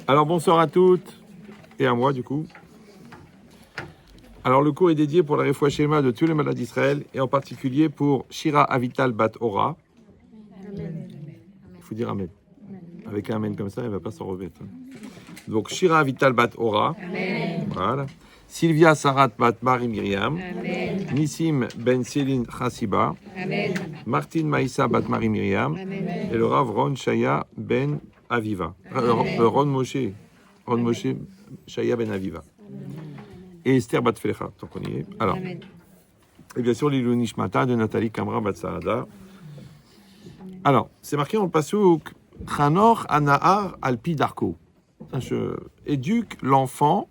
Alors bonsoir à toutes et à moi du coup. Alors le cours est dédié pour la réfoua Shema de tous les malades d'Israël et en particulier pour Shira Avital Bat Ora. Amen. Il faut dire Amen. Avec un Amen comme ça, elle ne va pas s'en remettre. Donc Shira Avital Bat Ora. Amen. Voilà. Sylvia Sarat Bat Marie Myriam. Amen. Nissim Ben Céline Chassiba. Amen. Martine Maïssa Bat Marie Myriam. Amen. Et le Rav Ron Shaya Ben Aviva. Ron Moshe Shaya Ben Aviva. Et Esther Bat Felecha, tant qu'on y est. Alors, amen. Et bien sûr, l'Ilou Nishmata de Nathalie Kamra Bat Saada. Alors, c'est marqué dans le Passouk Chanor Anahar Alpi Darko. Je éduque l'enfant,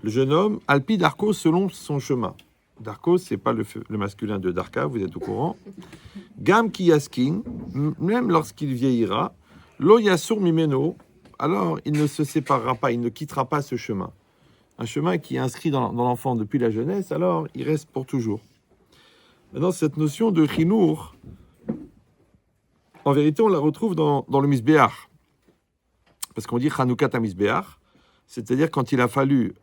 le jeune homme, Alpi Darko selon son chemin. Darko, c'est pas le masculin de Darka, vous êtes au courant. Gam ki yaskin, même lorsqu'il vieillira, lo yasur mimeno, alors il ne se séparera pas, il ne quittera pas ce chemin. Un chemin qui est inscrit dans l'enfant depuis la jeunesse, alors il reste pour toujours. Maintenant, cette notion de chinour, en vérité, on la retrouve dans le Misbéach. Parce qu'on dit Chanoukat à Misbéach, c'est-à-dire quand il a fallu,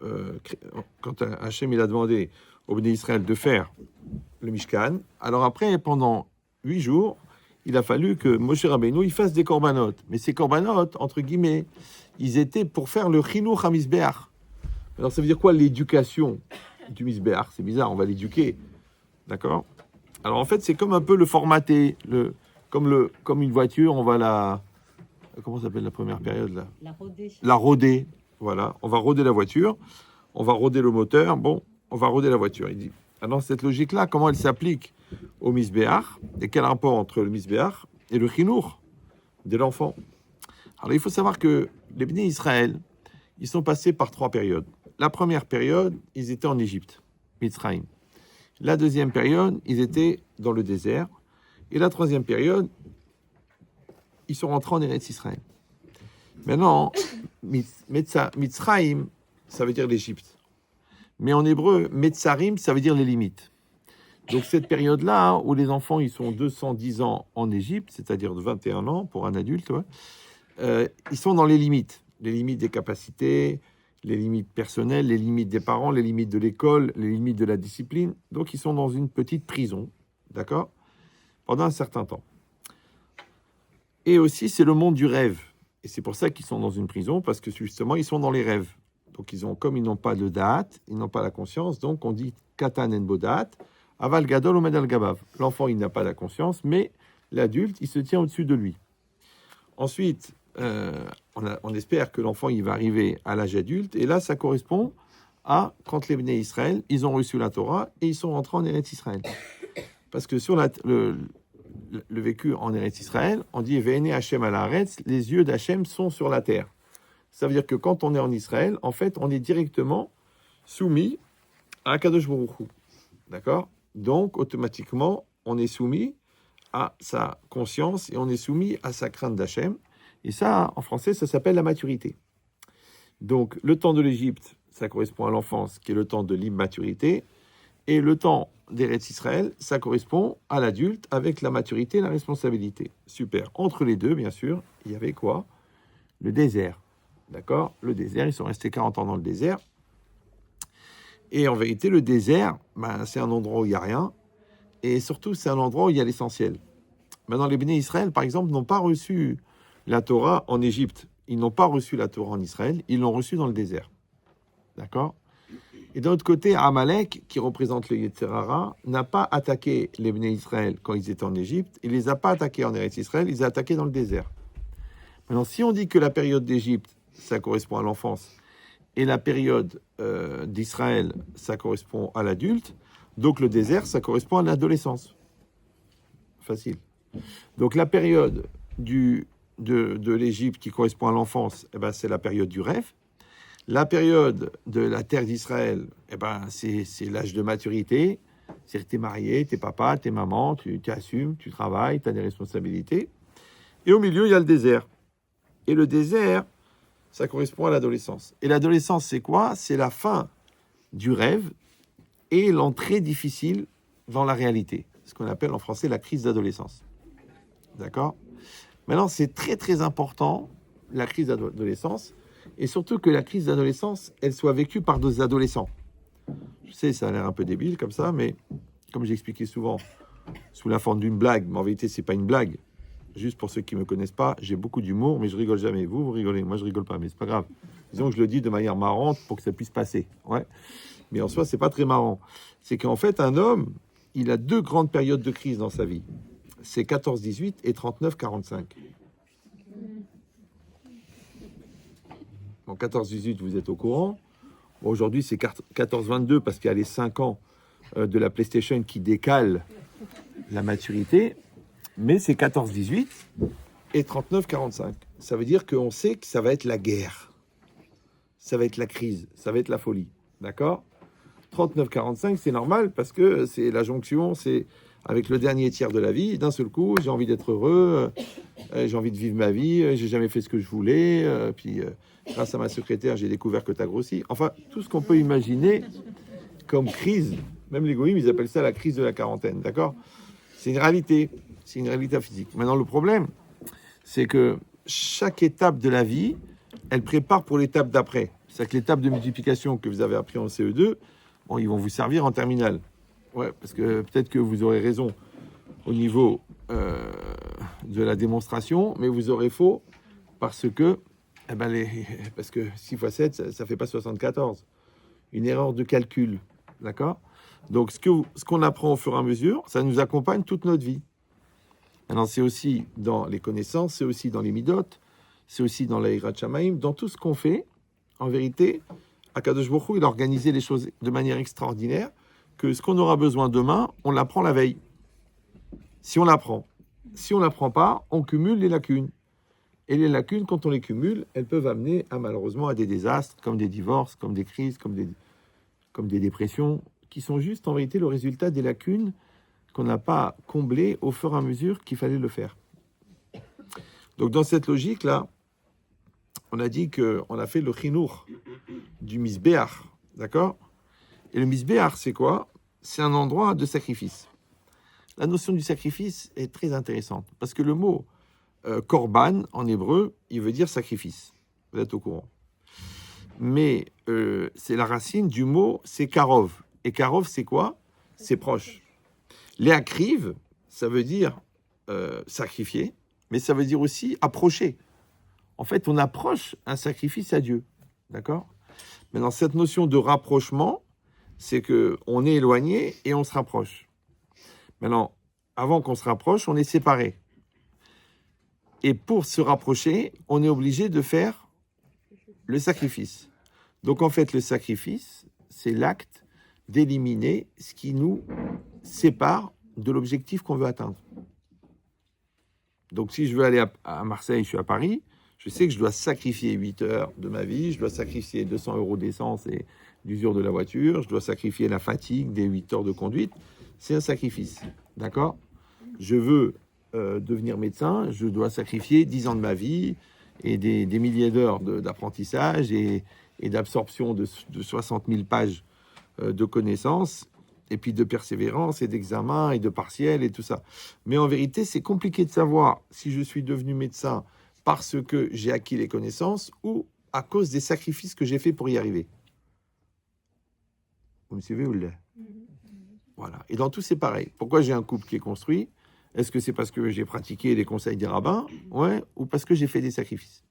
quand Hachem il a demandé au Béné Israël de faire le Mishkan, alors après, pendant 8 jours, il a fallu que Moshe Rabbeinu il fasse des korbanot. Mais ces korbanot, entre guillemets, ils étaient pour faire le chinour à Misbéach. Alors, ça veut dire quoi l'éducation du Misbéach? C'est bizarre, on va l'éduquer. D'accord? Alors, en fait, c'est comme un peu le formater. Comme une voiture, on va la... Comment s'appelle la première période là? La roder. Voilà, on va roder la voiture. On va roder le moteur. Bon, on va roder la voiture. Il dit. Alors, cette logique-là, comment elle s'applique au Misbéach? Et quel rapport entre le Misbéach et le chinour de l'enfant? Alors, il faut savoir que les Béné Israël, ils sont passés par 3 périodes. La première période, ils étaient en Égypte, Mitzrayim. La deuxième période, ils étaient dans le désert. Et la troisième période, ils sont rentrés en Eretz Israël. Maintenant, Mitzrayim, ça veut dire l'Égypte. Mais en hébreu, Metzarim, ça veut dire les limites. Donc cette période-là, où les enfants ils sont 210 ans en Égypte, c'est-à-dire de 21 ans pour un adulte, ils sont dans les limites des capacités, les limites personnelles, les limites des parents, les limites de l'école, les limites de la discipline. Donc, ils sont dans une petite prison, d'accord, pendant un certain temps. Et aussi, c'est le monde du rêve. Et c'est pour ça qu'ils sont dans une prison, parce que justement, ils sont dans les rêves. Donc, comme ils n'ont pas de date, ils n'ont pas la conscience, donc on dit Katan en Bodat, Aval Gadol Omed al Gabav. L'enfant, il n'a pas la conscience, mais l'adulte, il se tient au-dessus de lui. Ensuite, on espère que l'enfant il va arriver à l'âge adulte, et là ça correspond à quand les Béné Israël ils ont reçu la Torah et ils sont rentrés en Eretz Israël. Parce que sur le vécu en Eretz Israël, on dit Ve'ene Hashem al haaretz, les yeux d'Hachem sont sur la terre. Ça veut dire que quand on est en Israël, en fait, on est directement soumis à Akadosh Baruch Hu. D'accord? Donc automatiquement, on est soumis à sa conscience et on est soumis à sa crainte d'Hachem. Et ça, en français, ça s'appelle la maturité. Donc, le temps de l'Égypte, ça correspond à l'enfance, qui est le temps de l'immaturité. Et le temps d'Eretz Israël, ça correspond à l'adulte avec la maturité et la responsabilité. Super. Entre les deux, bien sûr, il y avait quoi? Le désert. D'accord? Le désert, ils sont restés 40 ans dans le désert. Et en vérité, le désert, c'est un endroit où il n'y a rien. Et surtout, c'est un endroit où il y a l'essentiel. Maintenant, les Béné Israël, par exemple, n'ont pas reçu la Torah en Égypte. Ils n'ont pas reçu la Torah en Israël. Ils l'ont reçue dans le désert. D'accord? Et d'un autre côté, Amalek, qui représente le Yetzer Hara, n'a pas attaqué les Béné Israël quand ils étaient en Égypte. Il ne les a pas attaqués en Eretz Israël. Il les a attaqués dans le désert. Maintenant, si on dit que la période d'Égypte, ça correspond à l'enfance, et la période d'Israël, ça correspond à l'adulte, donc le désert, ça correspond à l'adolescence. Facile. Donc la période de l'Égypte qui correspond à l'enfance, c'est la période du rêve. La période de la terre d'Israël, c'est l'âge de maturité. C'est que tu es marié, tu es papa, tu es maman, tu assumes, tu travailles, tu as des responsabilités. Et au milieu, il y a le désert. Et le désert, ça correspond à l'adolescence. Et l'adolescence, c'est quoi? C'est la fin du rêve et l'entrée difficile dans la réalité. Ce qu'on appelle en français la crise d'adolescence. D'accord? Maintenant, c'est très très important, la crise d'adolescence. et surtout que la crise d'adolescence, elle soit vécue par des adolescents. Je sais, ça a l'air un peu débile comme ça, mais comme j'expliquais souvent, sous la forme d'une blague, mais en vérité, c'est pas une blague. Juste pour ceux qui me connaissent pas, j'ai beaucoup d'humour, mais je rigole jamais. Vous rigolez, moi je rigole pas, mais c'est pas grave. Disons que je le dis de manière marrante pour que ça puisse passer. Ouais. Mais en soi, c'est pas très marrant. C'est qu'en fait, un homme, il a 2 grandes périodes de crise dans sa vie. C'est 14-18 et 39-45. Bon, 14-18, vous êtes au courant. Bon, aujourd'hui, c'est 14-22 parce qu'il y a les 5 ans de la PlayStation qui décalent la maturité. Mais c'est 14-18 et 39-45. Ça veut dire qu'on sait que ça va être la guerre. Ça va être la crise. Ça va être la folie. D'accord ? 39-45, c'est normal parce que c'est la jonction, c'est avec le dernier tiers de la vie. D'un seul coup, j'ai envie d'être heureux, j'ai envie de vivre ma vie, j'ai jamais fait ce que je voulais. Puis, grâce à ma secrétaire, j'ai découvert que tu as grossi. Enfin, tout ce qu'on peut imaginer comme crise, même les goïms, ils appellent ça la crise de la quarantaine. D'accord ? C'est une réalité. C'est une réalité physique. Maintenant, le problème, c'est que chaque étape de la vie, elle prépare pour l'étape d'après. C'est-à-dire que l'étape de multiplication que vous avez appris en CE2, bon, ils vont vous servir en terminale. Ouais, parce que peut-être que vous aurez raison au niveau de la démonstration, mais vous aurez faux parce que, parce que 6 x 7, ça ne fait pas 74. Une erreur de calcul. D'accord ? Donc, ce qu'on apprend au fur et à mesure, ça nous accompagne toute notre vie. Maintenant, c'est aussi dans les connaissances, c'est aussi dans les midotes, c'est aussi dans l'Aïrat Shamaïm, dans tout ce qu'on fait. En vérité, Akadosh Baruch Hu, il a organisé les choses de manière extraordinaire, que ce qu'on aura besoin demain, on l'apprend la veille. Si on l'apprend. Si on ne l'apprend pas, on cumule les lacunes. Et les lacunes, quand on les cumule, elles peuvent amener malheureusement à des désastres, comme des divorces, comme des crises, comme des dépressions, qui sont juste en vérité le résultat des lacunes qu'on n'a pas comblé au fur et à mesure qu'il fallait le faire. Donc dans cette logique-là, on a dit qu'on a fait le chinour du misbéach, d'accord ? Et le misbéach, c'est quoi ? C'est un endroit de sacrifice. La notion du sacrifice est très intéressante, parce que le mot korban, en hébreu, il veut dire sacrifice. Vous êtes au courant. Mais c'est la racine du mot, c'est karov. Et karov, c'est quoi ? C'est proche. Les akriv, ça veut dire sacrifier, mais ça veut dire aussi approcher. En fait, on approche un sacrifice à Dieu. D'accord ? Maintenant, cette notion de rapprochement, c'est qu'on est éloigné et on se rapproche. Maintenant, avant qu'on se rapproche, on est séparés. Et pour se rapprocher, on est obligé de faire le sacrifice. Donc, en fait, le sacrifice, c'est l'acte d'éliminer ce qui nous sépare de l'objectif qu'on veut atteindre. Donc, si je veux aller à Marseille, je suis à Paris, je sais que je dois sacrifier 8 heures de ma vie, je dois sacrifier 200 € d'essence et d'usure de la voiture, je dois sacrifier la fatigue des 8 heures de conduite. C'est un sacrifice, d'accord ? Je veux devenir médecin, je dois sacrifier 10 ans de ma vie et des milliers d'heures d'apprentissage et d'absorption de 60 000 pages de connaissances, et puis de persévérance et d'examen et de partiel et tout ça. Mais en vérité, c'est compliqué de savoir si je suis devenu médecin parce que j'ai acquis les connaissances ou à cause des sacrifices que j'ai faits pour y arriver. Vous me suivez ou là ? Voilà. Et dans tout, c'est pareil. Pourquoi j'ai un couple qui est construit ? Est-ce que c'est parce que j'ai pratiqué les conseils des rabbins ? Ouais, ou parce que j'ai fait des sacrifices ?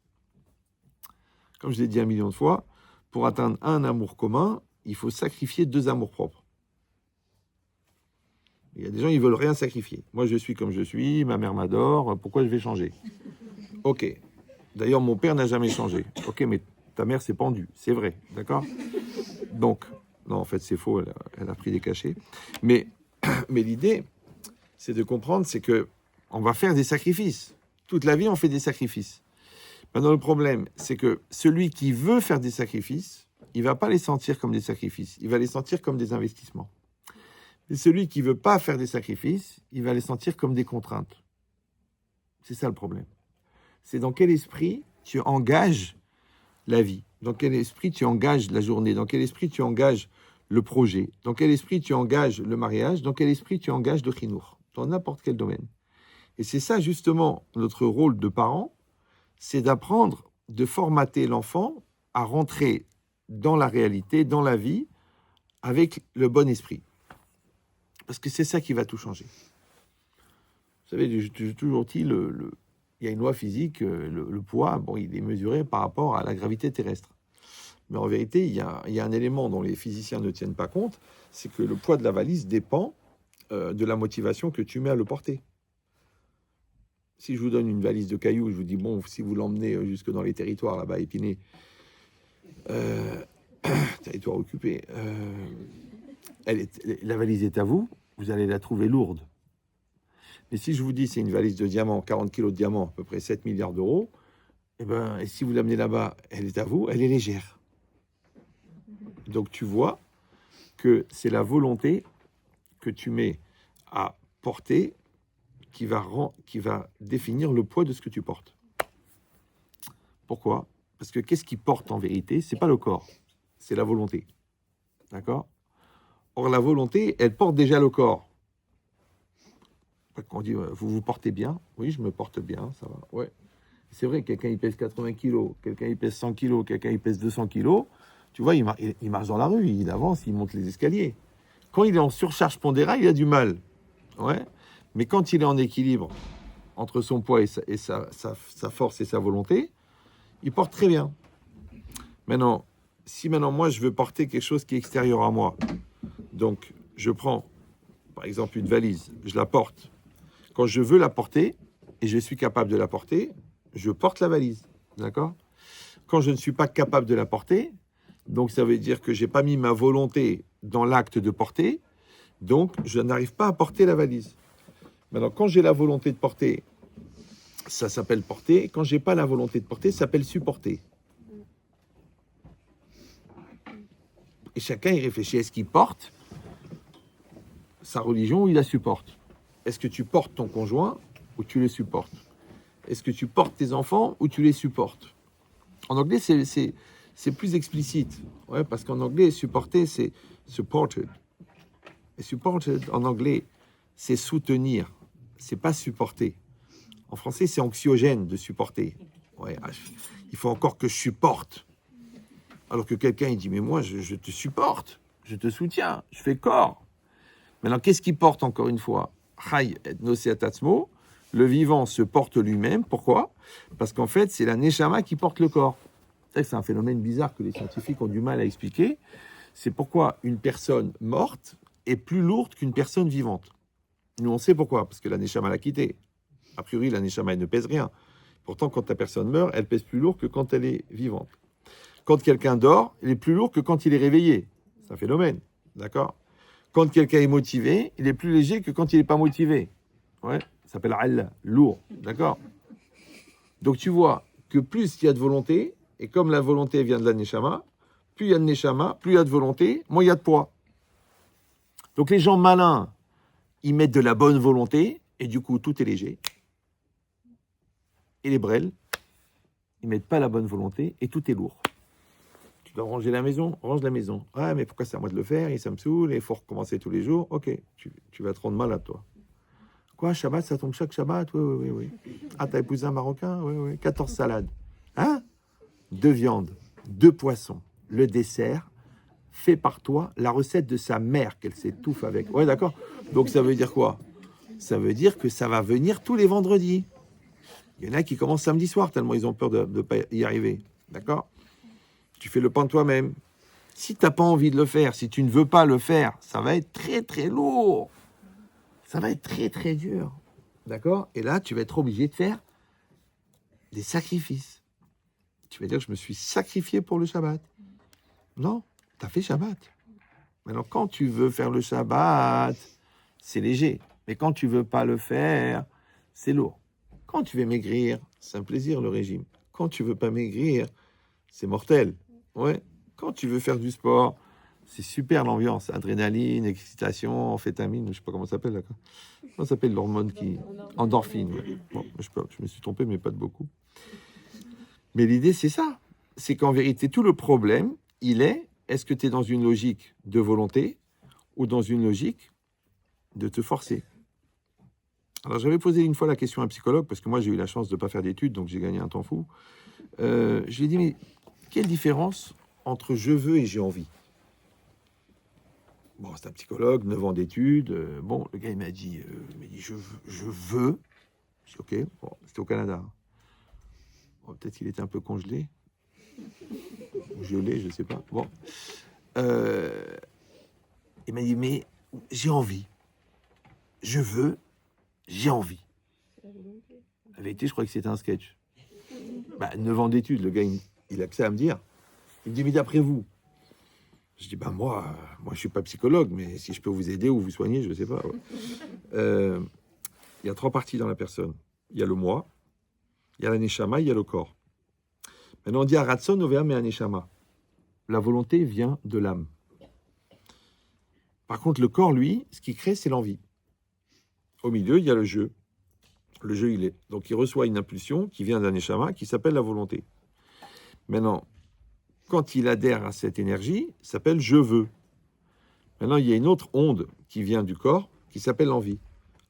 Comme je l'ai dit 1 million de fois, pour atteindre un amour commun, il faut sacrifier 2 amours propres. Il y a des gens, ils veulent rien sacrifier. Moi, je suis comme je suis, ma mère m'adore, pourquoi je vais changer ? Ok. D'ailleurs, mon père n'a jamais changé. Ok, mais ta mère s'est pendue, c'est vrai, d'accord ? Donc, non, en fait, c'est faux, elle a pris des cachets. Mais l'idée, c'est de comprendre, c'est que on va faire des sacrifices. Toute la vie, on fait des sacrifices. Maintenant, le problème, c'est que celui qui veut faire des sacrifices, il ne va pas les sentir comme des sacrifices, il va les sentir comme des investissements. Et celui qui ne veut pas faire des sacrifices, il va les sentir comme des contraintes. C'est ça le problème. C'est dans quel esprit tu engages la vie, dans quel esprit tu engages la journée, dans quel esprit tu engages le projet, dans quel esprit tu engages le mariage, dans quel esprit tu engages le chinour, dans n'importe quel domaine. Et c'est ça justement notre rôle de parent, c'est d'apprendre, de formater l'enfant à rentrer dans la réalité, dans la vie, avec le bon esprit. Parce que c'est ça qui va tout changer. Vous savez, j'ai toujours dit, il y a une loi physique, le poids, bon, il est mesuré par rapport à la gravité terrestre. Mais en vérité, il y a un élément dont les physiciens ne tiennent pas compte, c'est que le poids de la valise dépend de la motivation que tu mets à le porter. Si je vous donne une valise de cailloux, je vous dis, bon, si vous l'emmenez jusque dans les territoires, là-bas, Épinay, territoire occupé, la valise est à vous, vous allez la trouver lourde. Mais si je vous dis c'est une valise de diamants, 40 kilos de diamants, à peu près 7 milliards d'euros, et si vous l'amenez là-bas, elle est à vous, elle est légère. Donc tu vois que c'est la volonté que tu mets à porter qui va définir le poids de ce que tu portes. Pourquoi ? Parce que qu'est-ce qui porte en vérité ? C'est pas le corps, c'est la volonté. D'accord ? Or, la volonté, elle porte déjà le corps. Quand on dit, vous vous portez bien, oui, je me porte bien, ça va. Ouais. C'est vrai, quelqu'un il pèse 80 kilos, quelqu'un il pèse 100 kilos, quelqu'un il pèse 200 kilos. Tu vois, il marche dans la rue, il avance, il monte les escaliers. Quand il est en surcharge pondérale, il a du mal. Ouais. Mais quand il est en équilibre entre son poids et sa force et sa volonté, il porte très bien. Maintenant, si moi je veux porter quelque chose qui est extérieur à moi, donc je prends par exemple une valise, je la porte. Quand je veux la porter, et je suis capable de la porter, je porte la valise, d'accord ? Quand je ne suis pas capable de la porter, donc ça veut dire que je n'ai pas mis ma volonté dans l'acte de porter, donc je n'arrive pas à porter la valise. Maintenant, quand j'ai la volonté de porter, ça s'appelle porter. Quand je n'ai pas la volonté de porter, ça s'appelle supporter. Et chacun y réfléchit. Est-ce qu'il porte sa religion ou il la supporte ? Est-ce que tu portes ton conjoint ou tu les supportes ? Est-ce que tu portes tes enfants ou tu les supportes ? En anglais, c'est plus explicite. Ouais, parce qu'en anglais, supporter, c'est supported. Et supported, en anglais, c'est soutenir. C'est pas supporter. En français, c'est anxiogène de supporter. Ouais, il faut encore que je supporte. Alors que quelqu'un, il dit, mais moi, je te supporte, je te soutiens, je fais corps. Maintenant, qu'est-ce qu'il porte encore une fois ? Chai et noseatatsmo, le vivant se porte lui-même. Pourquoi ? Parce qu'en fait, c'est la neshama qui porte le corps. C'est un phénomène bizarre que les scientifiques ont du mal à expliquer. C'est pourquoi une personne morte est plus lourde qu'une personne vivante. Nous, on sait pourquoi, parce que la neshama l'a quitté. A priori, la neshama, elle ne pèse rien. Pourtant, quand la personne meurt, elle pèse plus lourd que quand elle est vivante. Quand quelqu'un dort, il est plus lourd que quand il est réveillé. C'est un phénomène, d'accord ? Quand quelqu'un est motivé, il est plus léger que quand il n'est pas motivé. Ouais, ça s'appelle al, lourd, d'accord ? Donc tu vois que plus il y a de volonté, et comme la volonté vient de la neshama, plus il y a de neshama, plus il y a de volonté, moins il y a de poids. Donc les gens malins, ils mettent de la bonne volonté, et du coup tout est léger. Et les brels, ils mettent pas la bonne volonté, et tout est lourd. Tu dois ranger la maison, range la maison. Ah, mais pourquoi c'est à moi de le faire ? Et ça me saoule, et il faut recommencer tous les jours. Ok, tu vas te rendre malade, toi. Quoi, Shabbat, ça tombe chaque Shabbat ? Oui. Ah, t'as épousé un Marocain ? Oui. 14 salades. Hein ? 2 viandes, 2 poissons. Le dessert, fait par toi, la recette de sa mère qu'elle s'étouffe avec. Ouais, d'accord ? Donc ça veut dire quoi ? Ça veut dire que ça va venir tous les vendredis. Il y en a qui commencent samedi soir, tellement ils ont peur de ne pas y arriver. D'accord ? Tu fais le pain toi-même. Si tu n'as pas envie de le faire, si tu ne veux pas le faire, ça va être très, très lourd. Ça va être très, très dur. D'accord ? Et là, tu vas être obligé de faire des sacrifices. Tu vas dire, je me suis sacrifié pour le Shabbat. Non, tu as fait Shabbat. Maintenant, quand tu veux faire le Shabbat, c'est léger. Mais quand tu veux pas le faire, c'est lourd. Quand tu veux maigrir, c'est un plaisir le régime. Quand tu veux pas maigrir, c'est mortel. Ouais. Quand tu veux faire du sport, c'est super l'ambiance. Adrénaline, excitation, amphétamine, je sais pas comment ça s'appelle là. Comment ça s'appelle l'hormone qui... Endorphine. Ouais. Bon, je me suis trompé, mais pas de beaucoup. Mais l'idée, c'est ça. C'est qu'en vérité, tout le problème, est-ce que tu es dans une logique de volonté ou dans une logique de te forcer ? Alors, j'avais posé une fois la question à un psychologue, parce que moi, j'ai eu la chance de ne pas faire d'études, donc j'ai gagné un temps fou. Je lui ai dit, mais quelle différence entre je veux et j'ai envie? Bon, c'est un psychologue, 9 ans d'études. Bon, le gars, il m'a dit, je veux. Je dis, ok, bon, c'était au Canada. Bon, peut-être qu'il était un peu congelé. Ou gelé, je sais pas. Bon. Il m'a dit, mais j'ai envie. Je veux, j'ai envie. La vérité, je crois que c'était un sketch. 9 ans d'études, le gars, il a que ça à me dire. Il me dit, mais d'après vous? Je dis, moi, je suis pas psychologue, mais si je peux vous aider ou vous soigner, je ne sais pas. Ouais. Il y a 3 parties dans la personne. Il y a le moi, il y a la neshama, il y a le corps. Maintenant, on dit Aratson, Oveam et Aneshama. La volonté vient de l'âme. Par contre, le corps, lui, ce qu'il crée, c'est l'envie. Au milieu, il y a le jeu. Le jeu, il est. Donc, il reçoit une impulsion qui vient d'un neshama, qui s'appelle la volonté. Maintenant, quand il adhère à cette énergie, ça s'appelle « je veux ». Maintenant, il y a une autre onde qui vient du corps, qui s'appelle l'envie.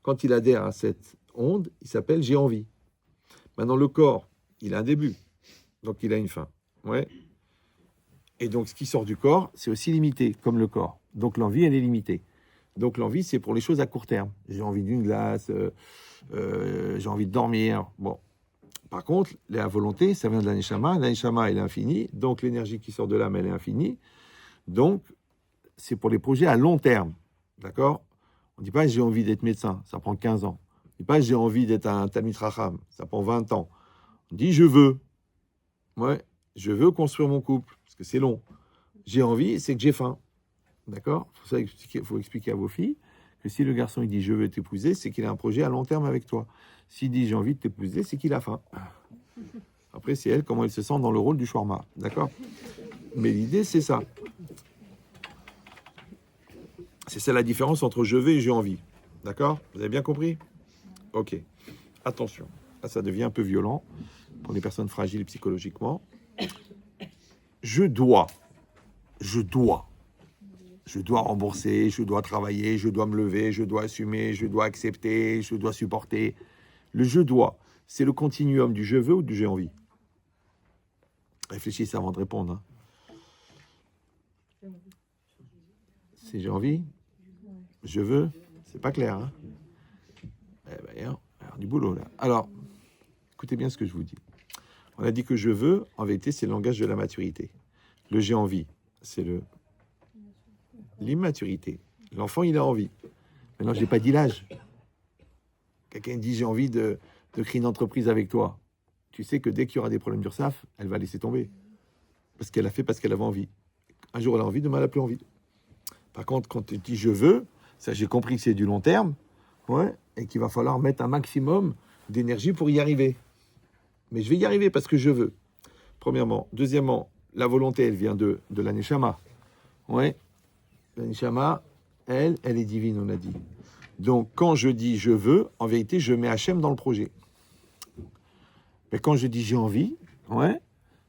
Quand il adhère à cette onde, il s'appelle « j'ai envie ». Maintenant, le corps, il a un début, donc il a une fin. Ouais. Et donc, ce qui sort du corps, c'est aussi limité, comme le corps. Donc, l'envie, elle est limitée. Donc, l'envie, c'est pour les choses à court terme. J'ai envie d'une glace, j'ai envie de dormir. Bon. Par contre, la volonté, ça vient de l'aneshama. L'aneshama, elle est infinie. Donc, l'énergie qui sort de l'âme, elle est infinie. Donc, c'est pour les projets à long terme. D'accord? On ne dit pas « j'ai envie d'être médecin », ça prend 15 ans. On ne dit pas « j'ai envie d'être un Talmid Chacham », ça prend 20 ans. On dit « je veux ». Ouais, je veux construire mon couple, parce que c'est long. J'ai envie, c'est que j'ai faim. D'accord? Il faut expliquer à vos filles que si le garçon il dit « je veux t'épouser », c'est qu'il a un projet à long terme avec toi. S'il dit « j'ai envie de t'épouser », c'est qu'il a faim. Après, c'est elle, comment elle se sent dans le rôle du shawarma. D'accord? Mais l'idée, c'est ça. C'est ça la différence entre je veux et j'ai envie. D'accord? Vous avez bien compris? Ok. Attention. Là, ça devient un peu violent pour les personnes fragiles psychologiquement. Je dois rembourser, je dois travailler, je dois me lever, je dois assumer, je dois accepter, je dois supporter. Le je dois, c'est le continuum du je veux ou du j'ai envie? Réfléchissez avant de répondre. Hein. C'est j'ai envie? Je veux? C'est pas clair. Hein? Alors, du boulot là. Alors, écoutez bien ce que je vous dis. On a dit que je veux, en vérité, c'est le langage de la maturité. Le j'ai envie, c'est l'immaturité. L'enfant, il a envie. Maintenant, je n'ai pas dit l'âge. Quelqu'un dit, j'ai envie de créer une entreprise avec toi. Tu sais que dès qu'il y aura des problèmes d'URSSAF, elle va laisser tomber. Parce qu'elle a fait parce qu'elle avait envie. Un jour, elle a envie, demain, elle n'a plus envie. Par contre, quand tu dis je veux, ça, j'ai compris que c'est du long terme, ouais, et qu'il va falloir mettre un maximum d'énergie pour y arriver. Mais je vais y arriver parce que je veux. Premièrement. Deuxièmement, la volonté, elle vient de la neshama. Ouais. La neshama, elle est divine, on a dit. Donc, quand je dis je veux, en vérité, je mets Hachem dans le projet. Mais quand je dis j'ai envie, ouais,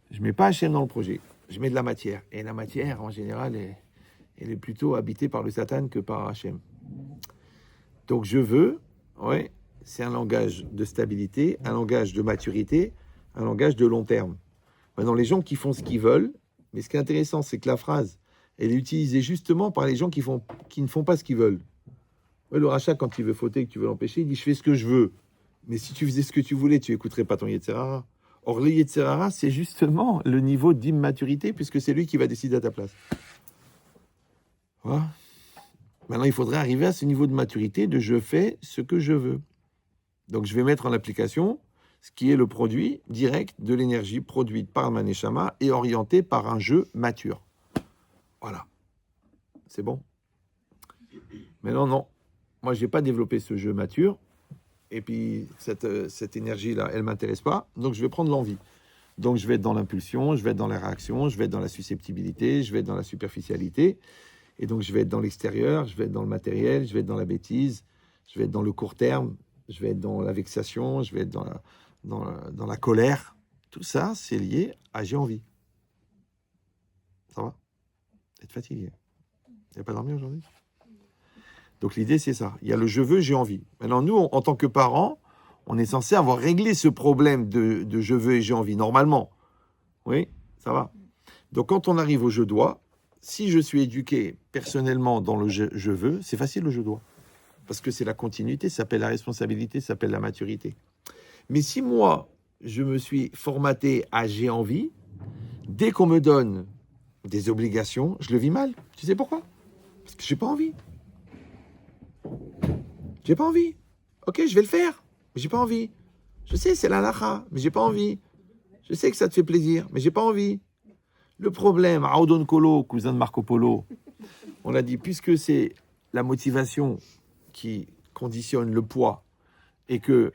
je mets pas Hachem dans le projet. Je mets de la matière. Et la matière, en général, elle est plutôt habitée par le Satan que par Hachem. Donc, je veux, ouais, c'est un langage de stabilité, un langage de maturité, un langage de long terme. Maintenant, les gens qui font ce qu'ils veulent, mais ce qui est intéressant, c'est que la phrase, elle est utilisée justement par les gens qui ne font pas ce qu'ils veulent. Ouais, le rachat, quand il veut fauter et que tu veux l'empêcher, il dit « je fais ce que je veux ». Mais si tu faisais ce que tu voulais, tu n'écouterais pas ton Yetzer Hara. Or, le Yetzer Hara, c'est justement le niveau d'immaturité, puisque c'est lui qui va décider à ta place. Voilà. Maintenant, il faudrait arriver à ce niveau de maturité de « je fais ce que je veux ». Donc, je vais mettre en application ce qui est le produit direct de l'énergie produite par ma neshama et orientée par un jeu mature. Voilà. C'est bon. Mais non. Moi, je n'ai pas développé ce jeu mature. Et puis, cette énergie-là, elle ne m'intéresse pas. Donc, je vais prendre l'envie. Donc, je vais être dans l'impulsion, je vais être dans la réaction, je vais être dans la susceptibilité, je vais être dans la superficialité. Et donc, je vais être dans l'extérieur, je vais être dans le matériel, je vais être dans la bêtise, je vais être dans le court terme, je vais être dans la vexation, je vais être dans la colère. Tout ça, c'est lié à j'ai envie. Ça va? Être fatigué. Il n'y a pas dormi aujourd'hui? Donc l'idée, c'est ça. Il y a le je veux, j'ai envie. Maintenant, nous, en tant que parents, on est censé avoir réglé ce problème de je veux et j'ai envie, normalement. Oui, ça va? Donc, quand on arrive au je dois, si je suis éduqué personnellement dans le je veux, c'est facile le je dois. Parce que c'est la continuité, ça s'appelle la responsabilité, ça s'appelle la maturité. Mais si moi, je me suis formaté à j'ai envie, dès qu'on me donne des obligations, je le vis mal. Tu sais pourquoi? Parce que j'ai pas envie. J'ai pas envie. Ok, je vais le faire, mais j'ai pas envie. Je sais, c'est la halakha, mais j'ai pas envie. Je sais que ça te fait plaisir, mais j'ai pas envie. Le problème, Audon Kolo, cousin de Marco Polo, on l'a dit, puisque c'est la motivation qui conditionne le poids et que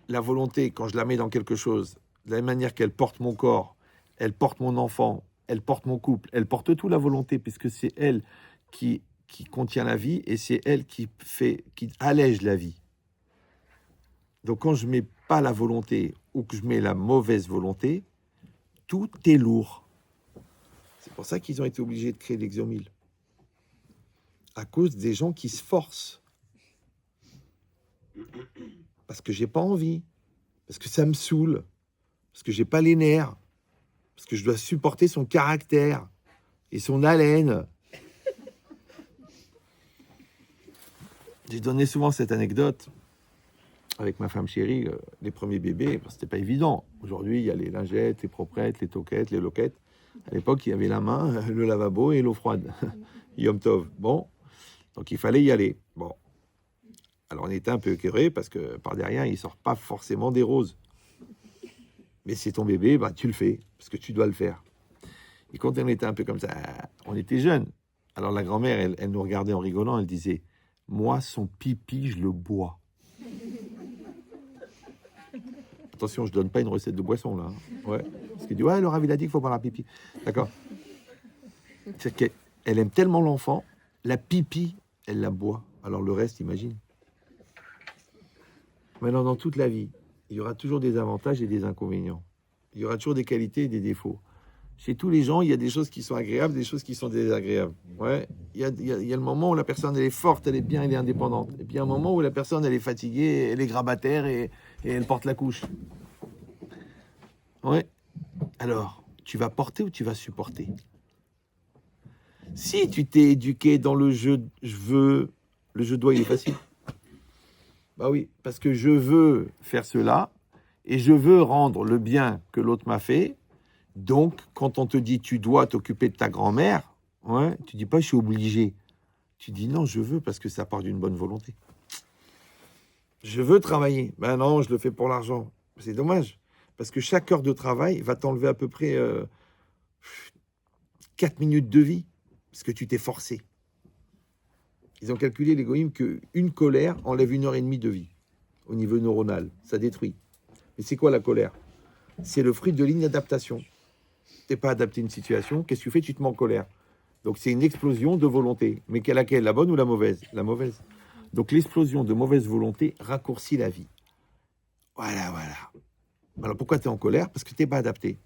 la volonté, quand je la mets dans quelque chose, de la même manière qu'elle porte mon corps, elle porte mon enfant, elle porte mon couple, elle porte tout la volonté, puisque c'est elle qui contient la vie et c'est elle qui allège la vie. Donc quand je mets pas la volonté ou que je mets la mauvaise volonté, tout est lourd. C'est pour ça qu'ils ont été obligés de créer l'exomile. À cause des gens qui se forcent. Parce que j'ai pas envie. Parce que ça me saoule. Parce que j'ai pas les nerfs. Parce que je dois supporter son caractère et son haleine. J'ai donné souvent cette anecdote avec ma femme chérie, les premiers bébés, c'était pas évident. Aujourd'hui, il y a les lingettes, les proprettes, les toquettes, les loquettes. À l'époque, il y avait la main, le lavabo et l'eau froide. Yom Tov. Bon, donc il fallait y aller. Bon. Alors on était un peu écœurés parce que par derrière, il sort pas forcément des roses. Mais c'est ton bébé, bah, tu le fais, parce que tu dois le faire. Et quand on était un peu comme ça, on était jeunes. Alors la grand-mère, elle nous regardait en rigolant, elle disait « Moi, son pipi, je le bois. » Attention, je donne pas une recette de boisson, là. Hein. Ouais. Parce qu'il dit « Ouais, Laura, il a dit qu'il faut boire la pipi. » D'accord. C'est qu'elle aime tellement l'enfant, la pipi, elle la boit. Alors le reste, imagine. Maintenant, dans toute la vie, il y aura toujours des avantages et des inconvénients. Il y aura toujours des qualités et des défauts. Chez tous les gens, il y a des choses qui sont agréables, des choses qui sont désagréables. Ouais. Il y a le moment où la personne, elle est forte, elle est bien, elle est indépendante. Et puis il y a un moment où la personne, elle est fatiguée, elle est grabataire et elle porte la couche. Ouais. Alors, tu vas porter ou tu vas supporter? Si tu t'es éduqué dans le je veux, le je dois, il est facile. Bah oui, parce que je veux faire cela et je veux rendre le bien que l'autre m'a fait. Donc, quand on te dit tu dois t'occuper de ta grand-mère, ouais, tu dis pas je suis obligé. Tu dis non, je veux parce que ça part d'une bonne volonté. Je veux travailler. Ben non, je le fais pour l'argent. C'est dommage. Parce que chaque heure de travail va t'enlever à peu près 4 minutes de vie. Parce que tu t'es forcé. Ils ont calculé, les goïms, qu'une colère enlève 1 heure et demie de vie. Au niveau neuronal. Ça détruit. Mais c'est quoi la colère? C'est le fruit de l'inadaptation. Tu n'es pas adapté à une situation. Qu'est-ce que tu fais? Tu te mets en colère. Donc c'est une explosion de volonté. Mais laquelle? La bonne ou la mauvaise? La mauvaise. Donc l'explosion de mauvaise volonté raccourcit la vie. Voilà. Alors pourquoi tu es en colère? Parce que tu n'es pas adapté.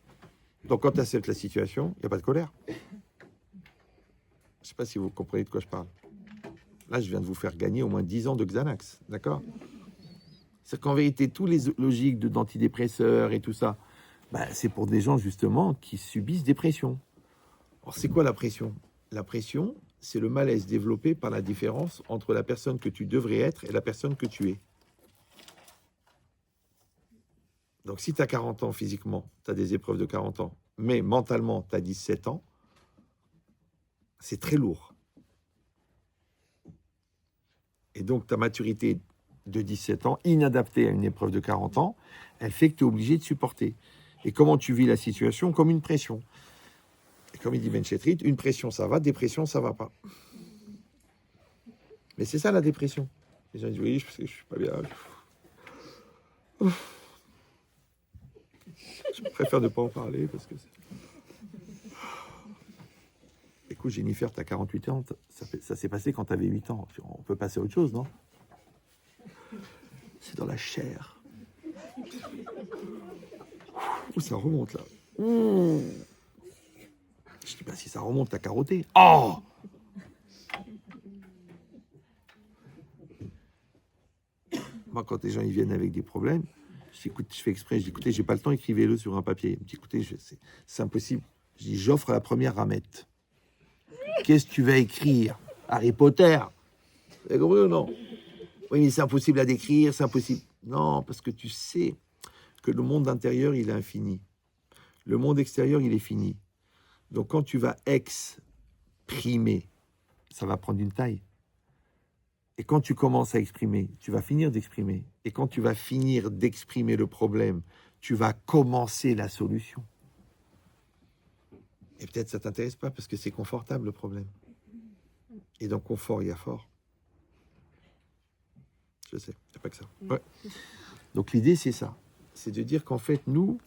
Donc quand tu acceptes la situation, il n'y a pas de colère. Je ne sais pas si vous comprenez de quoi je parle. Là, je viens de vous faire gagner au moins 10 ans de Xanax. D'accord? C'est qu'en vérité, tous les logiques d'antidépresseurs et tout ça, bah, c'est pour des gens justement qui subissent des pressions. Alors c'est quoi la pression? La pression, c'est le malaise développé par la différence entre la personne que tu devrais être et la personne que tu es. Donc si tu as 40 ans physiquement, tu as des épreuves de 40 ans, mais mentalement, tu as 17 ans, c'est très lourd. Et donc ta maturité de 17 ans, inadaptée à une épreuve de 40 ans, elle fait que tu es obligé de supporter. Et comment tu vis la situation? Comme une pression. Et comme il dit Ben Chetrit, une pression ça va, dépression ça va pas. Mais c'est ça la dépression. Les gens disent oui, parce que je suis pas bien. Je préfère ne pas en parler parce que écoute, Jennifer, tu as 48 ans, ça s'est passé quand tu avais 8 ans. On peut passer à autre chose, non? C'est dans la chair. Ouh, ça remonte là. Ouh. Je dis, bah, si ça remonte, t'as carotté. Oh! Moi, quand les gens ils viennent avec des problèmes, je fais exprès, je dis, écoutez, j'ai pas le temps, écrivez-le sur un papier. Je dis, écoutez, c'est impossible. Je dis, j'offre la première ramette. Qu'est-ce que tu vas écrire? Harry Potter. Vous avez compris ou non? Oui, mais c'est impossible à décrire, c'est impossible. Non, parce que tu sais que le monde intérieur, il est infini. Le monde extérieur, il est fini. Donc, quand tu vas exprimer, ça va prendre une taille. Et quand tu commences à exprimer, tu vas finir d'exprimer. Et quand tu vas finir d'exprimer le problème, tu vas commencer la solution. Et peut-être ça ne t'intéresse pas parce que c'est confortable le problème. Et dans confort, il y a fort. Je sais, il n'y a pas que ça. Ouais. Donc l'idée, c'est ça. C'est de dire qu'en fait, nous,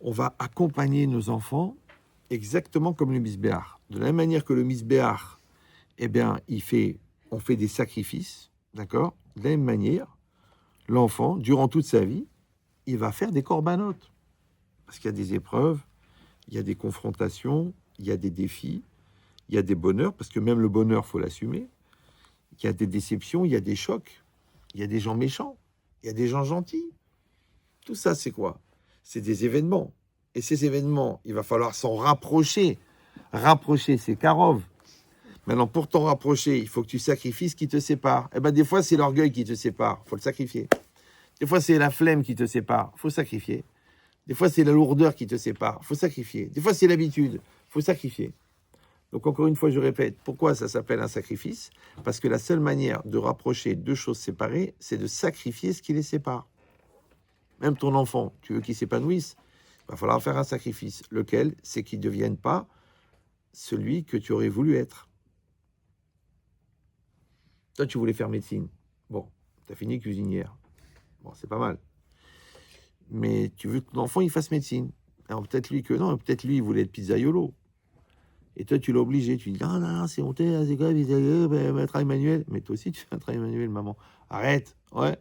on va accompagner nos enfants exactement comme le misbéar. De la même manière que le misbéar, eh bien, on fait des sacrifices, d'accord? De la même manière, l'enfant, durant toute sa vie, il va faire des corbanotes. Parce qu'il y a des épreuves, il y a des confrontations, il y a des défis, il y a des bonheurs, parce que même le bonheur, il faut l'assumer. Il y a des déceptions, il y a des chocs, il y a des gens méchants, il y a des gens gentils. Tout ça, c'est quoi? C'est des événements. Et ces événements, il va falloir s'en rapprocher. Rapprocher, c'est Karov. Maintenant, pour t'en rapprocher, il faut que tu sacrifies ce qui te sépare. Eh bien, des fois, c'est l'orgueil qui te sépare. Il faut le sacrifier. Des fois, c'est la flemme qui te sépare. Il faut sacrifier. Des fois, c'est la lourdeur qui te sépare. Il faut sacrifier. Des fois, c'est l'habitude. Il faut sacrifier. Donc, encore une fois, je répète, pourquoi ça s'appelle un sacrifice? Parce que la seule manière de rapprocher deux choses séparées, c'est de sacrifier ce qui les sépare. Même ton enfant, tu veux qu'il s'épanouisse, il va falloir faire un sacrifice. Lequel? C'est qu'il ne devienne pas celui que tu aurais voulu être. Toi, tu voulais faire médecine. Bon, tu as fini cuisinière. Bon, c'est pas mal. Mais tu veux que ton enfant, il fasse médecine. Alors peut-être lui que non, peut-être lui, il voulait être pizzaiolo. Et toi, tu l'as obligé. Tu dis, non, c'est honteux, c'est quoi, pizzaiolo, un travail manuel. Mais toi aussi, tu fais un travail manuel, maman. Arrête, ouais.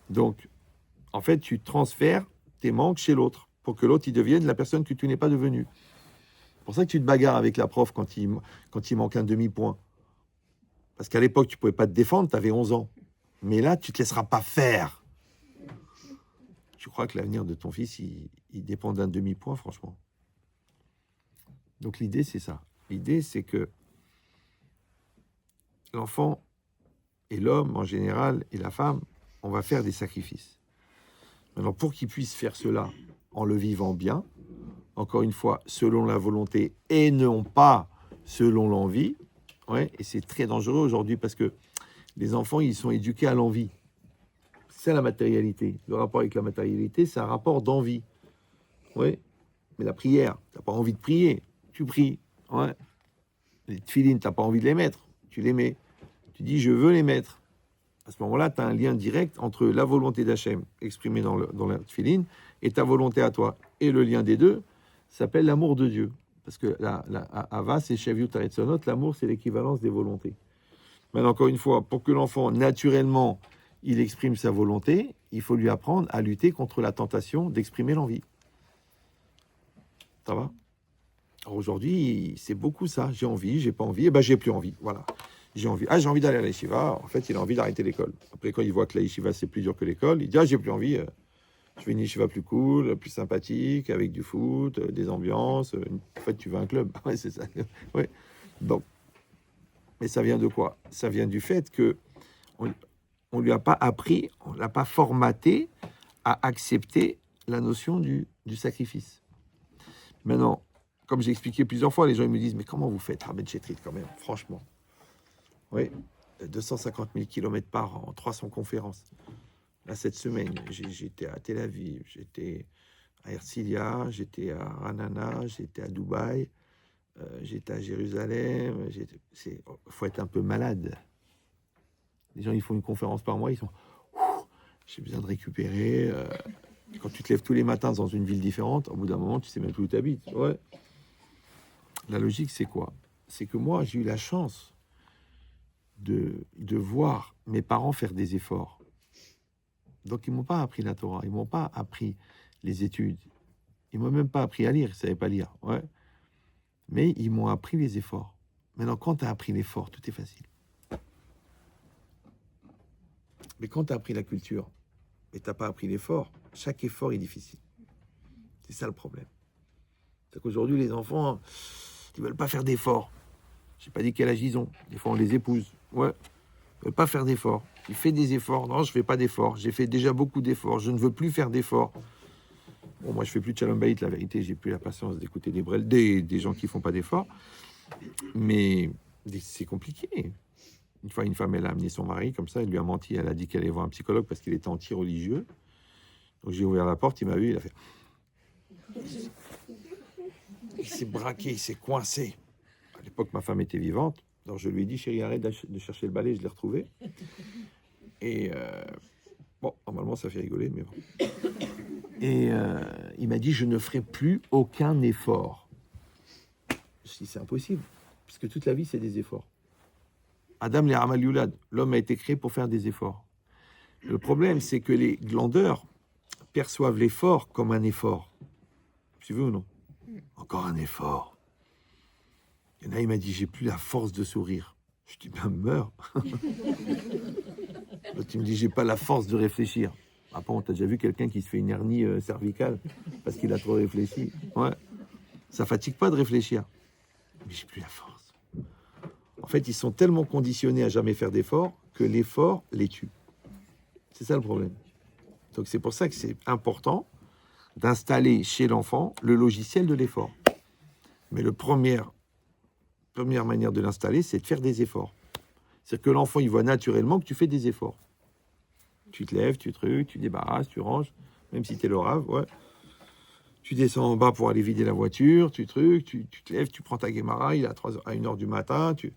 Donc, en fait, tu transfères tes manques chez l'autre pour que l'autre, il devienne la personne que tu n'es pas devenue. C'est pour ça que tu te bagarres avec la prof quand il manque un demi-point. Parce qu'à l'époque, tu ne pouvais pas te défendre, tu avais 11 ans. Mais là, tu ne te laisseras pas faire. Tu crois que l'avenir de ton fils, il dépend d'un demi-point, franchement. Donc l'idée, c'est ça. L'idée, c'est que l'enfant et l'homme en général et la femme, on va faire des sacrifices. Maintenant, pour qu'ils puissent faire cela en le vivant bien, encore une fois, selon la volonté et non pas selon l'envie, ouais, et c'est très dangereux aujourd'hui parce que les enfants, ils sont éduqués à l'envie. C'est la matérialité. Le rapport avec la matérialité, c'est un rapport d'envie. Oui, mais la prière, tu n'as pas envie de prier, tu pries. Ouais. Les tefilines, tu n'as pas envie de les mettre, tu les mets. Tu dis, je veux les mettre. À ce moment-là, tu as un lien direct entre la volonté d'Hachem exprimée dans la tefilin et ta volonté à toi. Et le lien des deux s'appelle l'amour de Dieu. Parce que la Ava, c'est Shaviut Haretzonot, l'amour, c'est l'équivalence des volontés. Maintenant, encore une fois, pour que l'enfant, naturellement, il exprime sa volonté, il faut lui apprendre à lutter contre la tentation d'exprimer l'envie. Ça va? Alors aujourd'hui, c'est beaucoup ça. J'ai envie, j'ai pas envie, et ben j'ai plus envie. Voilà. J'ai envie. Ah, j'ai envie d'aller à la yeshiva. En fait, il a envie d'arrêter l'école. Après, quand il voit que la yeshiva, c'est plus dur que l'école, il dit, ah, j'ai plus envie. Je veux une yeshiva plus cool, plus sympathique, avec du foot, des ambiances. En fait, tu veux un club. Ouais, c'est ça. Ouais. Donc, mais ça vient de quoi? Ça vient du fait que on lui a pas appris, on l'a pas formaté à accepter la notion du sacrifice. Maintenant, comme j'ai expliqué plusieurs fois, les gens ils me disent, mais comment vous faites, Rabbi Chetrit, quand même, franchement? Oui, 250 000 km par an, 300 conférences. Là, cette semaine, j'étais à Tel Aviv, j'étais à Herzliya, j'étais à Ranana, j'étais à Dubaï, j'étais à Jérusalem. Il faut être un peu malade. Les gens, ils font une conférence par mois, ils sont... J'ai besoin de récupérer. Quand tu te lèves tous les matins dans une ville différente, au bout d'un moment, tu sais même plus où tu habites. Ouais. La logique, c'est quoi? C'est que moi, j'ai eu la chance de voir mes parents faire des efforts. Donc, ils ne m'ont pas appris la Torah, ils ne m'ont pas appris les études. Ils ne m'ont même pas appris à lire, ils ne savaient pas lire. Ouais. Mais ils m'ont appris les efforts. Maintenant, quand tu as appris l'effort, tout est facile. Mais quand tu as appris la culture et tu n'as pas appris l'effort, chaque effort est difficile. C'est ça le problème. C'est qu'aujourd'hui, les enfants, ils veulent pas faire d'efforts. J'ai pas dit quel âge ils ont. Des fois, on les épouse. Ouais. Ils veulent pas faire d'efforts. Il fait des efforts. Non, je fais pas d'efforts. J'ai fait déjà beaucoup d'efforts. Je ne veux plus faire d'efforts. Bon, moi, je fais plus de shalom bayit, la vérité. J'ai plus la patience d'écouter des gens qui font pas d'efforts. Mais c'est compliqué. Une fois, une femme, elle a amené son mari, comme ça, elle lui a menti. Elle a dit qu'elle allait voir un psychologue parce qu'il était anti-religieux. Donc, j'ai ouvert la porte, il m'a vu, il a fait... Il s'est braqué, il s'est coincé. À l'époque, ma femme était vivante. Alors, je lui ai dit, chérie, arrête de chercher le balai, je l'ai retrouvé. Et bon, normalement, ça fait rigoler, mais bon. Et il m'a dit, je ne ferai plus aucun effort. Je dis, c'est impossible, puisque toute la vie, c'est des efforts. Adam le Hamal Yulad, l'homme a été créé pour faire des efforts. Le problème, c'est que les glandeurs perçoivent l'effort comme un effort. Tu veux ou non? Encore un effort. Il y en a, il m'a dit, j'ai plus la force de sourire. Je dis, ben meurs. Tu me dis, j'ai pas la force de réfléchir. Ah bon, t'as déjà vu quelqu'un qui se fait une hernie cervicale parce qu'il a trop réfléchi? Ouais. Ça fatigue pas de réfléchir. Mais j'ai plus la force. En fait, ils sont tellement conditionnés à jamais faire d'efforts que l'effort les tue. C'est ça le problème. Donc c'est pour ça que c'est important d'installer chez l'enfant le logiciel de l'effort. Mais la première manière de l'installer, c'est de faire des efforts. C'est-à-dire que l'enfant, il voit naturellement que tu fais des efforts. Tu te lèves, tu trucs, tu débarrasses, tu ranges, même si t'es le rave, ouais. Tu descends en bas pour aller vider la voiture, tu trucs, tu te lèves, tu prends ta guémara, il est à 1h du matin, tu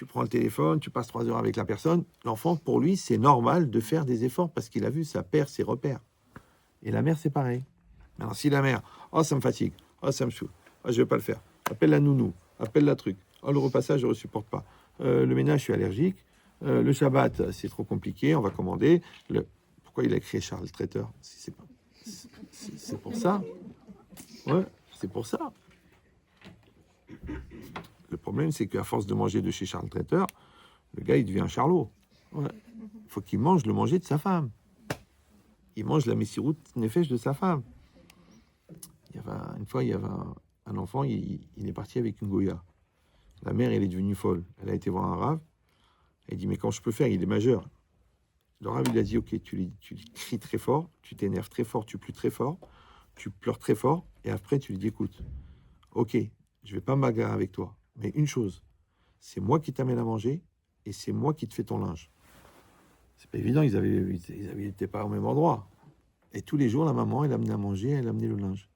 prends le téléphone, tu passes 3 heures avec la personne. L'enfant, pour lui, c'est normal de faire des efforts parce qu'il a vu, ça perd ses repères. Et la mère, c'est pareil. Alors, si la mère, oh, ça me fatigue, oh, ça me saoule, oh, je vais pas le faire, appelle la nounou, appelle la truc, oh, le repassage, je ne supporte pas, le ménage, je suis allergique, le Shabbat, c'est trop compliqué, on va commander. Pourquoi il a créé Charles Traiteur? C'est pour ça. Ouais, c'est pour ça. Le problème, c'est qu'à force de manger de chez Charles Traiteur, le gars, il devient un charlot. Ouais. Il faut qu'il mange le manger de sa femme. Il mange la messiroute nefesh de sa femme. Une fois, il y avait un enfant, il est parti avec une goya. La mère, elle est devenue folle. Elle a été voir un rave. Elle dit, mais quand je peux faire, il est majeur. Le rave, il a dit, ok, tu lui cries très fort, tu t'énerves très fort, tu pleures très fort, tu pleures très fort, et après, tu lui dis, écoute, ok, je vais pas me bagarrer avec toi, mais une chose, c'est moi qui t'amène à manger, et c'est moi qui te fais ton linge. C'est pas évident, ils étaient pas au même endroit. Et tous les jours, la maman, elle amenait à manger, elle amenait le linge.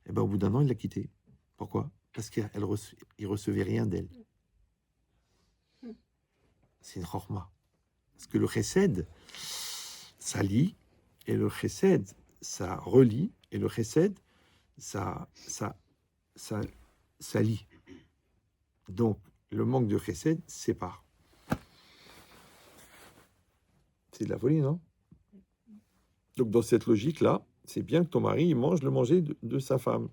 Et ben, au bout d'un an, il l'a quitté. Pourquoi? Parce qu'il recevait rien d'elle. C'est une chorma. Parce que le chesed, ça lie, et le chesed, ça relie, et le chesed, ça lie. Donc, le manque de chesed sépare. C'est de la folie, non? Donc, dans cette logique-là, c'est bien que ton mari il mange le manger de sa femme.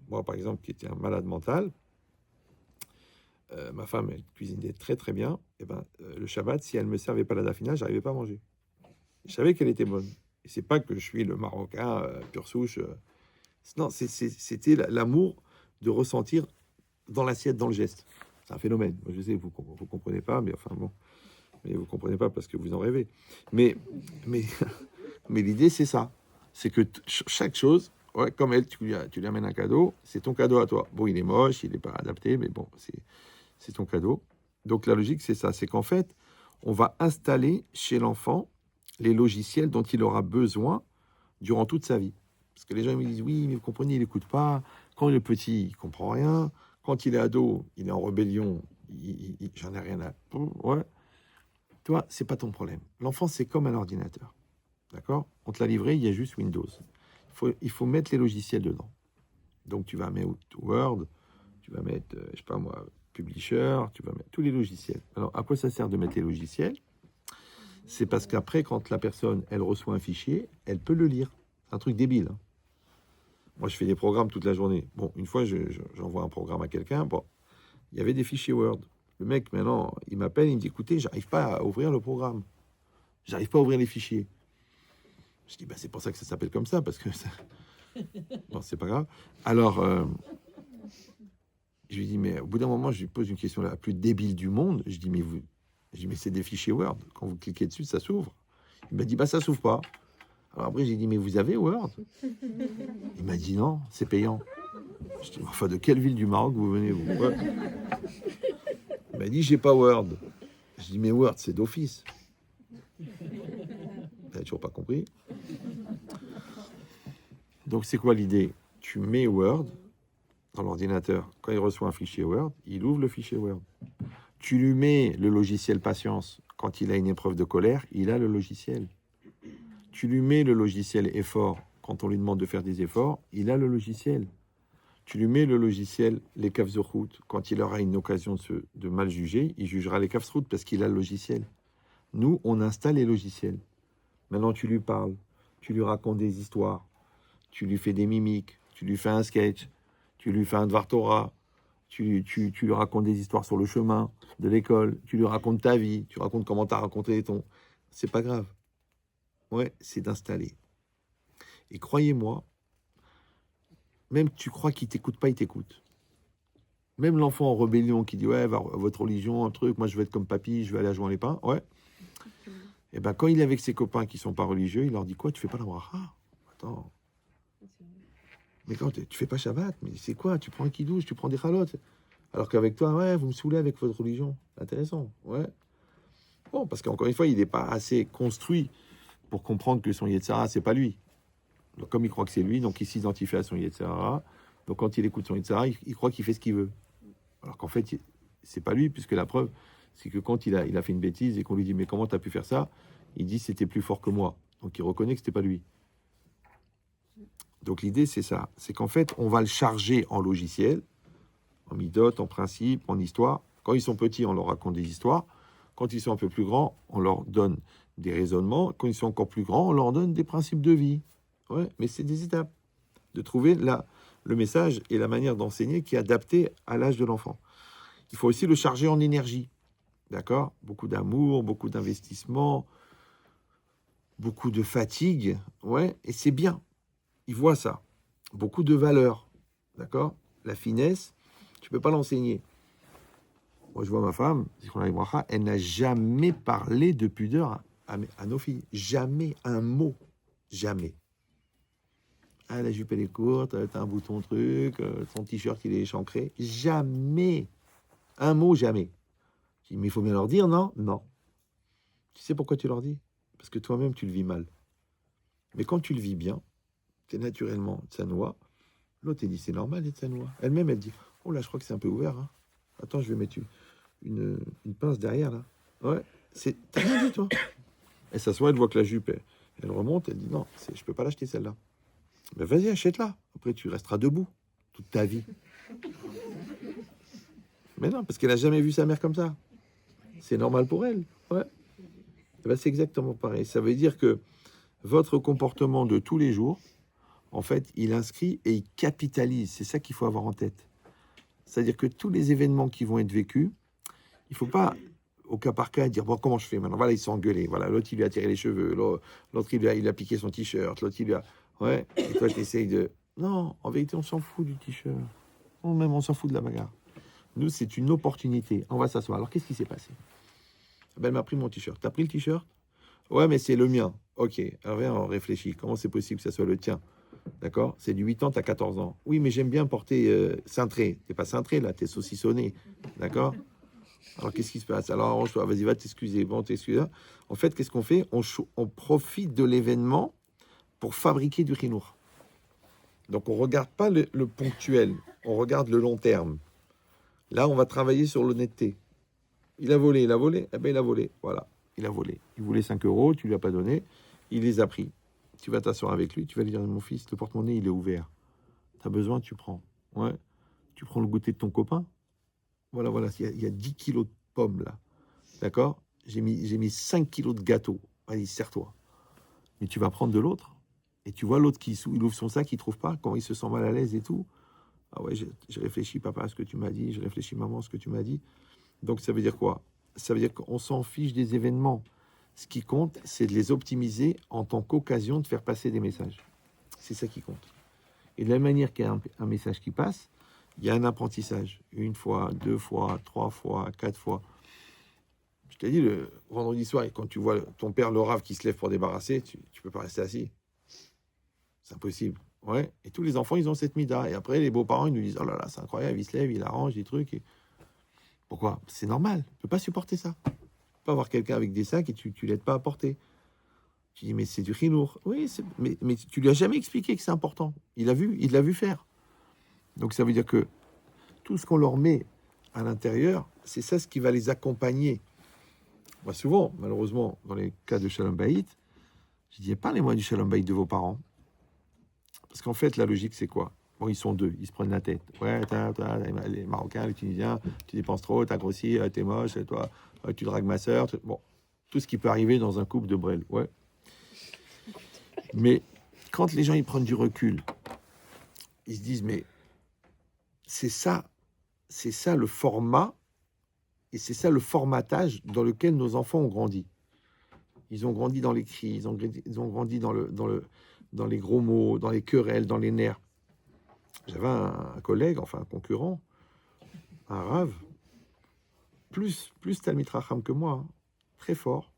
Moi, par exemple, qui était un malade mental, ma femme, elle cuisinait très très bien. Et ben, le Shabbat, si elle me servait pas la dafina, j'arrivais pas à manger. Je savais qu'elle était bonne. Et c'est pas que je suis le Marocain pure souche. Non, c'était l'amour de ressentir dans l'assiette, dans le geste. C'est un phénomène. Moi, je sais, vous comprenez pas, mais enfin bon, mais vous comprenez pas parce que vous en rêvez. Mais l'idée, c'est ça. C'est que chaque chose, ouais, comme elle, tu lui amènes un cadeau, c'est ton cadeau à toi. Bon, il est moche, il n'est pas adapté, mais bon, c'est ton cadeau. Donc la logique, c'est ça. C'est qu'en fait, on va installer chez l'enfant les logiciels dont il aura besoin durant toute sa vie. Parce que les gens me disent, oui, mais vous comprenez, il n'écoute pas. Quand il est petit, il ne comprend rien. Quand il est ado, il est en rébellion, j'en ai rien à... Ouais. Toi, c'est pas ton problème. L'enfant, c'est comme un ordinateur. D'accord? On te l'a livré, il y a juste Windows. Il faut mettre les logiciels dedans. Donc, tu vas mettre Word, tu vas mettre, je sais pas moi, Publisher, tu vas mettre tous les logiciels. Alors, à quoi ça sert de mettre les logiciels? C'est parce qu'après, quand la personne, elle reçoit un fichier, elle peut le lire. C'est un truc débile. Hein. Moi, je fais des programmes toute la journée. Bon, une fois, j'envoie un programme à quelqu'un. Bon, il y avait des fichiers Word. Le mec, maintenant, il m'appelle, il me dit, écoutez, j'arrive pas à ouvrir le programme. J'arrive pas à ouvrir les fichiers. Je dis, bah, c'est pour ça que ça s'appelle comme ça, parce que Bon, c'est pas grave. Alors, je lui dis, mais au bout d'un moment, je lui pose une question la plus débile du monde. Je dis, mais c'est des fichiers Word. Quand vous cliquez dessus, ça s'ouvre. Il m'a dit, bah ça s'ouvre pas. Alors après, j'ai dit, mais vous avez Word? Il m'a dit, non, c'est payant. Je dis, enfin, de quelle ville du Maroc vous venez, vous? Ouais. Il m'a dit, j'ai pas Word. Je dis, mais Word, c'est d'office. T'as toujours pas compris. Donc, c'est quoi l'idée? Tu mets Word dans l'ordinateur. Quand il reçoit un fichier Word, il ouvre le fichier Word. Tu lui mets le logiciel Patience. Quand il a une épreuve de colère, il a le logiciel. Tu lui mets le logiciel Effort. Quand on lui demande de faire des efforts, il a le logiciel. Tu lui mets le logiciel les Kafzurhout. Quand il aura une occasion de mal juger, il jugera les Kafzurhout parce qu'il a le logiciel. Nous, on installe les logiciels. Maintenant, tu lui parles. Tu lui racontes des histoires. Tu lui fais des mimiques. Tu lui fais un sketch. Tu lui fais un Dvar Torah. Tu lui racontes des histoires sur le chemin de l'école. Tu lui racontes ta vie. Tu racontes comment tu as raconté ton... C'est pas grave. Ouais, c'est d'installer. Et croyez-moi, même tu crois qu'il t'écoute pas, il t'écoute. Même l'enfant en rébellion qui dit « Ouais, votre religion, un truc, moi je veux être comme papy, je vais aller à Jouan les Pins. » Ouais. Et ben quand il est avec ses copains qui sont pas religieux, il leur dit « Quoi, tu fais pas la bracha? Attends. Mais quand tu fais pas Shabbat, mais c'est quoi? Tu prends un kidouche, tu prends des chalotes. Alors qu'avec toi, ouais, vous me saoulez avec votre religion. Intéressant, ouais. Bon, parce qu'encore une fois, il n'est pas assez construit pour comprendre que son Yetzara, c'est pas lui. Donc, comme il croit que c'est lui, donc il s'identifie à son Yetzara. Donc, quand il écoute son Yetzara, il croit qu'il fait ce qu'il veut. Alors qu'en fait, c'est pas lui, puisque la preuve, c'est que quand il a fait une bêtise et qu'on lui dit « Mais comment tu as pu faire ça ?» Il dit « C'était plus fort que moi. » Donc, il reconnaît que c'était pas lui. Donc, l'idée, c'est ça. C'est qu'en fait, on va le charger en logiciel, en midot, en principe, en histoire. Quand ils sont petits, on leur raconte des histoires. Quand ils sont un peu plus grands, on leur donne des raisonnements. Quand ils sont encore plus grands, on leur donne des principes de vie. Ouais, mais c'est des étapes. De trouver le message et la manière d'enseigner qui est adaptée à l'âge de l'enfant. Il faut aussi le charger en énergie. D'accord? Beaucoup d'amour, beaucoup d'investissement, beaucoup de fatigue. Ouais, et c'est bien. Ils voient ça. Beaucoup de valeur. D'accord? La finesse, tu peux pas l'enseigner. Moi, je vois ma femme, elle n'a jamais parlé de pudeur à nos filles. Jamais un mot. Jamais. Ah, la jupe, elle est courte, t'as un bouton truc, son t-shirt, il est échancré. Jamais. Un mot, jamais. Je dis, mais il faut bien leur dire, non? Non. Tu sais pourquoi tu leur dis? Parce que toi-même, tu le vis mal. Mais quand tu le vis bien, tu es naturellement tsanoua. L'autre, elle dit, c'est normal d'être tsanoua. Elle-même, elle dit, oh là, je crois que c'est un peu ouvert. Hein. Attends, je vais mettre une pince derrière, là. Ouais, t'as rien dit, toi. Elle s'assoit, elle voit que la jupe, elle remonte, elle dit, non, je peux pas l'acheter, celle-là. Ben vas-y, achète-la. Après, tu resteras debout toute ta vie. Mais non, parce qu'elle n'a jamais vu sa mère comme ça. C'est normal pour elle. Ouais. Ben, c'est exactement pareil. Ça veut dire que votre comportement de tous les jours, en fait, il inscrit et il capitalise. C'est ça qu'il faut avoir en tête. C'est-à-dire que tous les événements qui vont être vécus, il ne faut pas, au cas par cas, dire bon, comment je fais maintenant? Voilà, ils sont engueulés. Voilà, l'autre, il lui a tiré les cheveux. L'autre, il a piqué son t-shirt. L'autre, il lui a... Ouais, et toi, tu essayes de... Non, en vérité, on s'en fout du t-shirt. Ou même, on s'en fout de la bagarre. Nous, c'est une opportunité. On va s'asseoir. Alors, qu'est-ce qui s'est passé? Ben, elle m'a pris mon t-shirt. T'as pris le t-shirt? Ouais, mais c'est le mien. Ok, alors viens, on réfléchit. Comment c'est possible que ça soit le tien? D'accord? C'est du 8 ans, t'as 14 ans. Oui, mais j'aime bien porter cintré. T'es pas cintré, là, t'es saucissonné. D'accord? Alors, qu'est-ce qui se passe? Alors, vas-y, va t'excuser. Bon, t'excuses. En fait, qu'est-ce qu'on fait? On profite de l'événement pour fabriquer du chinour. Donc, on ne regarde pas le ponctuel, on regarde le long terme. Là, on va travailler sur l'honnêteté. Il a volé, eh bien, il a volé. Voilà, il a volé. Il voulait 5 euros, tu ne lui as pas donné, il les a pris. Tu vas t'asseoir avec lui, tu vas lui dire, mon fils, le porte-monnaie, il est ouvert. Tu as besoin, tu prends. Ouais. Tu prends le goûter de ton copain. Voilà, il y a 10 kilos de pommes, là. D'accord? J'ai mis 5 kilos de gâteau. Allez, serre-toi. Mais tu vas prendre de l'autre. Et tu vois l'autre il ouvre son sac, il ne trouve pas, quand il se sent mal à l'aise et tout. Ah ouais, je réfléchis, papa, à ce que tu m'as dit. Je réfléchis, maman, à ce que tu m'as dit. Donc, ça veut dire quoi? Ça veut dire qu'on s'en fiche des événements. Ce qui compte, c'est de les optimiser en tant qu'occasion de faire passer des messages. C'est ça qui compte. Et de la même manière qu'il y a un message qui passe, il y a un apprentissage. 1 fois, 2 fois, 3 fois, 4 fois. Je t'ai dit, le vendredi soir, quand tu vois ton père, le rave, qui se lève pour débarrasser, tu peux pas rester assis. C'est impossible. Ouais. Et tous les enfants, ils ont cette mida. Et après, les beaux-parents, ils nous disent, oh là là, c'est incroyable, il se lève, il arrange des trucs. Et... Pourquoi? C'est normal. Tu peux pas supporter ça. Tu peux pas avoir quelqu'un avec des sacs et tu l'aides pas à porter. Tu dis, mais c'est du chinour. Oui, mais tu lui as jamais expliqué que c'est important. Il l'a vu faire. Donc ça veut dire que tout ce qu'on leur met à l'intérieur, c'est ça ce qui va les accompagner. Moi, souvent, malheureusement, dans les cas de Shalom Bayit, je dis, parlez-moi du Shalom Bayit de vos parents. Parce qu'en fait, la logique, c'est quoi? Bon, ils sont deux, ils se prennent la tête. Ouais, les Marocains, les Tunisiens, tu dépenses trop, t'as grossi, t'es moche, toi, tu dragues ma sœur. Bon, tout ce qui peut arriver dans un couple de Brel. Ouais. Mais quand les gens ils prennent du recul, ils se disent, mais c'est ça le format, et c'est ça le formatage dans lequel nos enfants ont grandi. Ils ont grandi dans les cris, ils ont grandi dans les gros mots, dans les querelles, dans les nerfs. J'avais un collègue, enfin un concurrent, un rave, plus Talmid Racham que moi, hein, très fort.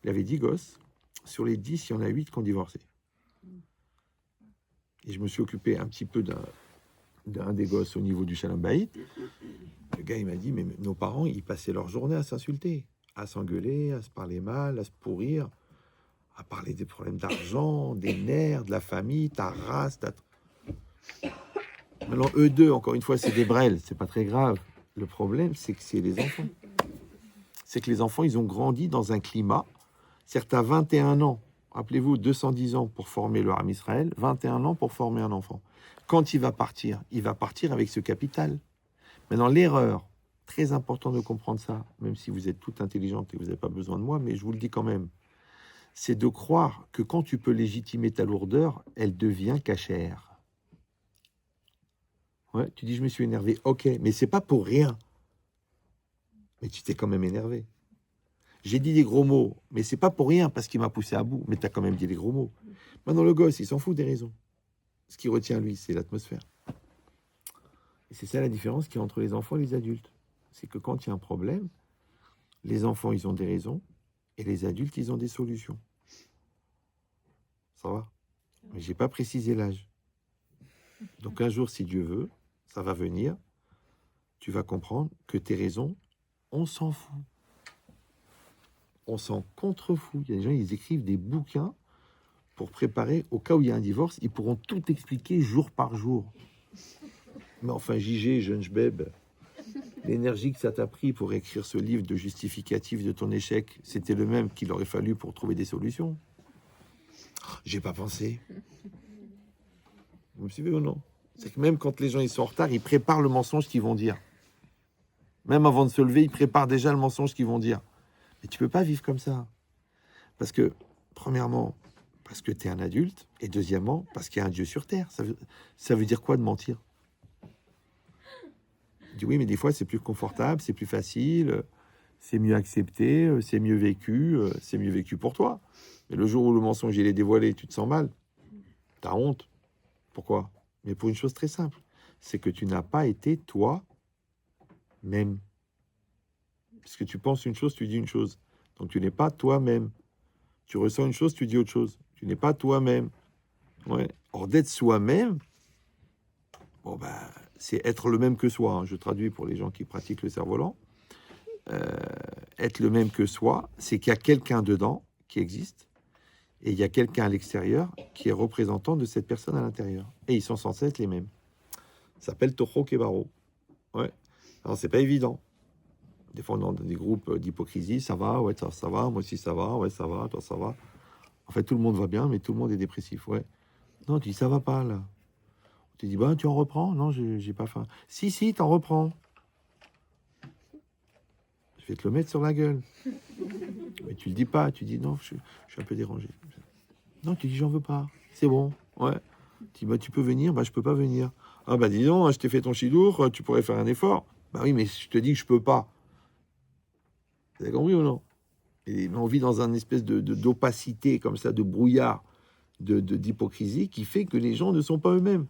Il avait 10 gosses. Sur les 10, il y en a 8 qui ont divorcé. Et je me suis occupé un petit peu d'un des gosses au niveau du Shalom Bayit. Le gars, il m'a dit, mais nos parents, ils passaient leur journée à s'insulter, à s'engueuler, à se parler mal, à se pourrir, à parler des problèmes d'argent, des nerfs, de la famille, ta race, Maintenant, eux deux, encore une fois, c'est des brels, c'est pas très grave. Le problème, c'est que c'est les enfants. C'est que les enfants, ils ont grandi dans un climat. Certes, à 21 ans, rappelez-vous, 210 ans pour former le Ham Israël, 21 ans pour former un enfant. Quand il va partir avec ce capital. Maintenant, l'erreur, très important de comprendre ça, même si vous êtes toute intelligente et vous n'avez pas besoin de moi, mais je vous le dis quand même, c'est de croire que quand tu peux légitimer ta lourdeur, elle devient cachère. Ouais, tu dis, je me suis énervé. Ok, mais c'est pas pour rien. Mais tu t'es quand même énervé. J'ai dit des gros mots, mais c'est pas pour rien parce qu'il m'a poussé à bout. Mais tu as quand même dit des gros mots. Maintenant, le gosse, il s'en fout des raisons. Ce qui retient, lui, c'est l'atmosphère. Et c'est ça la différence qu'il y a entre les enfants et les adultes. C'est que quand il y a un problème, les enfants, ils ont des raisons et les adultes, ils ont des solutions. Ça va? Mais j'ai pas précisé l'âge. Donc un jour, si Dieu veut, ça va venir. Tu vas comprendre que tes raisons, on s'en fout. On s'en contrefout. Il y a des gens, ils écrivent des bouquins pour préparer, au cas où il y a un divorce, ils pourront tout expliquer jour par jour. Mais enfin, JG, jeune jbeb, l'énergie que ça t'a pris pour écrire ce livre de justificatif de ton échec, c'était le même qu'il aurait fallu pour trouver des solutions. J'ai pas pensé. Vous me suivez ou non? C'est que même quand les gens ils sont en retard, ils préparent le mensonge qu'ils vont dire. Même avant de se lever, ils préparent déjà le mensonge qu'ils vont dire. Mais tu peux pas vivre comme ça. Parce que, premièrement, parce que tu es un adulte, et deuxièmement, parce qu'il y a un Dieu sur terre. Ça veut dire quoi de mentir? Je dis oui, mais des fois c'est plus confortable, c'est plus facile, c'est mieux accepté, c'est mieux vécu pour toi. Mais le jour où le mensonge il est dévoilé, tu te sens mal, t'as honte. Pourquoi? Mais pour une chose très simple, c'est que tu n'as pas été toi-même. Puisque tu penses une chose, tu dis une chose. Donc tu n'es pas toi-même. Tu ressens une chose, tu dis autre chose. Tu n'es pas toi-même. Ouais. Or d'être soi-même, bon bah, c'est être le même que soi. Hein. Je traduis pour les gens qui pratiquent le cerf-volant. Être le même que soi, c'est qu'il y a quelqu'un dedans qui existe et il y a quelqu'un à l'extérieur qui est représentant de cette personne à l'intérieur. Et ils sont censés être les mêmes. Ça s'appelle Toho Kebaro. Ouais. Alors c'est pas évident. Des fois, on est dans des groupes d'hypocrisie. Ça va, ouais, ça va. Moi aussi, ça va. Ouais, ça va. Toi, ça va. En fait, tout le monde va bien, mais tout le monde est dépressif. Ouais. Non, tu dis, ça va pas, là. Tu dis, bah, tu en reprends? Non, j'ai pas faim. Si, t'en reprends. Je vais te le mettre sur la gueule. Mais tu le dis pas. Tu dis, non, je suis un peu dérangé. Non, tu dis, j'en veux pas. C'est bon. Ouais. Tu dis, bah, tu peux venir? Bah, je peux pas venir. Ah, bah, dis donc, je t'ai fait ton chidour. Tu pourrais faire un effort. Bah oui, mais je te dis que je peux pas. Vous avez compris ou non? Et on vit dans un espèce d'opacité comme ça, de brouillard, d'hypocrisie qui fait que les gens ne sont pas eux-mêmes.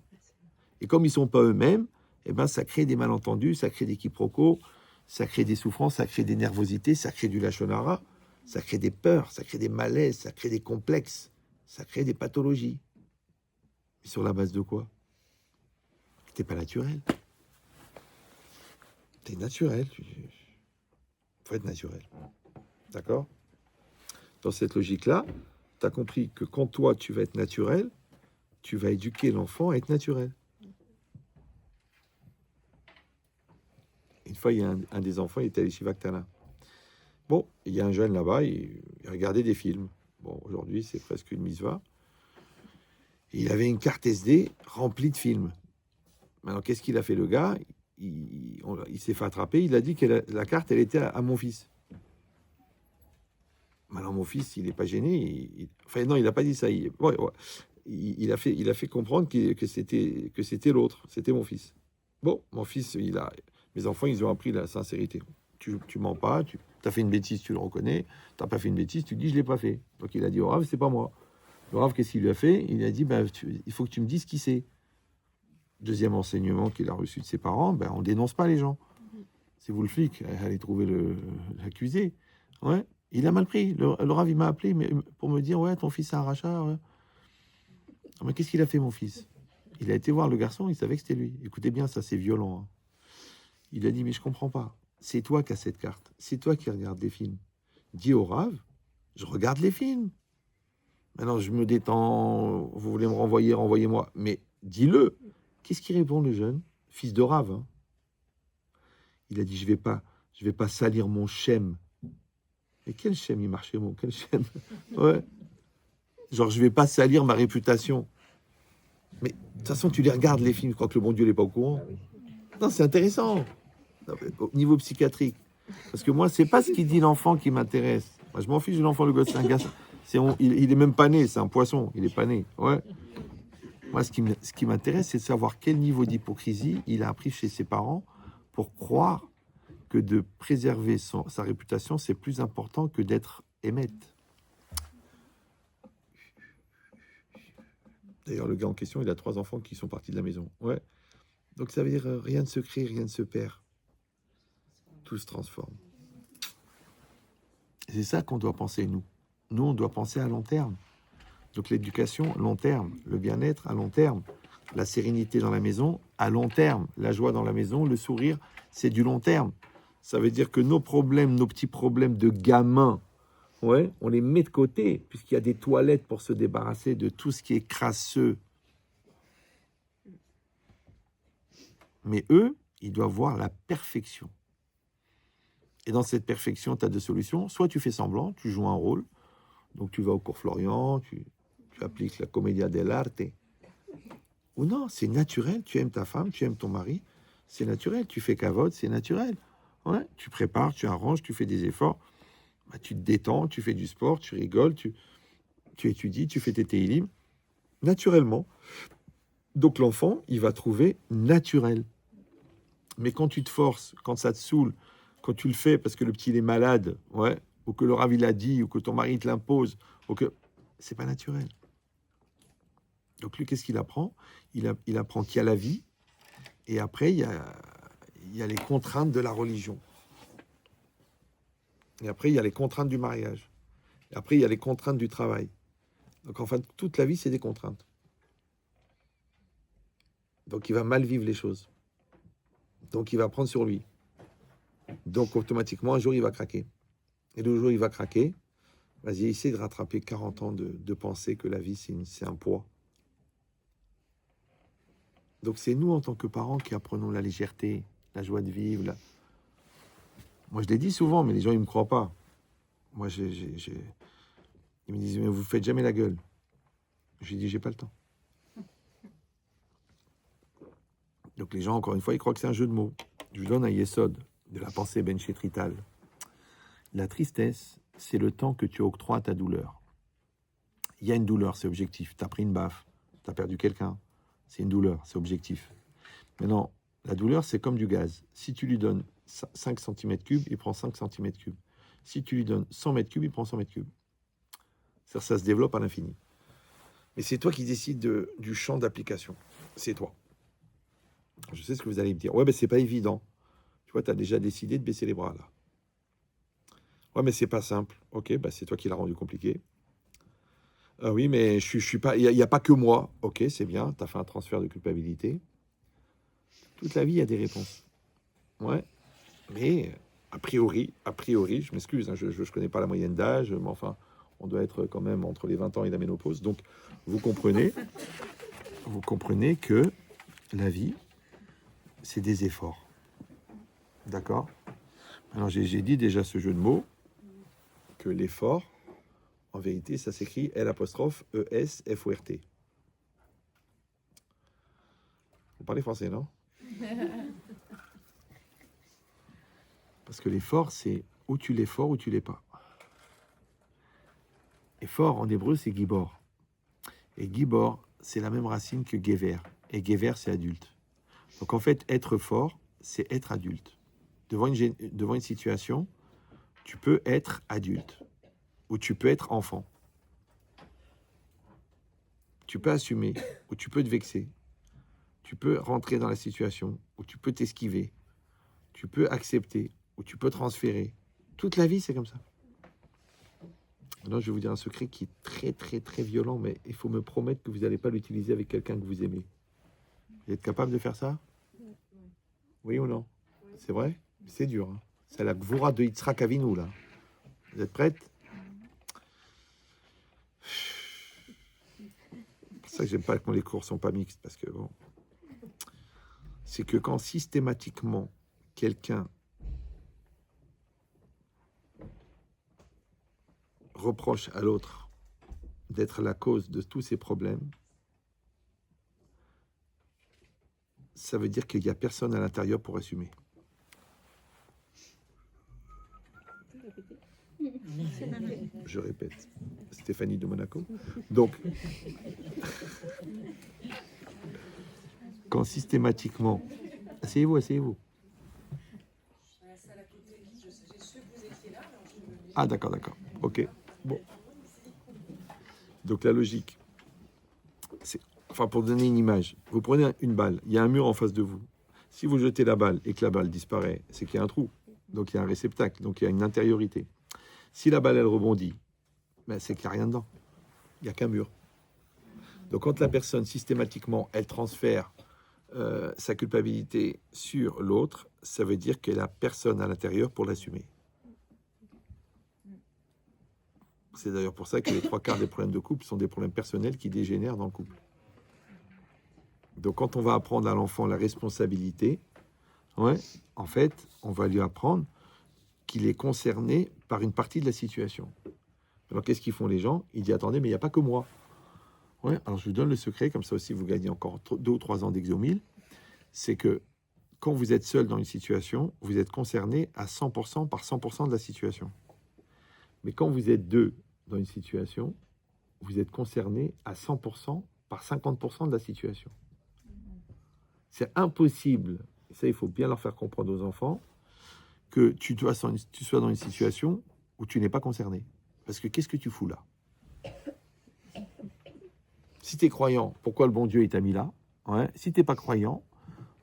Et comme ils ne sont pas eux-mêmes, eh ben, ça crée des malentendus, ça crée des quiproquos, ça crée des souffrances, ça crée des nervosités, ça crée du lachonara, ça crée des peurs, ça crée des malaises, ça crée des complexes, ça crée des pathologies. Et sur la base de quoi? T'es pas naturel. T'es naturel. Faut être naturel. D'accord? Dans cette logique-là, tu as compris que quand toi, tu vas être naturel, tu vas éduquer l'enfant à être naturel. Une fois, il y a un des enfants, il était à l'Yeshiva Ktana. Bon, il y a un jeune là-bas, il regardait des films. Bon, aujourd'hui, c'est presque une misva. Et il avait une carte SD remplie de films. Maintenant, qu'est-ce qu'il a fait, le gars? Il s'est fait attraper, il a dit que la carte, elle était à mon fils. Maintenant, mon fils, il n'est pas gêné. Enfin, non, il n'a pas dit ça. Il a fait comprendre que c'était l'autre, c'était mon fils. Bon, mon fils, mes enfants, ils ont appris la sincérité. Tu mens pas, tu as fait une bêtise, tu le reconnais. Tu n'as pas fait une bêtise, tu dis je l'ai pas fait. Donc il a dit au Rav, c'est pas moi. Le Rav, qu'est-ce qu'il lui a fait? Il a dit il faut que tu me dises qui c'est. Deuxième enseignement qu'il a reçu de ses parents, on dénonce pas les gens. C'est vous le flic, allez trouver l'accusé. Ouais. Il a mal pris. Le Rav, il m'a appelé pour me dire, ouais, ton fils a un rachat. Ouais. Ah, mais qu'est-ce qu'il a fait, mon fils? Il a été voir le garçon, il savait que c'était lui. Écoutez bien, ça, c'est violent. Hein. Il a dit, mais je comprends pas. C'est toi qui as cette carte. C'est toi qui regardes des films. Dis au Rav, je regarde les films. Maintenant, je me détends. Vous voulez me renvoyer, renvoyez-moi. Mais dis-le. Qu'est-ce qu'il répond, le jeune? Fils de Rav. Hein. Il a dit, je vais pas salir mon shem. Mais quel shem, il marchait, mon quel shem? Ouais. Genre, je vais pas salir ma réputation. Mais de toute façon, tu les regardes, les films, je crois que le bon Dieu n'est pas au courant. Non, c'est intéressant. Au niveau psychiatrique. Parce que moi, c'est pas ce qu'il dit l'enfant qui m'intéresse. Moi, je m'en fiche de l'enfant, le gosse, c'est un gars. Il est même pas né, c'est un poisson, il est pas né. Ouais. Moi, ce qui m'intéresse, c'est de savoir quel niveau d'hypocrisie il a appris chez ses parents pour croire que de préserver sa réputation, c'est plus important que d'être émette. D'ailleurs, le gars en question, il a 3 enfants qui sont partis de la maison. Ouais. Donc ça veut dire rien ne se crée, rien ne se perd. Tout se transforme. Et c'est ça qu'on doit penser, nous. Nous, on doit penser à long terme. Donc l'éducation, long terme. Le bien-être, à long terme. La sérénité dans la maison, à long terme. La joie dans la maison, le sourire, c'est du long terme. Ça veut dire que nos problèmes, nos petits problèmes de gamins, ouais, on les met de côté, puisqu'il y a des toilettes pour se débarrasser de tout ce qui est crasseux. Mais eux, ils doivent voir la perfection. Et dans cette perfection, tu as 2 solutions. Soit tu fais semblant, tu joues un rôle. Donc tu vas au cours Florian, tu appliques la commedia dell'arte. Ou non, c'est naturel. Tu aimes ta femme, tu aimes ton mari. C'est naturel. Tu fais cavote, c'est naturel. Ouais, tu prépares, tu arranges, tu fais des efforts. Tu te détends, tu fais du sport, tu rigoles, tu étudies, tu fais tes télim. Naturellement. Donc l'enfant, il va trouver naturel. Mais quand tu te forces, quand ça te saoule, quand tu le fais parce que le petit il est malade, ouais, ou que le Rav il a dit, ou que ton mari te l'impose, ou que c'est pas naturel. Donc lui, qu'est-ce qu'il apprend? Il apprend qu'il y a la vie, et après il y a les contraintes de la religion. Et après il y a les contraintes du mariage. Et après il y a les contraintes du travail. Donc enfin toute la vie c'est des contraintes. Donc il va mal vivre les choses. Donc il va prendre sur lui. Donc automatiquement un jour il va craquer. Et le jour où il va craquer, vas-y, essaie de rattraper 40 ans de penser que la vie, c'est un poids. Donc c'est nous, en tant que parents, qui apprenons la légèreté, la joie de vivre. Moi, je l'ai dit souvent, mais les gens, ils ne me croient pas. Moi, ils me disent, mais vous faites jamais la gueule. Je lui dis, j'ai pas le temps. Donc les gens, encore une fois, ils croient que c'est un jeu de mots. Je vous donne un yesod de la pensée Ben Shetrital. La tristesse, c'est le temps que tu octroies à ta douleur. Il y a une douleur, c'est objectif. Tu as pris une baffe, tu as perdu quelqu'un, c'est une douleur, c'est objectif. Maintenant, la douleur, c'est comme du gaz. Si tu lui donnes 5 cm3, il prend 5 cm3. Si tu lui donnes 100 m3, il prend 100 m3. Ça se développe à l'infini. Mais c'est toi qui décides du champ d'application. C'est toi. Je sais ce que vous allez me dire. Ouais, mais c'est pas évident. Tu vois, tu as déjà décidé de baisser les bras, là. Ouais, mais c'est pas simple. Ok, bah c'est toi qui l'as rendu compliqué. Ah oui, mais je suis pas. Il y a pas que moi. Ok, c'est bien. Tu as fait un transfert de culpabilité. Toute la vie, il y a des réponses. Ouais, mais a priori, je m'excuse, hein, je ne connais pas la moyenne d'âge, mais enfin, on doit être quand même entre les 20 ans et la ménopause. Donc, vous comprenez que la vie, c'est des efforts. D'accord? Alors, j'ai dit déjà ce jeu de mots, que l'effort, en vérité, ça s'écrit L'(ES)F-O-R-T. Vous parlez français, non? Parce que l'effort, c'est ou tu l'es fort ou tu l'es pas. Effort, en hébreu, c'est gibor. Et gibor, c'est la même racine que gever. Et gever, c'est adulte. Donc en fait, être fort, c'est être adulte. Devant une situation, tu peux être adulte ou tu peux être enfant. Tu peux assumer ou tu peux te vexer. Tu peux rentrer dans la situation ou tu peux t'esquiver. Tu peux accepter ou tu peux transférer. Toute la vie, c'est comme ça. Maintenant, je vais vous dire un secret qui est très, très, très violent, mais il faut me promettre que vous n'allez pas l'utiliser avec quelqu'un que vous aimez. Vous êtes capable de faire ça? Oui ou non? C'est vrai? C'est dur. Hein. C'est la Gvura de Yitzhak Avinu, là. Vous êtes prête? C'est pour ça que j'aime pas quand les cours sont pas mixtes, parce que bon... C'est que quand systématiquement, quelqu'un reproche à l'autre d'être la cause de tous ses problèmes, ça veut dire qu'il n'y a personne à l'intérieur pour assumer. Je répète, Stéphanie de Monaco. Donc, quand systématiquement... Asseyez-vous, asseyez-vous. Ah, d'accord, d'accord. Ok, bon. Donc la logique, c'est... Enfin, pour donner une image, vous prenez une balle, il y a un mur en face de vous. Si vous jetez la balle et que la balle disparaît, c'est qu'il y a un trou. Donc il y a un réceptacle, donc il y a une intériorité. Si la balle, elle rebondit, ben, c'est qu'il n'y a rien dedans. Il n'y a qu'un mur. Donc quand la personne, systématiquement, elle transfère sa culpabilité sur l'autre, ça veut dire qu'elle a personne à l'intérieur pour l'assumer. C'est d'ailleurs pour ça que les 3/4 des problèmes de couple sont des problèmes personnels qui dégénèrent dans le couple. Donc quand on va apprendre à l'enfant la responsabilité, ouais, en fait, on va lui apprendre qu'il est concerné par une partie de la situation. Alors qu'est-ce qu'ils font les gens? Ils disent attendez, mais il n'y a pas que moi. Ouais, alors je vous donne le secret, comme ça aussi vous gagnez encore 2 ou 3 ans d'Exomil. C'est que quand vous êtes seul dans une situation, vous êtes concerné à 100% par 100% de la situation. Mais quand vous êtes deux dans une situation, vous êtes concerné à 100% par 50% de la situation. C'est impossible, ça il faut bien leur faire comprendre aux enfants, que tu sois dans une situation où tu n'es pas concerné. Parce que qu'est-ce que tu fous là? Si tu es croyant, pourquoi le bon Dieu il t'a mis là? Ouais. Si tu n'es pas croyant,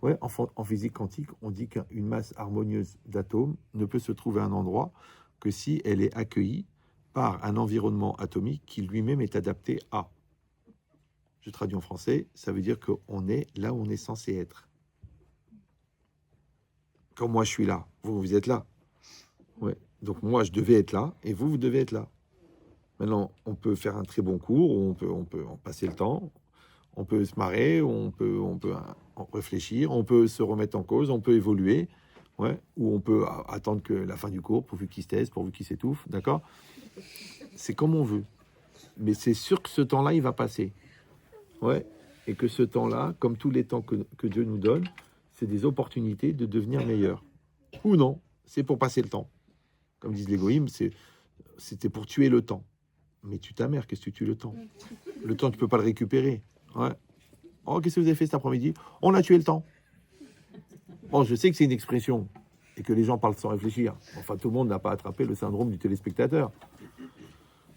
ouais, en physique quantique, on dit qu'une masse harmonieuse d'atomes ne peut se trouver à un endroit que si elle est accueillie par un environnement atomique qui lui-même est adapté à. Je traduis en français, ça veut dire qu'on est là où on est censé être. Quand moi je suis là, vous êtes là. Ouais. Donc moi je devais être là et vous devez être là. Maintenant, on peut faire un très bon cours, on peut en passer le temps, on peut se marrer, on peut en réfléchir, on peut se remettre en cause, on peut évoluer, ouais, ou on peut attendre que la fin du cours, pourvu qu'il se taise, pourvu qu'il s'étouffe, d'accord? C'est comme on veut. Mais c'est sûr que ce temps-là, il va passer. Ouais. Et que ce temps-là, comme tous les temps que Dieu nous donne, c'est des opportunités de devenir meilleur. Ou non, c'est pour passer le temps. Comme disent les goïms, c'était pour tuer le temps. Mais tu ta mère, qu'est-ce que tu tues le temps? Le temps, tu peux pas le récupérer. Ouais. Oh, qu'est-ce que vous avez fait cet après-midi? On a tué le temps. Bon, je sais que c'est une expression et que les gens parlent sans réfléchir. Enfin, tout le monde n'a pas attrapé le syndrome du téléspectateur.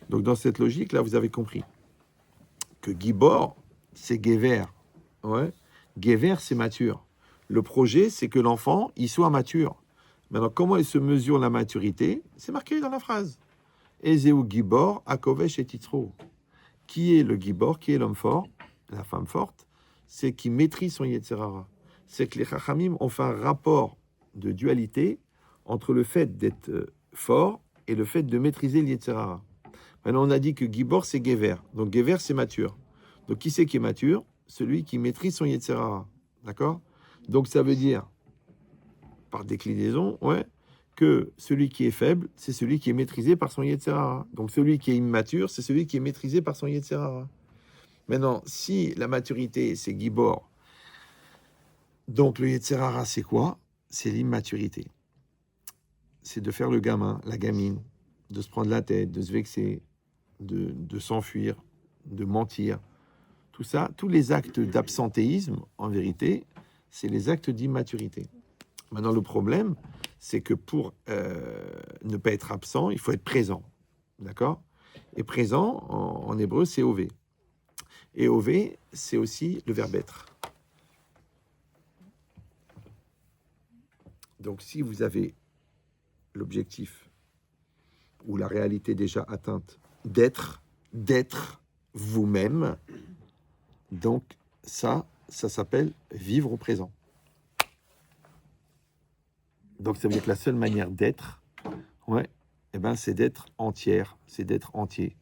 Donc, dans cette logique-là, vous avez compris que Gibor, c'est Gever. Ouais. Gever, c'est mature. Le projet, c'est que l'enfant, il soit mature. Maintenant, comment il se mesure la maturité? C'est marqué dans la phrase. Ezeu Gibor, Akovesh et Titro. Qui est le Gibor? Qui est l'homme fort? La femme forte? C'est qui maîtrise son Yetzirara. C'est que les Chachamim ont fait un rapport de dualité entre le fait d'être fort et le fait de maîtriser le Yetzirara. Maintenant, on a dit que Gibor, c'est Gever. Donc, Gever, c'est mature. Donc, qui c'est qui est mature? Celui qui maîtrise son Yetzirara. D'accord? Donc, ça veut dire, par déclinaison, que celui qui est faible, c'est celui qui est maîtrisé par son Yetzirara. Donc, celui qui est immature, c'est celui qui est maîtrisé par son Yetzirara. Maintenant, si la maturité, c'est Gibor, donc le Yetzirara, c'est quoi? C'est l'immaturité. C'est de faire le gamin, la gamine, de se prendre la tête, de se vexer, de s'enfuir, de mentir. Tout ça, tous les actes d'absentéisme, en vérité, c'est les actes d'immaturité. Maintenant, le problème, c'est que pour ne pas être absent, il faut être présent. D'accord? Et présent, en hébreu, c'est ové. Et ové, c'est aussi le verbe être. Donc, si vous avez l'objectif ou la réalité déjà atteinte d'être vous-même, donc ça s'appelle vivre au présent. Donc, ça veut dire que la seule manière d'être, c'est d'être entière, c'est d'être entier.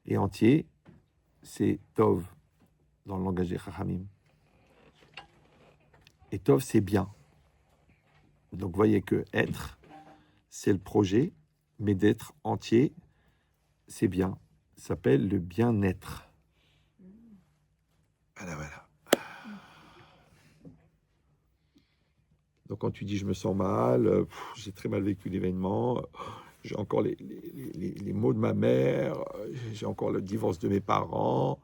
Et entier, c'est Tov, dans le langage des Chachamim. Et Tov, c'est bien. Donc, voyez que être, c'est le projet, mais d'être entier, c'est bien. Ça s'appelle le bien-être. Voilà. Donc, quand tu dis « je me sens mal », j'ai très mal vécu l'événement, j'ai encore les mots de ma mère, j'ai encore le divorce de mes parents.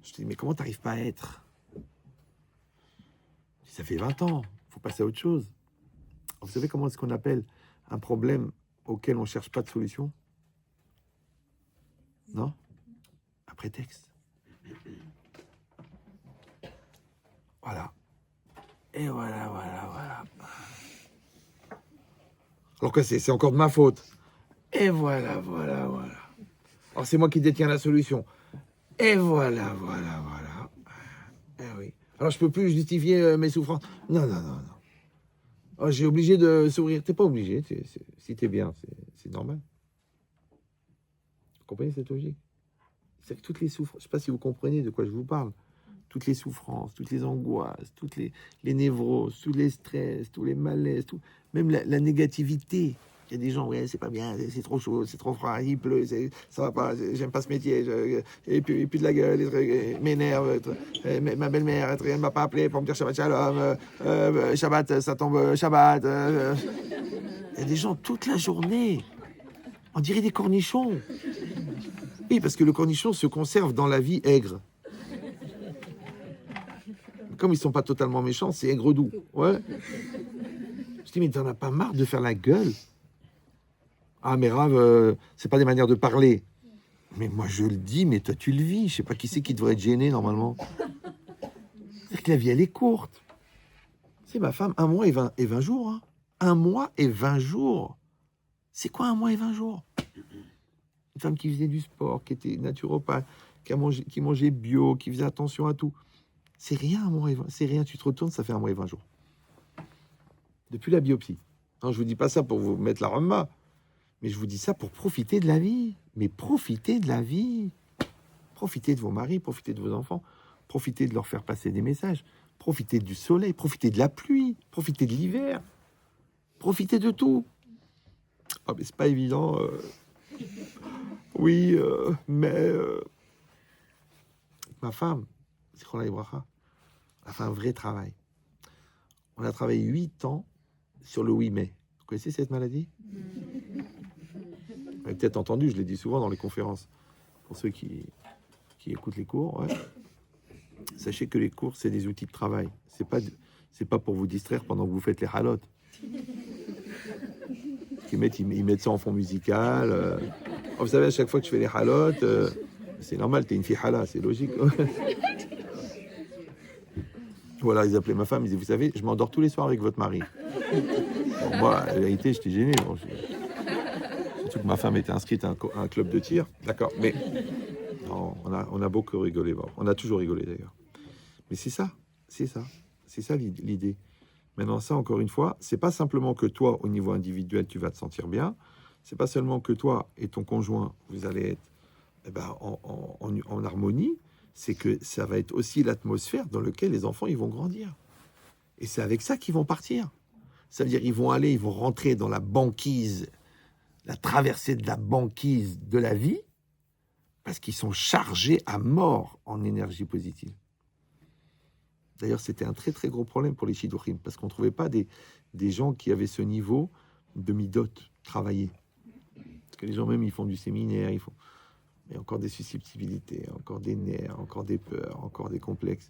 Je te dis « mais comment tu n'arrives pas à être ?» Ça fait 20 ans, il faut passer à autre chose. Vous savez comment est-ce qu'on appelle un problème auquel on ne cherche pas de solution? Non? Un prétexte. Voilà. Et voilà. Alors que c'est encore de ma faute. Et voilà. Alors c'est moi qui détiens la solution. Et voilà. Eh oui. Alors je peux plus justifier mes souffrances. Non. Oh, j'ai obligé de sourire. T'es pas obligé. Si t'es bien, c'est normal. Vous comprenez cette logique? C'est que toutes les souffrances, je sais pas si vous comprenez de quoi je vous parle. Toutes les souffrances, toutes les angoisses, toutes les névroses, tous les stress, tous les malaises, même la négativité. Il y a des gens, c'est pas bien, c'est trop chaud, c'est trop froid, il pleut, ça va pas, j'aime pas ce métier, et puis de la gueule, m'énerve, ma belle-mère, elle m'a pas appelé pour me dire Shabbat Shalom, Shabbat, ça tombe Shabbat. Il y a des gens toute la journée, on dirait des cornichons. Oui, parce que le cornichon se conserve dans la vie aigre. Comme ils sont pas totalement méchants, c'est aigre doux. Ouais. Je dis, mais t'en as pas marre de faire la gueule? Ah, mais Rav, c'est pas des manières de parler. Mais moi, je le dis, mais toi, tu le vis. Je sais pas qui c'est qui devrait être gêné, normalement. C'est que la vie, elle est courte. C'est ma femme, 1 mois et 20 jours. Hein. 1 mois et 20 jours. C'est quoi 1 mois et 20 jours? Une femme qui faisait du sport, qui était naturopathe, qui mangeait bio, qui faisait attention à tout. C'est rien, 1 mois et 20. C'est rien, tu te retournes, ça fait 1 mois et 20 jours. Depuis la biopsie. Non, je vous dis pas ça pour vous mettre la rema, mais je vous dis ça pour profiter de la vie. Mais profitez de la vie. Profitez de vos maris, profitez de vos enfants, profitez de leur faire passer des messages, profitez du soleil, profitez de la pluie, profitez de l'hiver, profitez de tout. Ah, mais c'est pas évident. Oui, mais ma femme, Zichron Ibracha, a fait un vrai travail. On a travaillé 8 ans sur le 8 mai. Vous connaissez cette maladie? Vous avez peut-être entendu, je l'ai dit souvent dans les conférences. Pour ceux qui écoutent les cours, ouais. Sachez que les cours, c'est des outils de travail. C'est pas pour vous distraire pendant que vous faites les halotes. Ils mettent ça en fond musical. Vous savez, à chaque fois que je fais les halotes, c'est normal, t'es une fille hala, c'est logique. Voilà, ils appelaient ma femme, ils disaient, vous savez, je m'endors tous les soirs avec votre mari. Bon, moi, en réalité, j'étais gêné. Bon, surtout que ma femme était inscrite à un club de tir. D'accord, mais non, on a beaucoup rigolé. Bon, on a toujours rigolé d'ailleurs. Mais c'est ça l'idée. Maintenant, ça, encore une fois, c'est pas simplement que toi, au niveau individuel, tu vas te sentir bien. C'est pas seulement que toi et ton conjoint, vous allez être en harmonie. C'est que ça va être aussi l'atmosphère dans laquelle les enfants ils vont grandir. Et c'est avec ça qu'ils vont partir. Ça veut dire ils vont rentrer dans la banquise, la traversée de la banquise de la vie, parce qu'ils sont chargés à mort en énergie positive. D'ailleurs, c'était un très très gros problème pour les Shidduchim, parce qu'on ne trouvait pas des gens qui avaient ce niveau de midot travaillé. Parce que les gens même, ils font du séminaire, ils font... Mais encore des susceptibilités, encore des nerfs, encore des peurs, encore des complexes.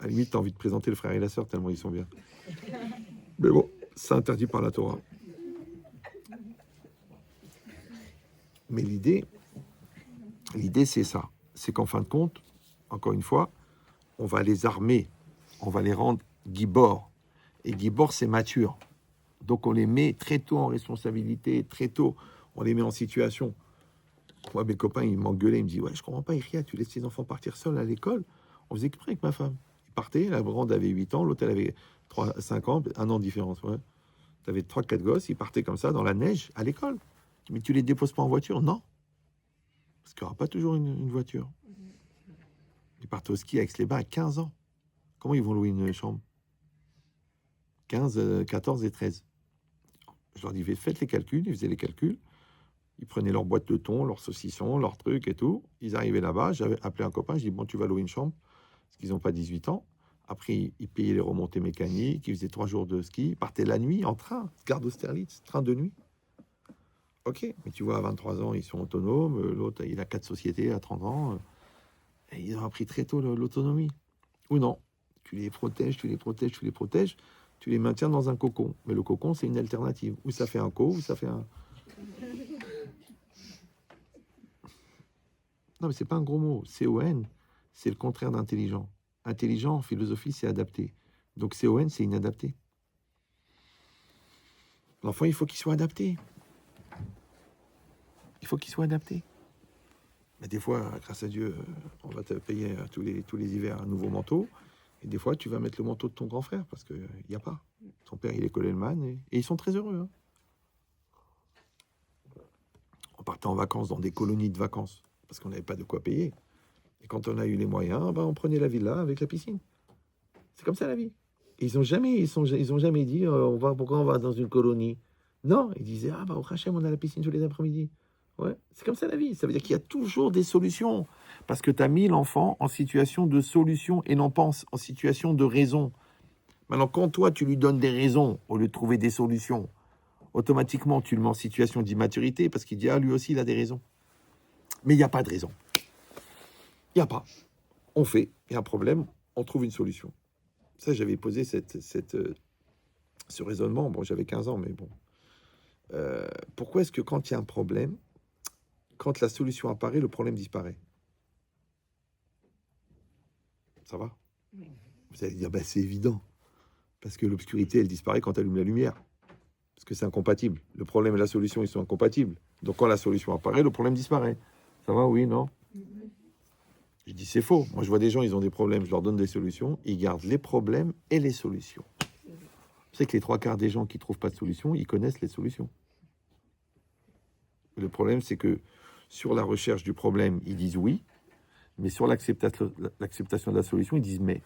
À la limite, tu as envie de présenter le frère et la sœur, tellement ils sont bien. Mais bon, c'est interdit par la Torah. Mais l'idée, c'est ça. C'est qu'en fin de compte, encore une fois, on va les armer, on va les rendre gibor. Et gibor, c'est mature. Donc on les met très tôt en responsabilité, très tôt, on les met en situation. Moi, mes copains, ils m'engueulaient, ils me disaient, ouais, je comprends pas, Iria, tu laisses tes enfants partir seuls à l'école. On faisait exprès avec ma femme. Ils partaient, la grande avait 8 ans, l'autre elle avait 5 ans, 1 an de différence. Ouais. Tu avais 3-4 gosses, ils partaient comme ça dans la neige à l'école. Mais tu les déposes pas en voiture? Non. Parce qu'il n'y aura pas toujours une voiture. Ils partent au ski à Aix-les-Bains à 15 ans. Comment ils vont louer une chambre? 15, 14 et 13. Je leur disais, faites les calculs, ils faisaient les calculs. Ils prenaient leur boîte de thon, leur saucisson, leur truc et tout. Ils arrivaient là-bas, j'avais appelé un copain, je dis, bon, tu vas louer une chambre, parce qu'ils n'ont pas 18 ans. Après, ils payaient les remontées mécaniques, ils faisaient 3 jours de ski, ils partaient la nuit en train, gare d'Austerlitz, train de nuit. Ok, mais tu vois, à 23 ans, ils sont autonomes, l'autre, il a 4 sociétés à 30 ans, et ils ont appris très tôt l'autonomie. Ou non, tu les protèges, tu les maintiens dans un cocon. Mais le cocon, c'est une alternative. Ou ça fait un ou ça fait un... Non, mais c'est pas un gros mot. CON, c'est le contraire d'intelligent. Intelligent, en philosophie, c'est adapté. Donc CON, c'est inadapté. L'enfant, il faut qu'il soit adapté. Il faut qu'il soit adapté. Mais des fois, grâce à Dieu, on va te payer tous les hivers un nouveau manteau. Et des fois, tu vas mettre le manteau de ton grand frère parce qu'il n'y a pas. Ton père, il est Kollelman et ils sont très heureux. Hein. On partait en vacances dans des colonies de vacances parce qu'on n'avait pas de quoi payer. Et quand on a eu les moyens, on prenait la villa avec la piscine. C'est comme ça la vie. Et ils ont jamais dit pourquoi on va dans une colonie. Non, ils disaient au Hachem, on a la piscine tous les après-midi. Ouais, c'est comme ça la vie. Ça veut dire qu'il y a toujours des solutions. Parce que tu as mis l'enfant en situation de solution et non pas en situation de raison. Maintenant, quand toi, tu lui donnes des raisons au lieu de trouver des solutions, automatiquement, tu le mets en situation d'immaturité parce qu'il dit, lui aussi, il a des raisons. Mais il n'y a pas de raison. Il n'y a pas. On fait. Il y a un problème, on trouve une solution. Ça, j'avais posé ce raisonnement. Bon, j'avais 15 ans, mais bon. Pourquoi est-ce que quand il y a un problème, quand la solution apparaît, le problème disparaît? Ça va? Oui. Vous allez dire, c'est évident. Parce que l'obscurité, elle disparaît quand tu allumes la lumière. Parce que c'est incompatible. Le problème et la solution, ils sont incompatibles. Donc quand la solution apparaît, le problème disparaît. Ça va, oui, non? Je dis, c'est faux. Moi, je vois des gens, ils ont des problèmes, je leur donne des solutions, ils gardent les problèmes et les solutions. Vous savez que les 3 quarts des gens qui ne trouvent pas de solution, ils connaissent les solutions. Le problème, c'est que sur la recherche du problème, ils disent oui, mais sur l'acceptation de la solution, ils disent mais.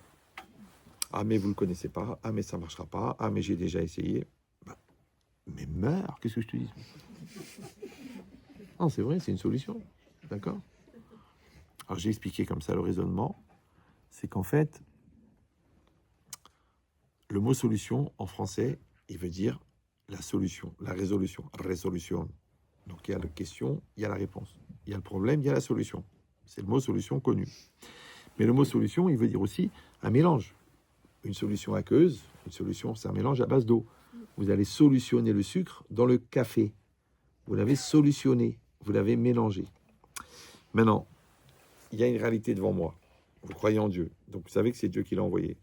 Ah, mais vous ne le connaissez pas. Ah, mais ça ne marchera pas. Ah, mais j'ai déjà essayé. Mais meurs, qu'est-ce que je te dis? Non, c'est vrai, c'est une solution. D'accord? Alors, j'ai expliqué comme ça le raisonnement. C'est qu'en fait, le mot solution, en français, il veut dire la solution, la résolution. Résolution. Donc, il y a la question, il y a la réponse. Il y a le problème, il y a la solution. C'est le mot solution connu. Mais le mot solution, il veut dire aussi un mélange. Une solution aqueuse, une solution, c'est un mélange à base d'eau. Vous allez solutionner le sucre dans le café. Vous l'avez solutionné, vous l'avez mélangé. Maintenant, il y a une réalité devant moi. Vous croyez en Dieu. Donc, vous savez que c'est Dieu qui l'a envoyé.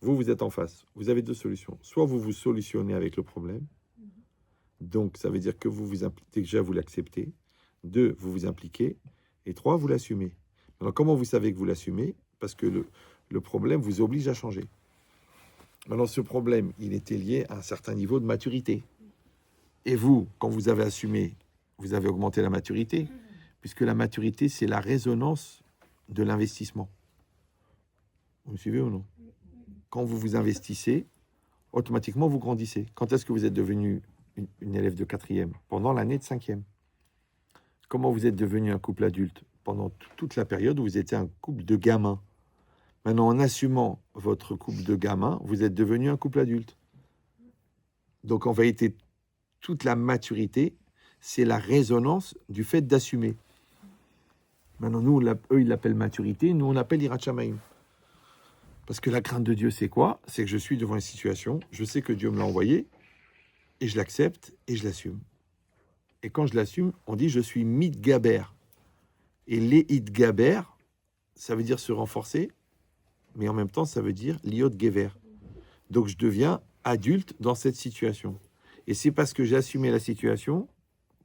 Vous, vous êtes en face. Vous avez deux solutions. Soit vous vous solutionnez avec le problème. Donc, ça veut dire que vous vous impliquez, déjà, vous l'acceptez. 2, vous vous impliquez. Et 3, vous l'assumez. Alors, comment vous savez que vous l'assumez? Parce que le problème vous oblige à changer. Maintenant, ce problème, il était lié à un certain niveau de maturité. Et vous, quand vous avez assumé, vous avez augmenté la maturité, puisque la maturité, c'est la résonance de l'investissement. Vous me suivez ou non? Quand vous vous investissez, automatiquement, vous grandissez. Quand est-ce que vous êtes devenu une élève de 4e? Pendant l'année de 5e. Comment vous êtes devenu un couple adulte? Pendant toute la période où vous étiez un couple de gamins. Maintenant, en assumant votre couple de gamins, vous êtes devenu un couple adulte. Donc, en vérité, toute la maturité, c'est la résonance du fait d'assumer. Maintenant, nous, eux, ils l'appellent maturité, nous, on l'appelle Hirat Shamayim. Parce que la crainte de Dieu, c'est quoi? C'est que je suis devant une situation, je sais que Dieu me l'a envoyé, et je l'accepte, et je l'assume. Et quand je l'assume, on dit je suis mitgaber. Et les itgaber, ça veut dire se renforcer, mais en même temps, ça veut dire liot gever. Donc, je deviens adulte dans cette situation. Et c'est parce que j'ai assumé la situation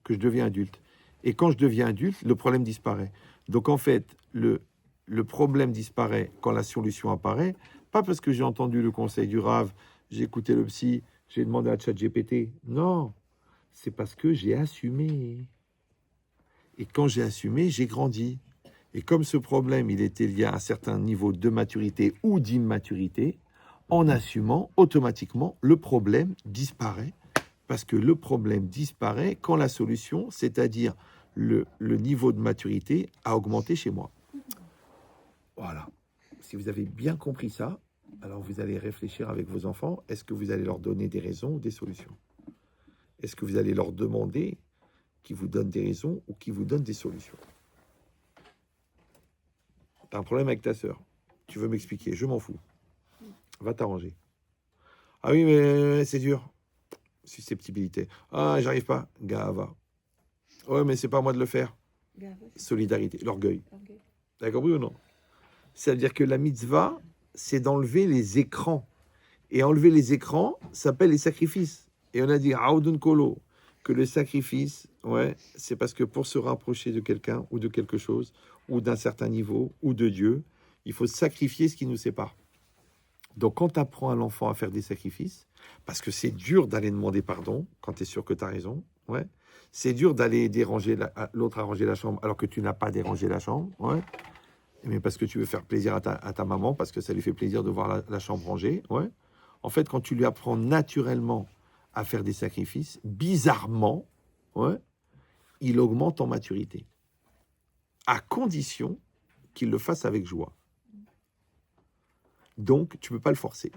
que je deviens adulte. Et quand je deviens adulte, le problème disparaît. Donc, en fait, le problème disparaît quand la solution apparaît, pas parce que j'ai entendu le conseil du Rav, j'ai écouté le psy, j'ai demandé à ChatGPT. Non, c'est parce que j'ai assumé. Et quand j'ai assumé, j'ai grandi. Et comme ce problème, il était lié à un certain niveau de maturité ou d'immaturité, en assumant, automatiquement, le problème disparaît. Parce que le problème disparaît quand la solution, c'est-à-dire le niveau de maturité, a augmenté chez moi. Voilà. Si vous avez bien compris ça, alors vous allez réfléchir avec vos enfants. Est-ce que vous allez leur donner des raisons ou des solutions? Est-ce que vous allez leur demander qu'ils vous donnent des raisons ou qu'ils vous donnent des solutions? Tu as un problème avec ta sœur. Tu veux m'expliquer? Je m'en fous. Va t'arranger. Ah oui, mais c'est dur. Susceptibilité. Ah, j'arrive pas. Gava. Ouais, mais c'est pas à moi de le faire. Solidarité. L'orgueil. T'as compris ou non? C'est-à-dire que la mitzvah, c'est d'enlever les écrans. Et enlever les écrans s'appelle les sacrifices. Et on a dit, Aoudun Kolo, que le sacrifice, ouais, c'est parce que pour se rapprocher de quelqu'un ou de quelque chose, ou d'un certain niveau, ou de Dieu, il faut sacrifier ce qui nous sépare. Donc, quand tu apprends à l'enfant à faire des sacrifices, parce que c'est dur d'aller demander pardon quand tu es sûr que tu as raison, ouais. C'est dur d'aller déranger l'autre à ranger la chambre alors que tu n'as pas dérangé la chambre, ouais. Mais parce que tu veux faire plaisir à ta maman, parce que ça lui fait plaisir de voir la chambre rangée, ouais. En fait, quand tu lui apprends naturellement à faire des sacrifices, bizarrement, ouais, il augmente en maturité, à condition qu'il le fasse avec joie. Donc, tu ne peux pas le forcer.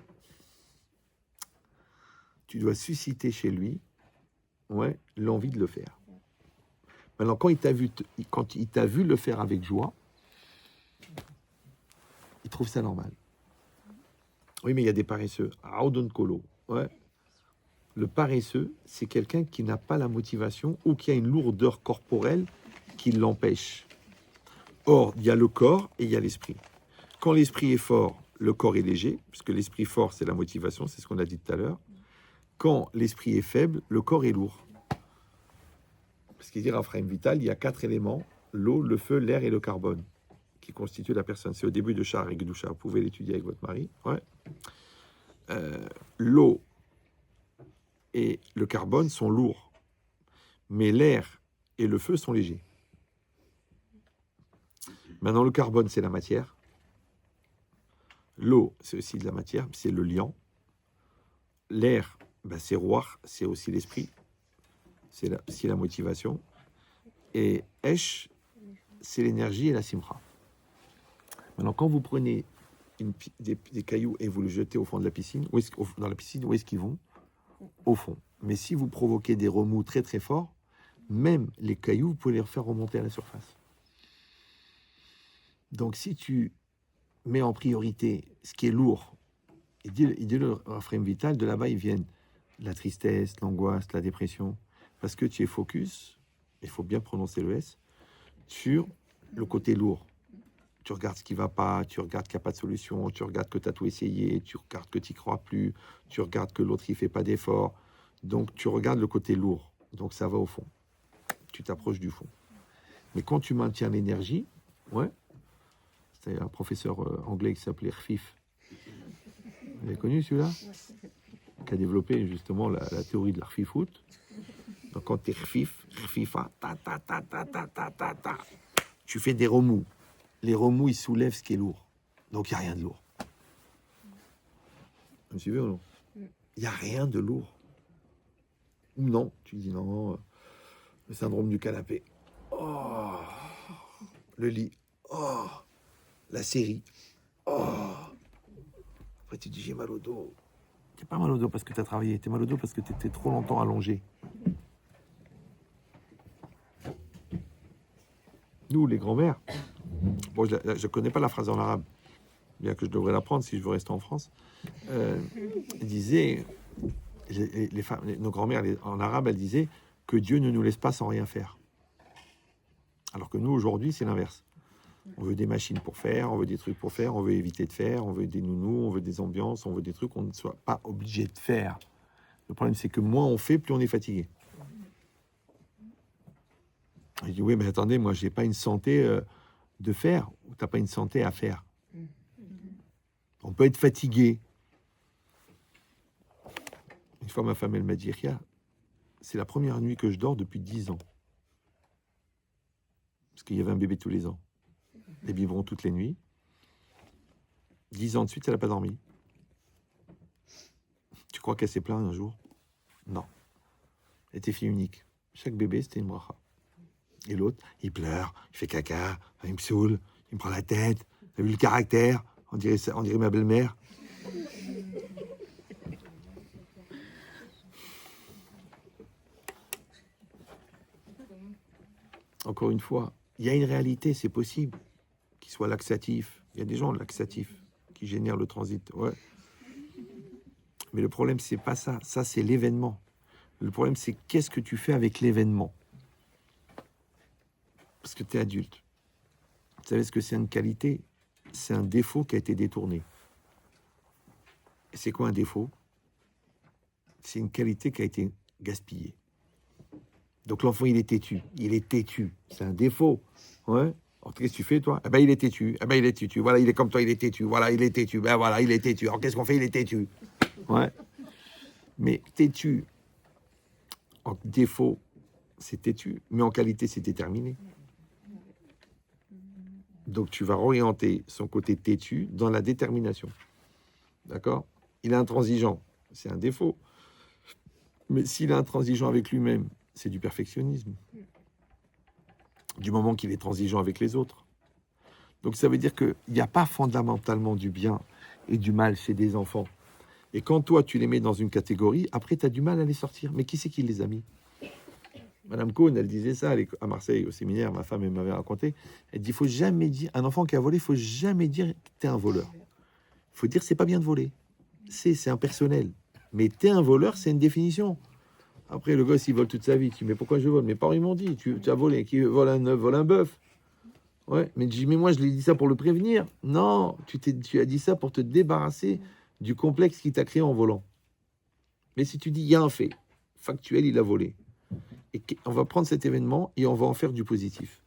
Tu dois susciter chez lui, ouais, l'envie de le faire. Maintenant, quand il t'a vu le faire avec joie, il trouve ça normal. Oui, mais il y a des paresseux. Aoudon Kolo. Ouais. Le paresseux, c'est quelqu'un qui n'a pas la motivation ou qui a une lourdeur corporelle qui l'empêche. Or, il y a le corps et il y a l'esprit. Quand l'esprit est fort, le corps est léger, puisque l'esprit fort, c'est la motivation, c'est ce qu'on a dit tout à l'heure. Quand l'esprit est faible, le corps est lourd. Parce qu'il dit Raphaël Vital, il y a 4 éléments, l'eau, le feu, l'air et le carbone, qui constituent la personne. C'est au début de Sha'ar Gdusha, vous pouvez l'étudier avec votre mari. Ouais. L'eau et le carbone sont lourds, mais l'air et le feu sont légers. Maintenant, le carbone, c'est la matière. L'eau, c'est aussi de la matière, c'est le liant. L'air, ben, c'est Ruach, c'est aussi l'esprit. C'est aussi la motivation. Et Esh, c'est l'énergie et la simcha. Maintenant, quand vous prenez des cailloux et vous les jetez au fond de la piscine, dans la piscine, où est-ce qu'ils vont? Au fond. Mais si vous provoquez des remous très très forts, même les cailloux, vous pouvez les faire remonter à la surface. Donc, si tu mets en priorité ce qui est lourd, il dit le Raphaël Vital, de là-bas, ils viennent la tristesse, l'angoisse, la dépression, parce que tu es focus, il faut bien prononcer le S, sur le côté lourd. Tu regardes ce qui ne va pas, tu regardes qu'il n'y a pas de solution, tu regardes que tu as tout essayé, tu regardes que tu n'y crois plus, tu regardes que l'autre, il ne fait pas d'effort. Donc, tu regardes le côté lourd. Donc, ça va au fond. Tu t'approches du fond. Mais quand tu maintiens l'énergie, ouais, c'était un professeur anglais qui s'appelait Rfif. Vous avez connu celui-là? Qui a développé justement la théorie de l'Rfifout. Donc, quand tu es Rfif, tu fais des remous. Les remous, ils soulèvent ce qui est lourd. Donc, il n'y a rien de lourd. Vous me suivez ou non? Il n'y a rien de lourd. Ou non, tu dis non, le syndrome du canapé. Oh, le lit. Oh, la série. Oh. Après, tu dis j'ai mal au dos. T'as pas mal au dos parce que tu as travaillé. T'es mal au dos parce que tu étais trop longtemps allongé. Nous, les grands-mères, bon, je ne connais pas la phrase en arabe, bien que je devrais l'apprendre si je veux rester en France. Disaient, les femmes, nos grands-mères en arabe, elles disaient que Dieu ne nous laisse pas sans rien faire. Alors que nous, aujourd'hui, c'est l'inverse. On veut des machines pour faire, on veut des trucs pour faire, on veut éviter de faire, on veut des nounous, on veut des ambiances, on veut des trucs qu'on ne soit pas obligé de faire. Le problème, c'est que moins on fait, plus on est fatigué. Je dis, oui, mais attendez, moi, je n'ai pas une santé de faire, ou tu n'as pas une santé à faire. On peut être fatigué. Une fois, ma femme, elle m'a dit, Ria, c'est la première nuit que je dors depuis 10 ans. Parce qu'il y avait un bébé tous les ans. Des biberons toutes les nuits. 10 ans de suite, elle n'a pas dormi. Tu crois qu'elle s'est plainte un jour? Non. Elle était fille unique. Chaque bébé, c'était une bracha. Et l'autre, il pleure, il fait caca, il me saoule, il me prend la tête. T'as vu le caractère? On dirait ma belle-mère. Encore une fois, il y a une réalité, c'est possible qu'il soit laxatif. Il y a des gens laxatifs qui génèrent le transit. Ouais. Mais le problème, c'est pas ça. Ça, c'est l'événement. Le problème, c'est qu'est-ce que tu fais avec l'événement? Parce que tu es adulte. Vous savez ce que c'est une qualité? C'est un défaut qui a été détourné. Et c'est quoi un défaut? C'est une qualité qui a été gaspillée. Donc l'enfant, il est têtu. Il est têtu. C'est un défaut. Ouais. Alors qu'est-ce que tu fais, toi? Eh ben, il est têtu. Eh ben, il est têtu. Voilà, il est comme toi, il est têtu. Voilà, il est têtu. Ben voilà, il est têtu. Alors qu'est-ce qu'on fait? Il est têtu. Ouais. Mais têtu, en défaut, c'est têtu. Mais en qualité, c'est déterminé. Donc tu vas orienter son côté têtu dans la détermination. D'accord? Il est intransigeant. C'est un défaut. Mais s'il est intransigeant avec lui-même, c'est du perfectionnisme. Du moment qu'il est transigeant avec les autres. Donc ça veut dire qu'il n'y a pas fondamentalement du bien et du mal chez des enfants. Et quand toi, tu les mets dans une catégorie, après, tu as du mal à les sortir. Mais qui c'est qui les a mis? Madame Cohn, elle disait ça à Marseille, au séminaire, ma femme, elle m'avait raconté. Elle dit, il faut jamais dire, un enfant qui a volé, il faut jamais dire que tu es un voleur. Il faut dire, c'est pas bien de voler. C'est impersonnel. Mais tu es un voleur, c'est une définition. Après, le gosse, il vole toute sa vie. Tu dis, mais pourquoi je vole? Mes parents, ils m'ont dit, tu as volé. Qui vole un œuf, vole un bœuf. Ouais, mais je dis, mais moi, je l'ai dit ça pour le prévenir. Non, tu as dit ça pour te débarrasser du complexe qui t'a créé en volant. Mais si tu dis, il y a un fait factuel, il a volé. Et on va prendre cet événement et on va en faire du positif.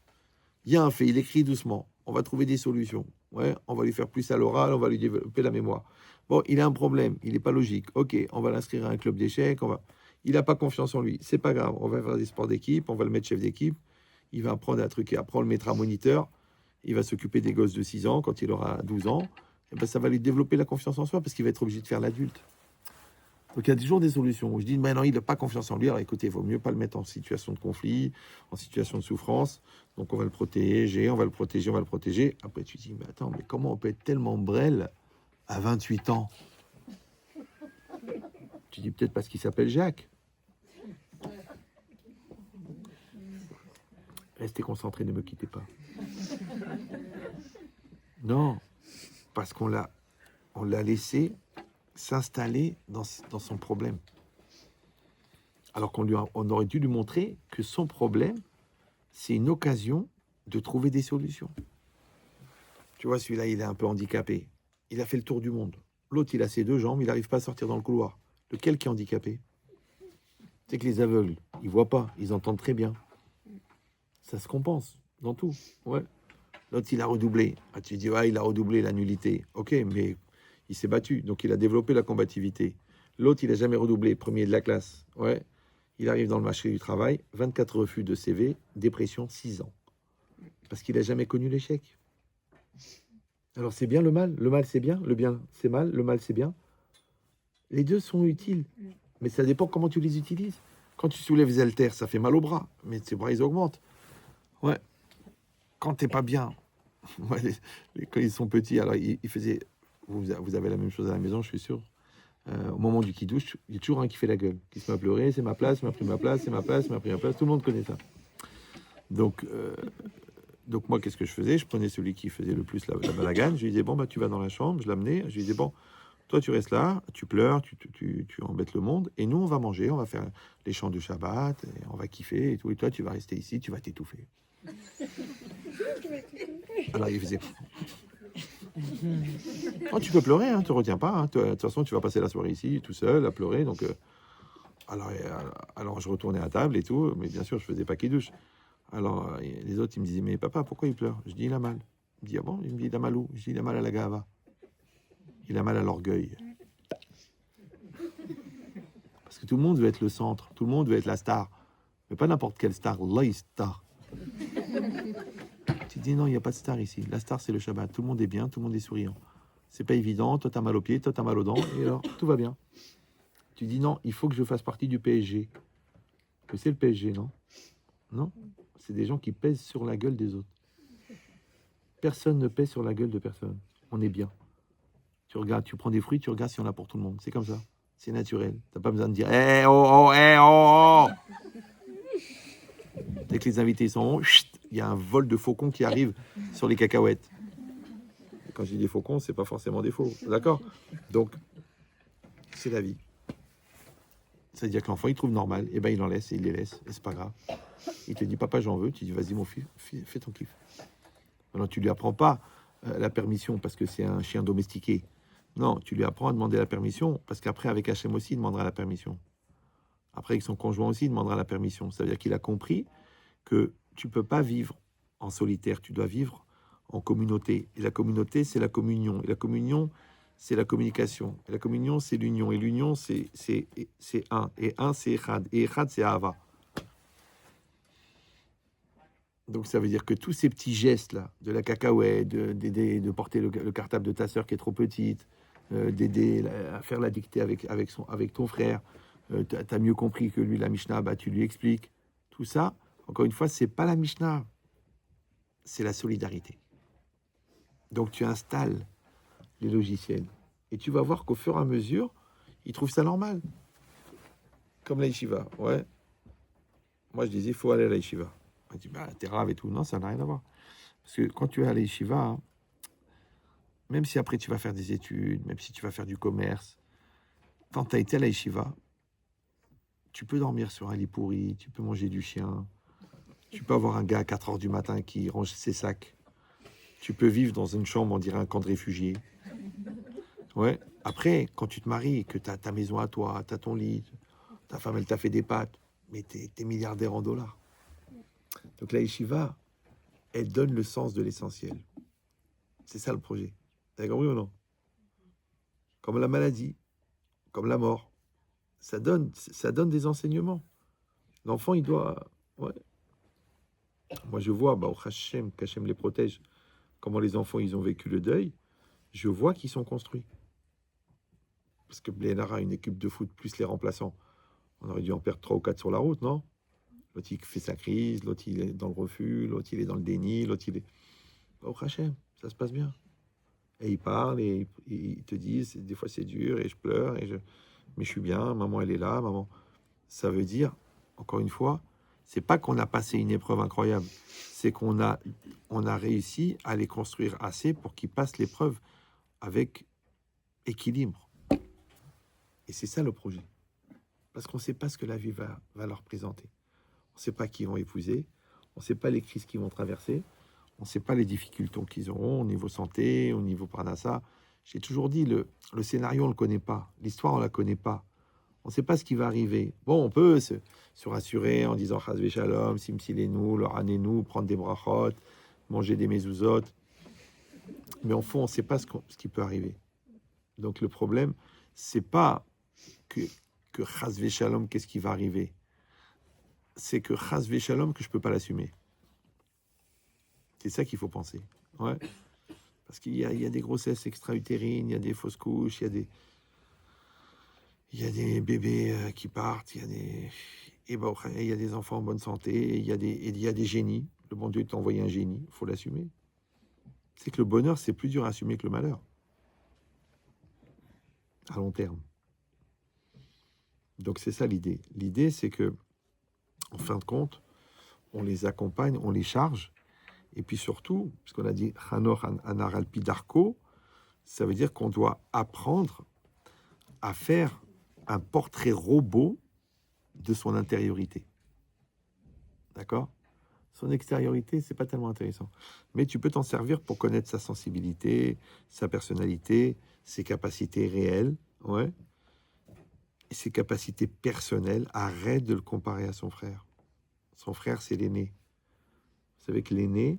Il y a un fait, il écrit doucement. On va trouver des solutions. Ouais, on va lui faire plus à l'oral, on va lui développer la mémoire. Bon, il a un problème, il n'est pas logique. Ok, on va l'inscrire à un club d'échecs. Il n'a pas confiance en lui. C'est pas grave. On va faire des sports d'équipe, on va le mettre chef d'équipe. Il va apprendre un truc et après on le mettra moniteur. Il va s'occuper des gosses de 6 ans quand il aura 12 ans. Et ben, ça va lui développer la confiance en soi parce qu'il va être obligé de faire l'adulte. Donc il y a toujours des solutions où je dis, mais non, il n'a pas confiance en lui. Alors écoutez, il vaut mieux pas le mettre en situation de conflit, en situation de souffrance. Donc on va le protéger, on va le protéger, on va le protéger. Après tu dis, mais attends, mais comment on peut être tellement brêle à 28 ans? Tu dis peut-être parce qu'il s'appelle Jacques. Restez concentrés, ne me quittez pas. Non, parce qu'on l'a laissé s'installer dans son problème. Alors on aurait dû lui montrer que son problème, c'est une occasion de trouver des solutions. Tu vois, celui-là, il est un peu handicapé. Il a fait le tour du monde. L'autre, il a ses 2 jambes, il n'arrive pas à sortir dans le couloir. Lequel qui est handicapé? C'est que les aveugles, ils voient pas, ils entendent très bien. Ça se compense dans tout. Ouais. L'autre, il a redoublé. Ah, tu dis, ouais, il a redoublé la nullité. Ok, mais il s'est battu, donc il a développé la combativité. L'autre, il n'a jamais redoublé, premier de la classe. Ouais. Il arrive dans le marché du travail, 24 refus de CV, dépression, 6 ans. Parce qu'il n'a jamais connu l'échec. Alors c'est bien le mal c'est bien, le bien c'est mal, le mal c'est bien. Les deux sont utiles, mais ça dépend comment tu les utilises. Quand tu soulèves les haltères, ça fait mal au bras, mais tes bras ils augmentent. Ouais. Quand t'es pas bien, ouais, quand ils sont petits, alors ils faisaient. Vous avez la même chose à la maison, je suis sûr. Au moment du qui-douche, il y a toujours un qui fait la gueule, qui se met à pleurer, c'est ma place, m'a pris ma place, c'est ma place, m'a pris ma place. Tout le monde connaît ça. Donc, moi, qu'est-ce que je faisais? Je prenais celui qui faisait le plus la balagane. Je lui disais, bon, bah, tu vas dans la chambre. Je l'amenais. Je lui disais, bon, toi, tu restes là, tu pleures, tu embêtes le monde. Et nous, on va manger, on va faire les chants de Shabbat, et on va kiffer et tout. Et toi, tu vas rester ici, tu vas t'étouffer. Alors, il faisait... Oh, tu peux pleurer, hein, te retiens pas. Hein. De toute façon, tu vas passer la soirée ici, tout seul, à pleurer. Donc, alors, je retournais à table et tout. Mais bien sûr, je faisais pas qui douche. Alors, les autres, ils me disaient, mais papa, pourquoi il pleure? Je dis, il a mal. Il me dit, ah bon? Il me dit, il a mal où? Je dis, il a mal à la gava. Il a mal à l'orgueil. Parce que tout le monde veut être le centre. Tout le monde veut être la star. Mais pas n'importe quelle star. La star. Tu dis, non, il n'y a pas de star ici. La star, c'est le Shabbat. Tout le monde est bien, tout le monde est souriant. C'est pas évident. Toi, t'as mal aux pieds, toi, t'as mal aux dents. Et alors, tout va bien. Tu dis, non, il faut que je fasse partie du PSG. Que c'est le PSG, non? Non. C'est des gens qui pèsent sur la gueule des autres. Personne ne pèse sur la gueule de personne. On est bien. Tu regardes, tu prends des fruits, tu regardes si on a pour tout le monde. C'est comme ça. C'est naturel. T'as pas besoin de dire, eh, oh, oh, eh, oh, oh. Dès que les invités sont bons, il y a un vol de faucons qui arrive sur les cacahuètes. Et quand je dis des faucons, c'est pas forcément des faux. D'accord? Donc, c'est la vie. C'est-à-dire que l'enfant, il trouve normal, et ben il en laisse et il les laisse, et c'est pas grave. Il te dit, papa, j'en veux. Tu dis, vas-y, mon fils, fais ton kiff. Alors, tu lui apprends pas la permission parce que c'est un chien domestiqué. Non, tu lui apprends à demander la permission parce qu'après, avec Hachem aussi, il demandera la permission. Après, avec son conjoint aussi, il demandera la permission. Ça veut dire qu'il a compris que tu peux pas vivre en solitaire, tu dois vivre en communauté. Et la communauté, c'est la communion. Et la communion, c'est la communication. Et la communion, c'est l'union. Et l'union, c'est un. Et un, c'est Echad. Et Echad, c'est Ahava. Donc ça veut dire que tous ces petits gestes-là, de la cacahuète, d'aider, de porter le cartable de ta sœur qui est trop petite, d'aider à faire la dictée avec ton frère, tu as mieux compris que lui la Mishnah, bah, tu lui expliques. Tout ça, encore une fois, c'est pas la Mishnah, c'est la solidarité. Donc tu installes les logiciels et tu vas voir qu'au fur et à mesure, ils trouvent ça normal. Comme la yeshiva, ouais. Moi je disais, il faut aller à la yeshiva. On dit, bah, t'es rave et tout. Non, ça n'a rien à voir. Parce que quand tu es à la yeshiva, hein, même si après tu vas faire des études, même si tu vas faire du commerce, quand tu as été à la yeshiva, tu peux dormir sur un lit pourri, tu peux manger du chien, tu peux avoir un gars à 4 heures du matin qui range ses sacs, tu peux vivre dans une chambre, on dirait un camp de réfugiés. Ouais. Après, quand tu te maries, que tu as ta maison à toi, tu as ton lit, ta femme, elle t'a fait des pâtes, mais tu es milliardaire en dollars. Donc la yeshiva, elle donne le sens de l'essentiel. C'est ça le projet. Vous avez compris ou non? Comme la maladie, comme la mort. Ça donne des enseignements. L'enfant, il doit... Ouais. Moi, je vois, bah, au Hachem, qu'Hachem les protège, comment les enfants, ils ont vécu le deuil. Je vois qu'ils sont construits. Parce que Blénara a une équipe de foot plus les remplaçants. On aurait dû en perdre 3 ou 4 sur la route, non? L'autre, il fait sa crise, l'autre, il est dans le refus, l'autre, il est dans le déni, l'autre, il est... Bah, au Hachem, ça se passe bien. Et ils parlent et ils te disent, des fois c'est dur et je pleure, mais je suis bien, maman elle est là, maman. Ça veut dire, encore une fois, c'est pas qu'on a passé une épreuve incroyable, c'est qu'on a réussi à les construire assez pour qu'ils passent l'épreuve avec équilibre. Et c'est ça le projet. Parce qu'on ne sait pas ce que la vie va leur présenter. On ne sait pas qui ils vont épouser, on ne sait pas les crises qu'ils vont traverser, On ne sait pas les difficultés qu'ils auront au niveau santé, au niveau parnassa. J'ai toujours dit, le scénario, on ne le connaît pas. L'histoire, on ne la connaît pas. On ne sait pas ce qui va arriver. Bon, on peut se rassurer en disant Chas Shalom, Simsilenu, Loranenu, prendre des brachot, manger des mezuzot. Mais au fond, on ne sait pas ce qui peut arriver. Donc le problème, c'est pas que Chas Shalom, qu'est-ce qui va arriver. C'est que Chas Shalom, que je ne peux pas l'assumer. C'est ça qu'il faut penser. Ouais. Parce qu'il y a des grossesses extra-utérines, il y a des fausses couches, il y a des bébés qui partent, il y a des enfants en bonne santé, il y a des génies. Le bon Dieu t'a envoyé un génie, il faut l'assumer. C'est que le bonheur, c'est plus dur à assumer que le malheur. À long terme. Donc c'est ça l'idée. L'idée, c'est que, en fin de compte, on les accompagne, on les charge. Et puis surtout, parce qu'on a dit Hanor Anar Alpi Darko, ça veut dire qu'on doit apprendre à faire un portrait robot de son intériorité. D'accord? Son extériorité, c'est pas tellement intéressant. Mais tu peux t'en servir pour connaître sa sensibilité, sa personnalité, ses capacités réelles, ouais, et ses capacités personnelles. Arrête de le comparer à son frère. Son frère, c'est l'aîné. Vous savez que l'aîné,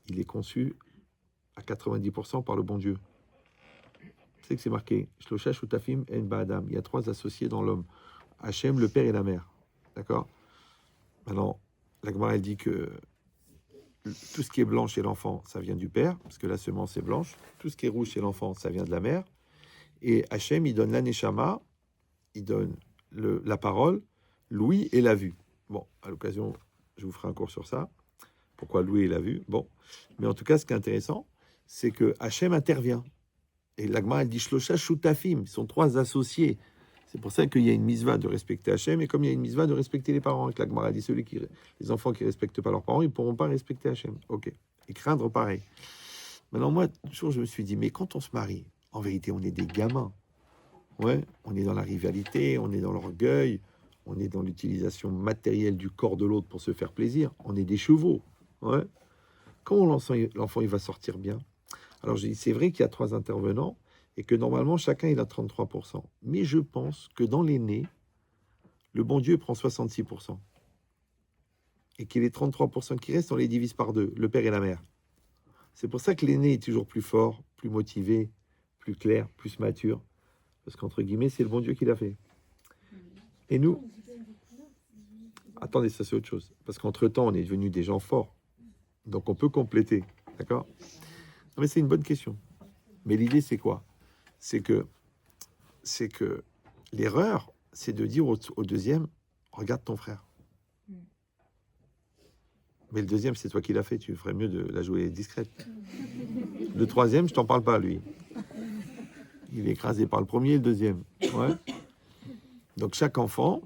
il est conçu à 90% par le bon Dieu. Vous savez que c'est marqué Shlosha Shutafim En Ba'adam. Il y a 3 associés dans l'homme. Hachem, le père et la mère. D'accord? Maintenant, la Gemara, elle dit que tout ce qui est blanc chez l'enfant, ça vient du père, parce que la semence est blanche. Tout ce qui est rouge chez l'enfant, ça vient de la mère. Et Hachem, il donne l'aneshama, il donne la parole, l'ouïe et la vue. Bon, à l'occasion, je vous ferai un cours sur ça. Pourquoi l'ouïe et la vue? Bon. Mais en tout cas, ce qui est intéressant, c'est que Hachem intervient. Et l'Agma, elle dit Shlosha Shutafim, ils sont 3 associés. C'est pour ça qu'il y a une misva de respecter Hachem, et comme il y a une misva de respecter les parents, et que l'Agma a dit les enfants qui ne respectent pas leurs parents, ils ne pourront pas respecter Hachem. Ok. Et craindre pareil. Maintenant, moi, toujours, je me suis dit, mais quand on se marie, en vérité, on est des gamins. Ouais, on est dans la rivalité, on est dans l'orgueil, on est dans l'utilisation matérielle du corps de l'autre pour se faire plaisir. On est des chevaux. Ouais. Comment l'enfant il va sortir bien? Alors, j'ai dit, c'est vrai qu'il y a 3 intervenants et que normalement, chacun, il a 33%. Mais je pense que dans l'aîné, le bon Dieu prend 66%. Et que les 33% qui restent, on les divise par 2, le père et la mère. C'est pour ça que l'aîné est toujours plus fort, plus motivé, plus clair, plus mature. Parce qu'entre guillemets, c'est le bon Dieu qui l'a fait. Et nous... Attendez, ça c'est autre chose. Parce qu'entre-temps, on est devenus des gens forts. Donc on peut compléter. D'accord? Non, mais c'est une bonne question. Mais l'idée, c'est quoi? C'est que l'erreur, c'est de dire au deuxième, regarde ton frère. Mais le deuxième, c'est toi qui l'as fait. Tu ferais mieux de la jouer discrète. Le troisième, je t'en parle pas, lui. Il est écrasé par le premier et le deuxième. Ouais. Donc chaque enfant,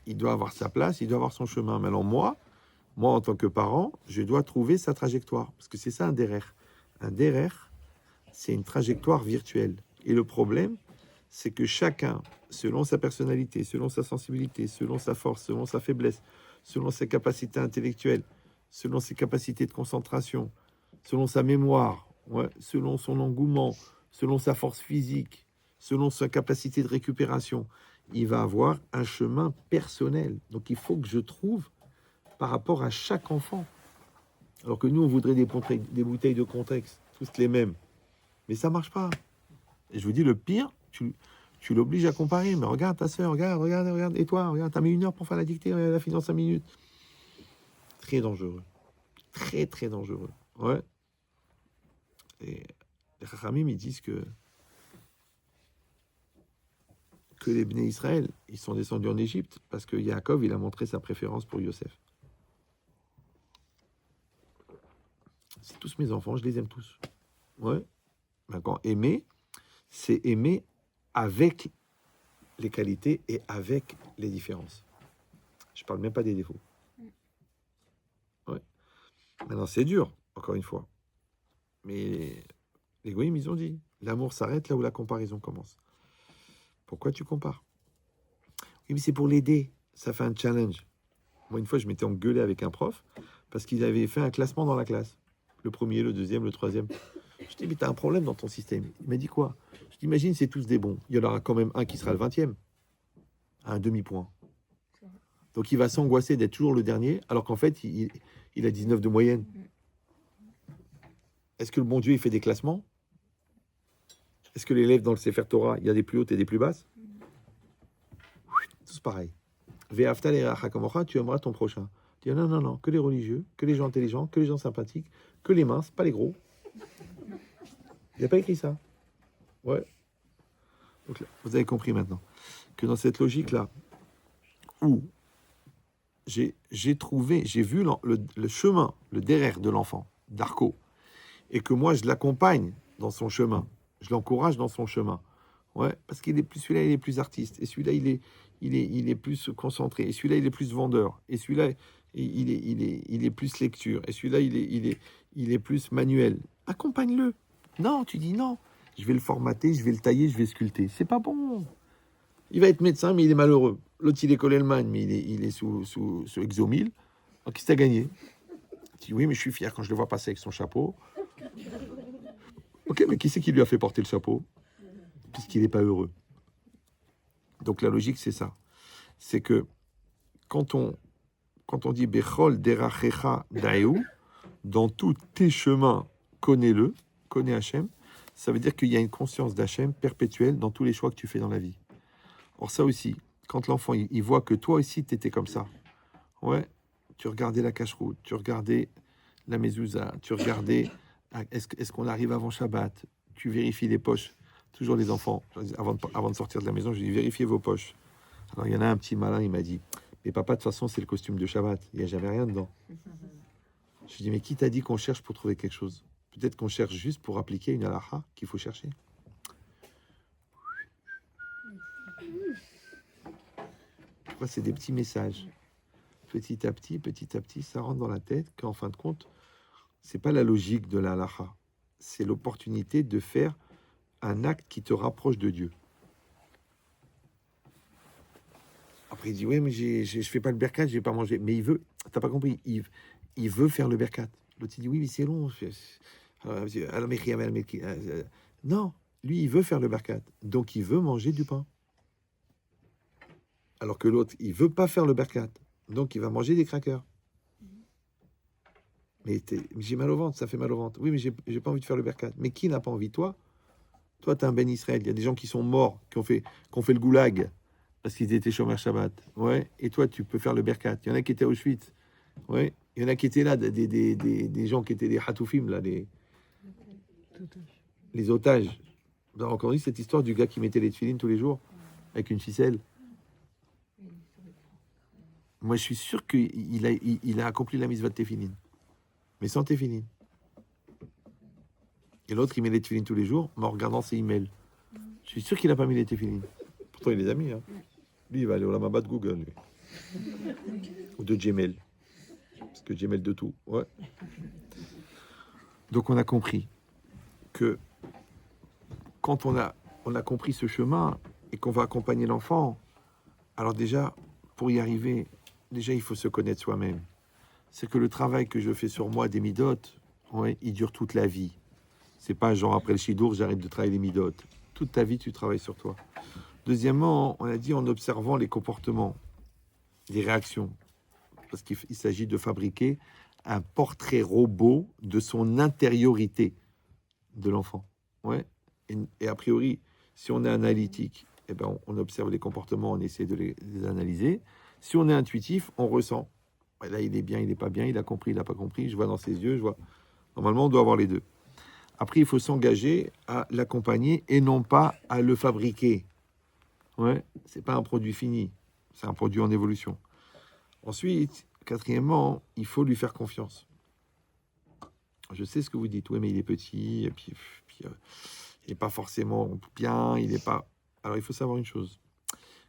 il doit avoir sa place, il doit avoir son chemin. Maintenant, moi, en tant que parent, je dois trouver sa trajectoire. Parce que c'est ça un derer. Un derer, c'est une trajectoire virtuelle. Et le problème, c'est que chacun, selon sa personnalité, selon sa sensibilité, selon sa force, selon sa faiblesse, selon ses capacités intellectuelles, selon ses capacités de concentration, selon sa mémoire, ouais, selon son engouement, selon sa force physique, selon sa capacité de récupération, il va avoir un chemin personnel. Donc il faut que je trouve par rapport à chaque enfant. Alors que nous, on voudrait des bouteilles de contexte, tous les mêmes. Mais ça marche pas. Et je vous dis, le pire, tu l'obliges à comparer. Mais regarde ta soeur, regarde. Et toi, regarde, t'as mis 1 heure pour faire la dictée, elle a fini en 5 minutes. Très dangereux. Très, très dangereux. Ouais. Et les Chachamim, ils disent que les Bnei Israël, ils sont descendus en Égypte parce que Yaakov, il a montré sa préférence pour Yosef. C'est tous mes enfants, je les aime tous. Ouais. Maintenant, aimer, c'est aimer avec les qualités et avec les différences. Je parle même pas des défauts. Ouais. Maintenant, c'est dur, encore une fois. Mais les goïms, ils ont dit, l'amour s'arrête là où la comparaison commence. Pourquoi tu compares? Oui, mais c'est pour l'aider. Ça fait un challenge. Moi, une fois, je m'étais engueulé avec un prof parce qu'il avait fait un classement dans la classe. Le premier, le deuxième, le troisième. Je dis, mais t'as un problème dans ton système. Il m'a dit quoi? Je dis, imagine, c'est tous des bons. Il y en aura quand même un qui sera le 20e, à un demi-point. Donc il va s'angoisser d'être toujours le dernier, alors qu'en fait, il a 19 de moyenne. Est-ce que le bon Dieu, il fait des classements? Est-ce que l'élève dans le Sefer Torah, il y a des plus hautes et des plus basses? Tous pareil. Ve'afta l'eracha kamocha, tu aimeras ton prochain. Tu dis, non, non, non, que les religieux, que les gens intelligents, que les gens sympathiques, que les minces, pas les gros. Il n'a pas écrit ça. Ouais. Donc là, vous avez compris maintenant que dans cette logique-là, où j'ai vu le chemin, le derrière de l'enfant, d'Arco, et que moi je l'accompagne dans son chemin, je l'encourage dans son chemin. Ouais, parce qu'il est plus, celui-là il est plus artiste, et celui-là il est plus concentré, et celui-là il est plus vendeur, et celui-là il est plus lecture, et celui-là il est plus manuel. Accompagne-le. Non, tu dis non. Je vais le formater, je vais le tailler, je vais sculpter. C'est pas bon. Il va être médecin, mais il est malheureux. L'autre, il est Coleman, mais il est sous Exomil. Donc, qu'est-ce que t'as gagné? Tu dis, oui, mais je suis fier quand je le vois passer avec son chapeau. Ok, mais qui c'est qui lui a fait porter le chapeau? Puisqu'il n'est pas heureux. Donc, la logique, c'est ça. C'est que quand on dit Bechol derachecha daeu, dans tous tes chemins, connais-le, connais Hachem, ça veut dire qu'il y a une conscience d'Hachem perpétuelle dans tous les choix que tu fais dans la vie. Or ça aussi, quand l'enfant il voit que toi aussi tu étais comme ça, ouais, tu regardais la cache-route, tu regardais la mezouza, tu regardais est-ce qu'on arrive avant Shabbat, tu vérifies les poches, toujours les enfants, avant de sortir de la maison, je dis vérifiez vos poches. Alors il y en a un petit malin, il m'a dit, mais papa de toute façon c'est le costume de Shabbat, il n'y a jamais rien dedans. Je dis mais qui t'a dit qu'on cherche pour trouver quelque chose? Peut-être qu'on cherche juste pour appliquer une halakha qu'il faut chercher. C'est des petits messages. Petit à petit, ça rentre dans la tête qu'en fin de compte, c'est pas la logique de la halakha. C'est l'opportunité de faire un acte qui te rapproche de Dieu. Après, il dit, oui, mais je fais pas le berkat, je vais pas manger. Mais il veut, t'as pas compris, il veut faire le berkat. L'autre, il dit, oui, mais c'est long. Non, lui, il veut faire le berkat. Donc, il veut manger du pain. Alors que l'autre, il veut pas faire le berkat. Donc, il va manger des crackers. Mais j'ai mal au ventre, ça fait mal au ventre. Oui, mais j'ai pas envie de faire le berkat. Mais qui n'a pas envie? Toi, t'es un Ben Israël. Il y a des gens qui sont morts, qui ont fait le goulag parce qu'ils étaient chômeurs Shabbat. Ouais. Et toi, tu peux faire le berkat. Il y en a qui étaient à Auschwitz. Ouais. Il y en a qui étaient là, des gens qui étaient des hatoufim, là, les otages. Vous avez encore dit cette histoire du gars qui mettait les tefilines tous les jours avec une ficelle? Moi, je suis sûr qu'il a accompli la mitzvah de tefilin, mais sans tefilin. Et l'autre, il met les tefilin tous les jours, mais en regardant ses emails. Je suis sûr qu'il n'a pas mis les tefilin. Pourtant, il les a mis. Hein. Lui, il va aller au Lamaba de Google, lui. Ou de Gmail. Parce que Gmail de tout. Ouais. Donc, on a compris que quand on a compris ce chemin et qu'on va accompagner l'enfant, alors déjà, pour y arriver, déjà, il faut se connaître soi-même. C'est que le travail que je fais sur moi des midotes, ouais, il dure toute la vie. C'est pas genre après le shidour, j'arrête de travailler les midotes. Toute ta vie, tu travailles sur toi. Deuxièmement, on a dit en observant les comportements, les réactions. Parce qu'il s'agit de fabriquer un portrait robot de son intériorité de l'enfant. Ouais. Et a priori, si on est analytique, eh ben on observe les comportements, on essaie de les analyser. Si on est intuitif, on ressent. Ouais, là, il est bien, il n'est pas bien, il a compris, il n'a pas compris. Je vois dans ses yeux, je vois. Normalement, on doit avoir les deux. Après, il faut s'engager à l'accompagner et non pas à le fabriquer. Ouais, c'est pas un produit fini, c'est un produit en évolution. Ensuite, quatrièmement, il faut lui faire confiance. Je sais ce que vous dites, oui, mais il est petit, et puis il n'est pas forcément bien, il n'est pas... Alors, il faut savoir une chose,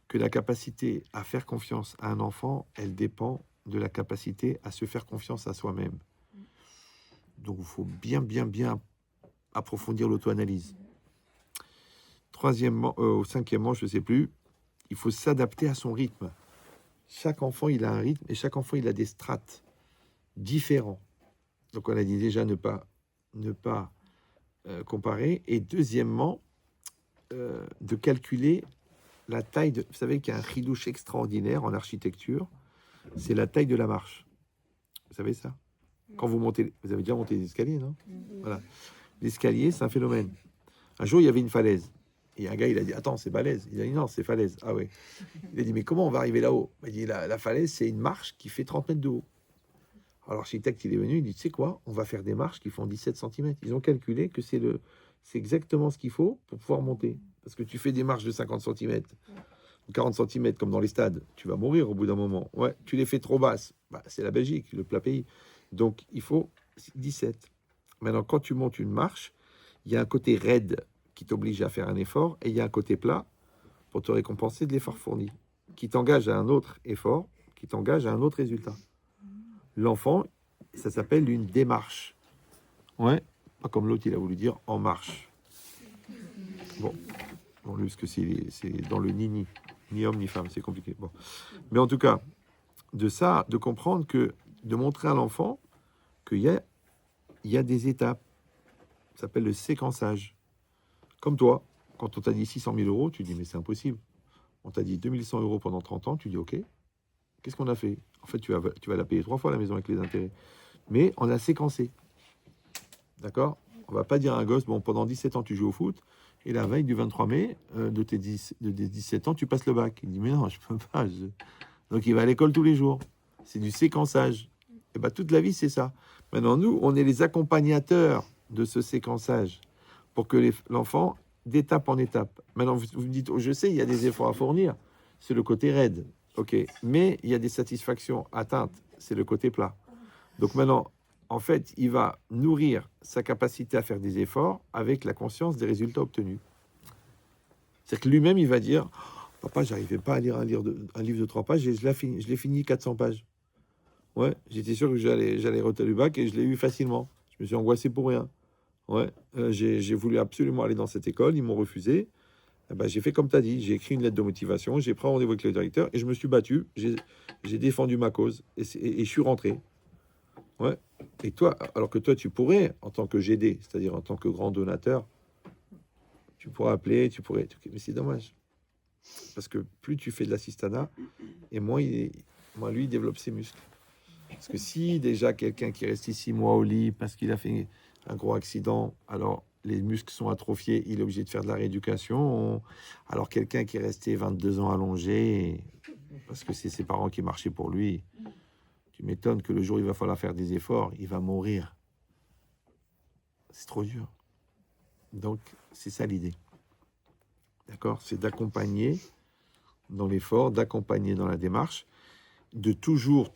que la capacité à faire confiance à un enfant, elle dépend de la capacité à se faire confiance à soi-même. Donc, il faut bien approfondir l'auto-analyse. Cinquièmement, je ne sais plus, il faut s'adapter à son rythme. Chaque enfant, il a un rythme et chaque enfant, il a des strates différents. Donc on a dit déjà ne pas comparer. Et deuxièmement, de calculer la taille de... Vous savez qu'il y a un chidouche extraordinaire en architecture, c'est la taille de la marche. Vous savez ça? Quand vous montez, vous avez déjà monté les escaliers, non? Voilà. L'escalier, c'est un phénomène. Un jour, il y avait une falaise. Et un gars, il a dit, attends, c'est balèze. Il a dit, non, c'est falaise. Ah ouais. Il a dit, mais comment on va arriver là-haut? Il a dit, la falaise, c'est une marche qui fait 30 mètres de haut. Alors l'architecte, il est venu, il dit, tu sais quoi? On va faire des marches qui font 17 cm. Ils ont calculé que c'est exactement ce qu'il faut pour pouvoir monter. Parce que tu fais des marches de 50 cm, 40 cm comme dans les stades, tu vas mourir au bout d'un moment. Ouais, tu les fais trop basses, bah, c'est la Belgique, le plat pays. Donc il faut 17. Maintenant, quand tu montes une marche, il y a un côté raide qui t'oblige à faire un effort et il y a un côté plat pour te récompenser de l'effort fourni, qui t'engage à un autre effort, qui t'engage à un autre résultat. L'enfant, ça s'appelle une démarche. Ouais, pas comme l'autre, il a voulu dire en marche. Bon, lui, parce que c'est dans le ni homme ni femme, c'est compliqué. Bon. Mais en tout cas, de ça, de comprendre que, de montrer à l'enfant qu'il y a des étapes. Ça s'appelle le séquençage. Comme toi, quand on t'a dit 600 000 euros, tu dis mais c'est impossible. On t'a dit 2100 euros pendant 30 ans, tu dis ok. Qu'est-ce qu'on a fait? En fait, tu vas la payer 3 fois la maison avec les intérêts. Mais on a séquencé. D'accord? On va pas dire à un gosse, bon, pendant 17 ans, tu joues au foot, et la veille du 23 mai, de tes 17 ans, tu passes le bac. Il dit, mais non, je peux pas. Donc, il va à l'école tous les jours. C'est du séquençage. Et bien, toute la vie, c'est ça. Maintenant, nous, on est les accompagnateurs de ce séquençage pour que l'enfant, d'étape en étape. Maintenant, vous me dites, oh, je sais, il y a des efforts à fournir. C'est le côté raide. OK. Mais il y a des satisfactions atteintes. C'est le côté plat. Donc maintenant, en fait, il va nourrir sa capacité à faire des efforts avec la conscience des résultats obtenus. C'est-à-dire que lui-même, il va dire, papa, j'arrivais pas à lire un livre de 3 pages et je l'ai fini 400 pages. Ouais, j'étais sûr que j'allais retirer le bac et je l'ai eu facilement. Je me suis angoissé pour rien. Ouais, j'ai voulu absolument aller dans cette école, ils m'ont refusé. Eh ben, j'ai fait comme tu as dit, j'ai écrit une lettre de motivation, j'ai pris un rendez-vous avec le directeur et je me suis battu, j'ai défendu ma cause et je suis rentré. Ouais. Et toi, alors que toi, tu pourrais, en tant que GD, c'est-à-dire en tant que grand donateur, tu pourrais appeler, mais c'est dommage. Parce que plus tu fais de l'assistanat, et moins lui, il développe ses muscles. Parce que si déjà quelqu'un qui reste 6 mois au lit parce qu'il a fait un gros accident, alors les muscles sont atrophiés, il est obligé de faire de la rééducation. Alors quelqu'un qui est resté 22 ans allongé, parce que c'est ses parents qui marchaient pour lui, tu m'étonnes que le jour où il va falloir faire des efforts, il va mourir. C'est trop dur. Donc, c'est ça l'idée. D'accord? C'est d'accompagner dans l'effort, d'accompagner dans la démarche, de toujours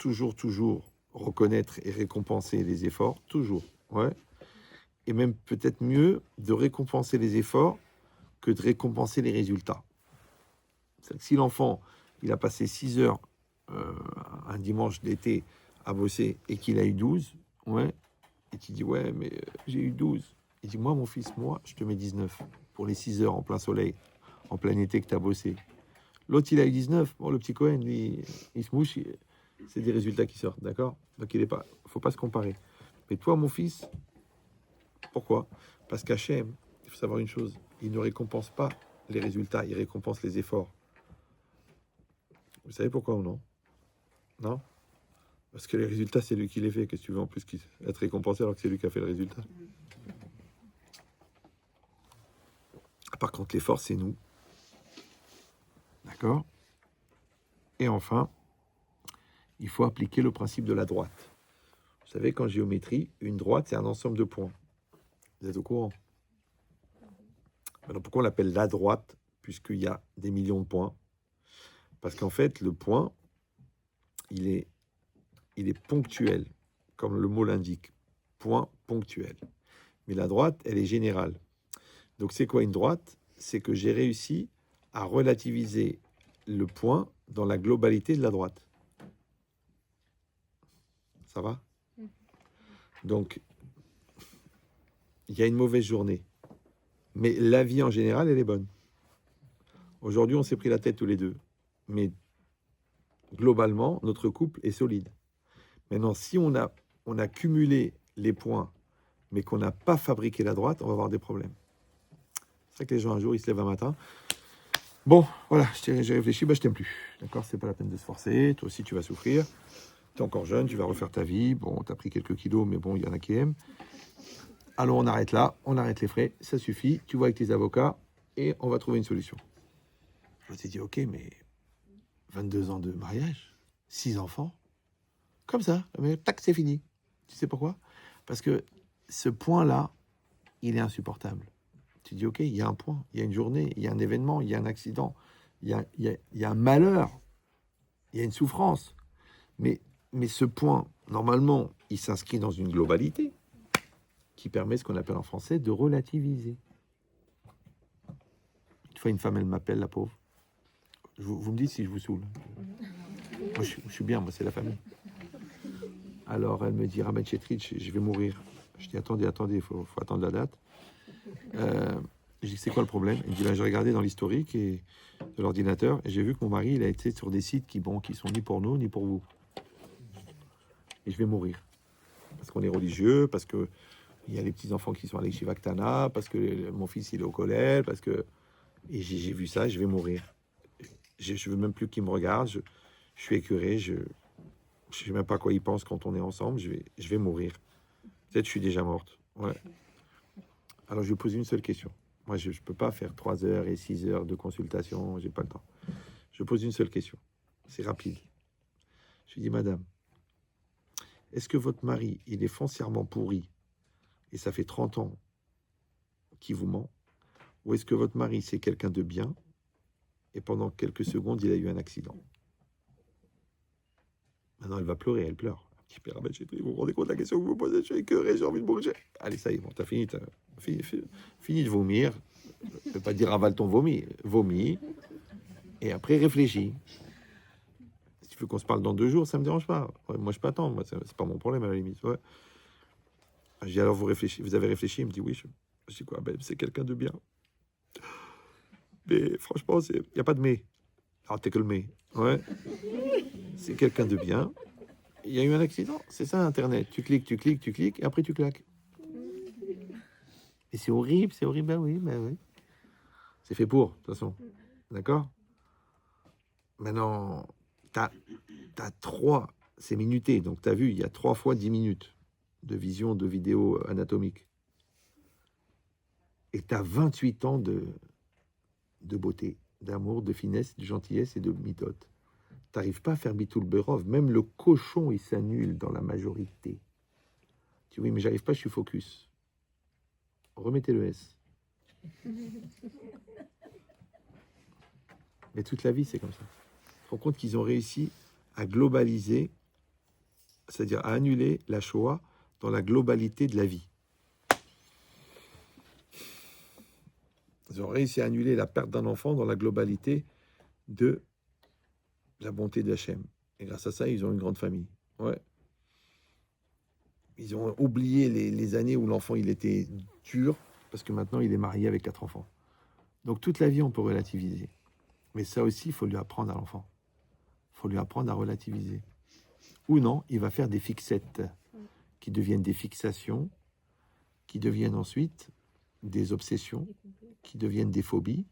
reconnaître et récompenser les efforts, toujours. Ouais. Et même peut-être mieux de récompenser les efforts que de récompenser les résultats. C'est que si l'enfant, il a passé 6 heures un dimanche d'été à bosser et qu'il a eu 12, ouais, et qu'il dit, ouais, mais j'ai eu 12. Il dit, moi, mon fils, moi, je te mets 19 pour les 6 heures en plein soleil, en plein été que tu as bossé. L'autre, il a eu 19. Bon, le petit Cohen, lui, il se mouche, c'est des résultats qui sortent, d'accord? Donc, il ne faut pas se comparer. Mais toi, mon fils, pourquoi? Parce qu'Hachem, il faut savoir une chose, il ne récompense pas les résultats, il récompense les efforts. Vous savez pourquoi ou non? Non? Parce que les résultats, c'est lui qui les fait. Qu'est-ce que tu veux en plus être récompensé alors que c'est lui qui a fait le résultat? Par contre, l'effort, c'est nous. D'accord? Et enfin, il faut appliquer le principe de la droite. Vous savez qu'en géométrie, une droite, c'est un ensemble de points. Vous êtes au courant? Alors pourquoi on l'appelle la droite? Puisqu'il y a des millions de points. Parce qu'en fait, le point, il est ponctuel, comme le mot l'indique. Point ponctuel. Mais la droite, elle est générale. Donc c'est quoi une droite? C'est que j'ai réussi à relativiser le point dans la globalité de la droite. Ça va? Donc, il y a une mauvaise journée. Mais la vie en général, elle est bonne. Aujourd'hui, on s'est pris la tête tous les deux. Mais globalement, notre couple est solide. Maintenant, si on a cumulé les points, mais qu'on n'a pas fabriqué la droite, on va avoir des problèmes. C'est vrai que les gens, un jour, ils se lèvent un matin. Bon, voilà, j'ai réfléchi, je t'aime plus. D'accord, c'est pas la peine de se forcer. Toi aussi, tu vas souffrir. Tu es encore jeune, tu vas refaire ta vie. Bon, tu as pris quelques kilos, mais bon, il y en a qui aiment. Alors, on arrête là, on arrête les frais, ça suffit. Tu vois avec tes avocats et on va trouver une solution. Je t'ai dit, ok, mais 22 ans de mariage, 6 enfants, comme ça, mais tac, c'est fini. Tu sais pourquoi? Parce que ce point-là, il est insupportable. Tu dis, ok, il y a un point, il y a une journée, il y a un événement, il y a un accident, il y a un malheur, il y a une souffrance. Mais ce point, normalement, il s'inscrit dans une globalité qui permet ce qu'on appelle en français de relativiser. Une fois, une femme, elle m'appelle, la pauvre. Vous me dites si je vous saoule. Moi, je suis bien, moi, c'est la famille. Alors, elle me dit, Rabban Chetrich, je vais mourir. Je dis, attendez, il faut attendre la date. Je dis, c'est quoi le problème? Il me dit, j'ai regardé dans l'historique de l'ordinateur et j'ai vu que mon mari, il a été sur des sites qui sont ni pour nous, ni pour vous. Et je vais mourir. Parce qu'on est religieux, parce que il y a les petits-enfants qui sont à l'Yeshiva Ktana, parce que mon fils, il est au collège, parce que... Et j'ai vu ça, je vais mourir. Je veux même plus qu'il me regarde, je suis écœuré, je sais même pas quoi il pense quand on est ensemble, je vais mourir. Peut-être je suis déjà morte. Ouais. Alors je lui pose une seule question. Moi, je peux pas faire 3 heures et 6 heures de consultation, j'ai pas le temps. Je pose une seule question. C'est rapide. Je lui dis, madame, est-ce que votre mari, il est foncièrement pourri et ça fait 30 ans qu'il vous ment? Ou est-ce que votre mari, c'est quelqu'un de bien et pendant quelques secondes, il a eu un accident? Maintenant, elle va pleurer, elle pleure. Un petit peu, vous vous rendez compte de la question que vous me posez? Je suis écœuré, j'ai envie de mourir. Allez, ça y est, bon, t'as fini de vomir. Je ne veux pas dire avale ton vomi. Vomis. Et après, réfléchis. Si tu veux qu'on se parle dans 2 jours, ça ne me dérange pas. Ouais, moi, je peux attendre. Moi, c'est pas mon problème, à la limite. Ouais. Je dis, alors, vous avez réfléchi? Il me dit, oui. Je dis, quoi? Ben, c'est quelqu'un de bien. Mais franchement, il n'y a pas de mais. Alors, t'es que le mais. Ouais. C'est quelqu'un de bien. Il y a eu un accident. C'est ça, Internet. Tu cliques, et après, tu claques. Et c'est horrible, ben oui, ben oui. C'est fait pour, de toute façon. D'accord? Maintenant, t'as 3, c'est minuté. Donc, t'as vu, il y a 3 fois 10 minutes de vision de vidéo anatomique. Et t'as 28 ans de beauté, d'amour, de finesse, de gentillesse et de mitote. T'arrives pas à faire Bitoul Berov. Même le cochon, il s'annule dans la majorité. Tu dis, oui, mais j'arrive pas, je suis focus. Remettez le S. Mais toute la vie, c'est comme ça. Tu te rends compte qu'ils ont réussi à globaliser, c'est-à-dire à annuler la Shoah dans la globalité de la vie. Ils ont réussi à annuler la perte d'un enfant dans la globalité de la bonté d'Hachem. Et grâce à ça, ils ont une grande famille. Ouais. Ils ont oublié les années où l'enfant, il était dur, parce que maintenant, il est marié avec 4 enfants. Donc, toute la vie, on peut relativiser. Mais ça aussi, il faut lui apprendre à l'enfant. Il faut lui apprendre à relativiser. Ou non, il va faire des fixettes qui deviennent des fixations, qui deviennent ensuite des obsessions, qui deviennent des phobies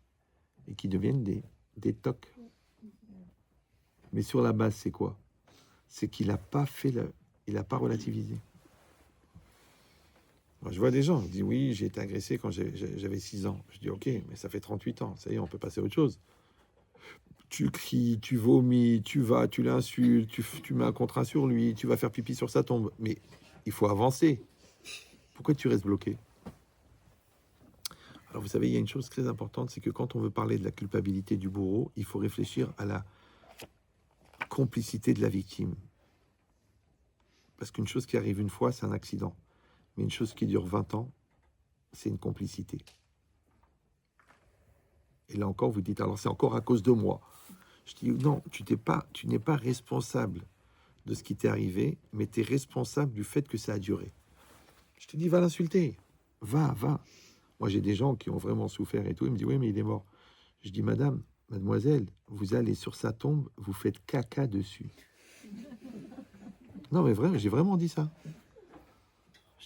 et qui deviennent des tocs. Mais sur la base, c'est quoi? C'est qu'il n'a pas il n'a pas relativisé. Moi, je vois des gens qui disent, oui, j'ai été agressé quand j'avais 6 ans. Je dis, ok, mais ça fait 38 ans, ça y est, on peut passer à autre chose. Tu cries, tu vomis, tu l'insultes, tu mets un contrat sur lui, tu vas faire pipi sur sa tombe. Mais il faut avancer. Pourquoi tu restes bloqué? Alors, vous savez, il y a une chose très importante, c'est que quand on veut parler de la culpabilité du bourreau, il faut réfléchir à la complicité de la victime. Parce qu'une chose qui arrive une fois, c'est un accident. Mais une chose qui dure 20 ans, c'est une complicité. Et là encore, vous dites, alors c'est encore à cause de moi. Je dis, non, tu n'es pas responsable de ce qui t'est arrivé, mais tu es responsable du fait que ça a duré. Je te dis, va l'insulter. Va. Moi, j'ai des gens qui ont vraiment souffert et tout. Ils me disent, oui, mais il est mort. Je dis, mademoiselle, vous allez sur sa tombe, vous faites caca dessus. Non, mais vraiment, j'ai vraiment dit ça.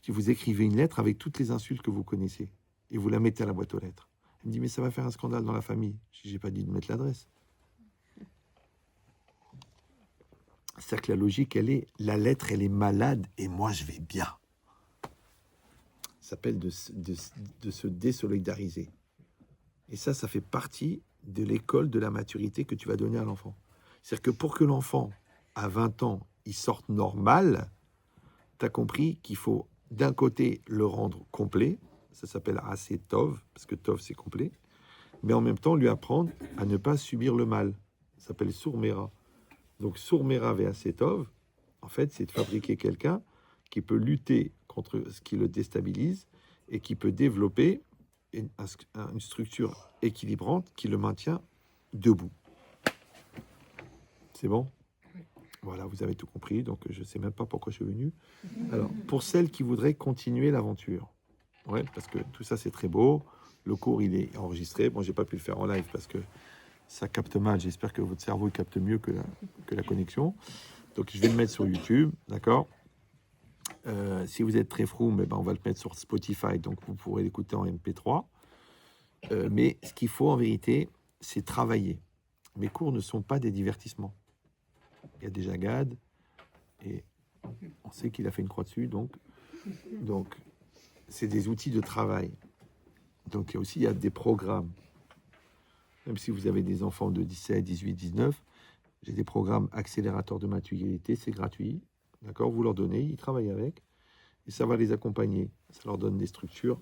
dis, vous écrivez une lettre avec toutes les insultes que vous connaissez et vous la mettez à la boîte aux lettres. Elle me dit, mais ça va faire un scandale dans la famille. Je dis, j'ai pas dit de mettre l'adresse. C'est-à-dire que la logique, elle est, la lettre, elle est malade et moi, je vais bien. Ça s'appelle de se désolidariser. Et ça fait partie de l'école de la maturité que tu vas donner à l'enfant. C'est-à-dire que pour que l'enfant, à 20 ans, il sorte normal, tu as compris qu'il faut d'un côté le rendre complet, ça s'appelle assez tov, parce que tov c'est complet, mais en même temps lui apprendre à ne pas subir le mal. Ça s'appelle sourmera. Donc sourmera ve'aseh tov, en fait, c'est de fabriquer quelqu'un qui peut lutter contre ce qui le déstabilise et qui peut développer une structure équilibrante qui le maintient debout. C'est bon? Voilà, vous avez tout compris, donc je ne sais même pas pourquoi je suis venu. Alors, pour celles qui voudraient continuer l'aventure, ouais, parce que tout ça c'est très beau, le cours il est enregistré, bon j'ai pas pu le faire en live parce que ça capte mal, j'espère que votre cerveau capte mieux que la connexion, donc je vais le mettre sur YouTube, d'accord? Si vous êtes très froum, on va le mettre sur Spotify, donc vous pourrez l'écouter en MP3, mais ce qu'il faut en vérité, c'est travailler. Mes cours ne sont pas des divertissements. Il y a déjà Gad, et on sait qu'il a fait une croix dessus, donc c'est des outils de travail. Donc il y a des programmes. Même si vous avez des enfants de 17, 18, 19, j'ai des programmes accélérateurs de maturité, c'est gratuit, d'accord? Vous leur donnez, ils travaillent avec, et ça va les accompagner. Ça leur donne des structures.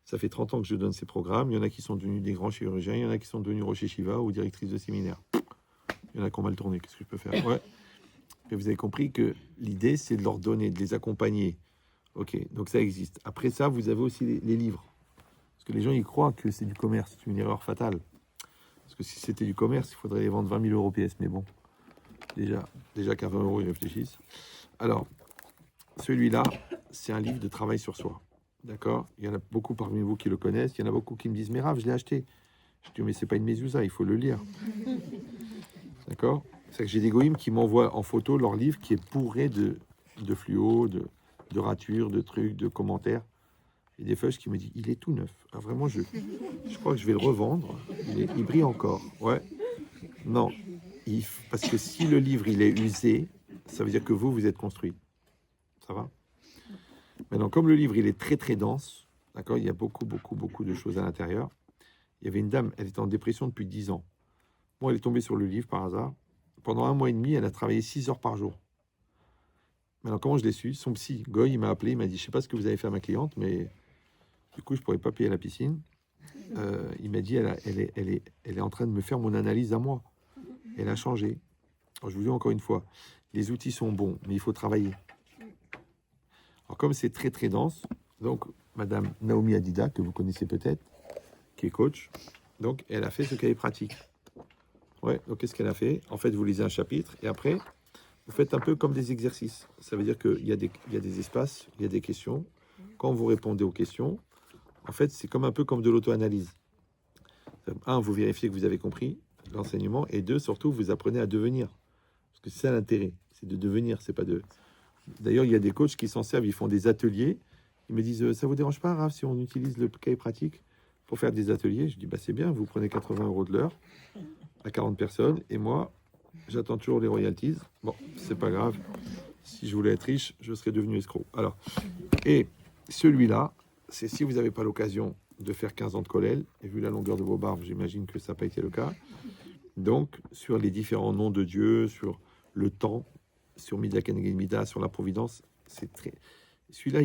Ça fait 30 ans que je donne ces programmes. Il y en a qui sont devenus des grands chirurgiens, il y en a qui sont devenus Rosh Yeshiva ou directrices de séminaire. Il y en a qui ont mal tourné, qu'est-ce que je peux faire? Ouais. Et vous avez compris que l'idée, c'est de leur donner, de les accompagner. Ok, donc ça existe. Après ça, vous avez aussi les livres. Parce que les gens, ils croient que c'est du commerce. C'est une erreur fatale. Parce que si c'était du commerce, il faudrait les vendre 20 000 euros pièce. Mais bon, déjà qu'à 20 euros, ils réfléchissent. Alors, celui-là, c'est un livre de travail sur soi. D'accord? Il y en a beaucoup parmi vous qui le connaissent. Il y en a beaucoup qui me disent, mais Rav, je l'ai acheté. Je dis, mais c'est pas une mezouza, il faut le lire. D'accord? C'est que j'ai des goïms qui m'envoient en photo leur livre qui est bourré de fluo, de ratures, de trucs, de commentaires. Et des feuilles qui me disent, il est tout neuf. Alors vraiment, je crois que je vais le revendre. Il brille encore. Ouais. Non. Parce que si le livre, il est usé, ça veut dire que vous êtes construit. Ça va? Maintenant, comme le livre, il est très, très dense, d'accord? Il y a beaucoup de choses à l'intérieur. Il y avait une dame, elle était en dépression depuis 10 ans. Bon, elle est tombée sur le livre par hasard. Pendant 1 mois et demi, elle a travaillé 6 heures par jour. Maintenant, comment je l'ai su? Son psy, Goy, il m'a appelé, il m'a dit, je sais pas ce que vous avez fait à ma cliente, mais du coup, je pourrais pas payer la piscine. Il m'a dit, elle est en train de me faire mon analyse à moi. Elle a changé. Alors, je vous dis encore une fois, les outils sont bons, mais il faut travailler. Alors, comme c'est très, très dense, donc, Madame Naomi Adida, que vous connaissez peut-être, qui est coach, donc, elle a fait ce cahier pratique. Ouais, donc qu'est-ce qu'elle a fait? En fait, vous lisez un chapitre, et après, vous faites un peu comme des exercices. Ça veut dire qu'il y a des espaces, il y a des questions. Quand vous répondez aux questions, en fait, c'est comme un peu comme de l'auto-analyse. 1, vous vérifiez que vous avez compris l'enseignement, et 2, surtout, vous apprenez à devenir. Parce que c'est ça l'intérêt, c'est de devenir, c'est pas de... D'ailleurs, il y a des coachs qui s'en servent, ils font des ateliers. Ils me disent, ça vous dérange pas, Raph, si on utilise le cahier pratique pour faire des ateliers? Je dis, bah c'est bien, vous prenez 80 € de l'heure à 40 personnes, et moi, j'attends toujours les royalties. Bon, c'est pas grave. Si je voulais être riche, je serais devenu escroc. Alors, et celui-là, c'est si vous n'avez pas l'occasion de faire 15 ans de collèle, et vu la longueur de vos barbes, j'imagine que ça n'a pas été le cas. Donc, sur les différents noms de Dieu, sur le temps, sur Mida Keneged Mida, sur la providence, c'est très... Celui-là,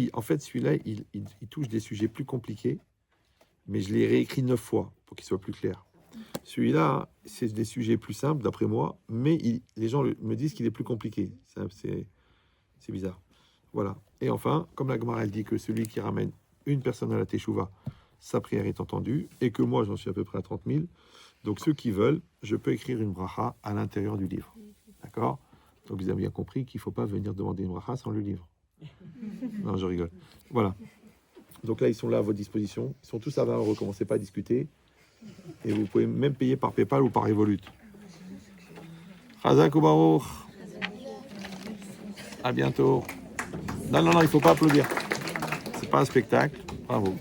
il touche des sujets plus compliqués, mais je l'ai réécrit 9 fois pour qu'il soit plus clair. Celui-là, c'est des sujets plus simples, d'après moi, mais les gens me disent qu'il est plus compliqué. C'est bizarre. Voilà. Et enfin, comme la Gemara, elle dit que celui qui ramène une personne à la Teshuvah, sa prière est entendue, et que moi, j'en suis à peu près à 30 000. Donc, ceux qui veulent, je peux écrire une bracha à l'intérieur du livre. D'accord? Donc, vous avez bien compris qu'il ne faut pas venir demander une bracha sans le livre. Non, je rigole. Voilà. Donc là, ils sont là à votre disposition. Ils sont tous à 20 €. Recommencez pas à discuter. Et vous pouvez même payer par PayPal ou par Revolut. Chazak ou Baruch. À bientôt. Non, il ne faut pas applaudir. c'est pas un spectacle. Bravo.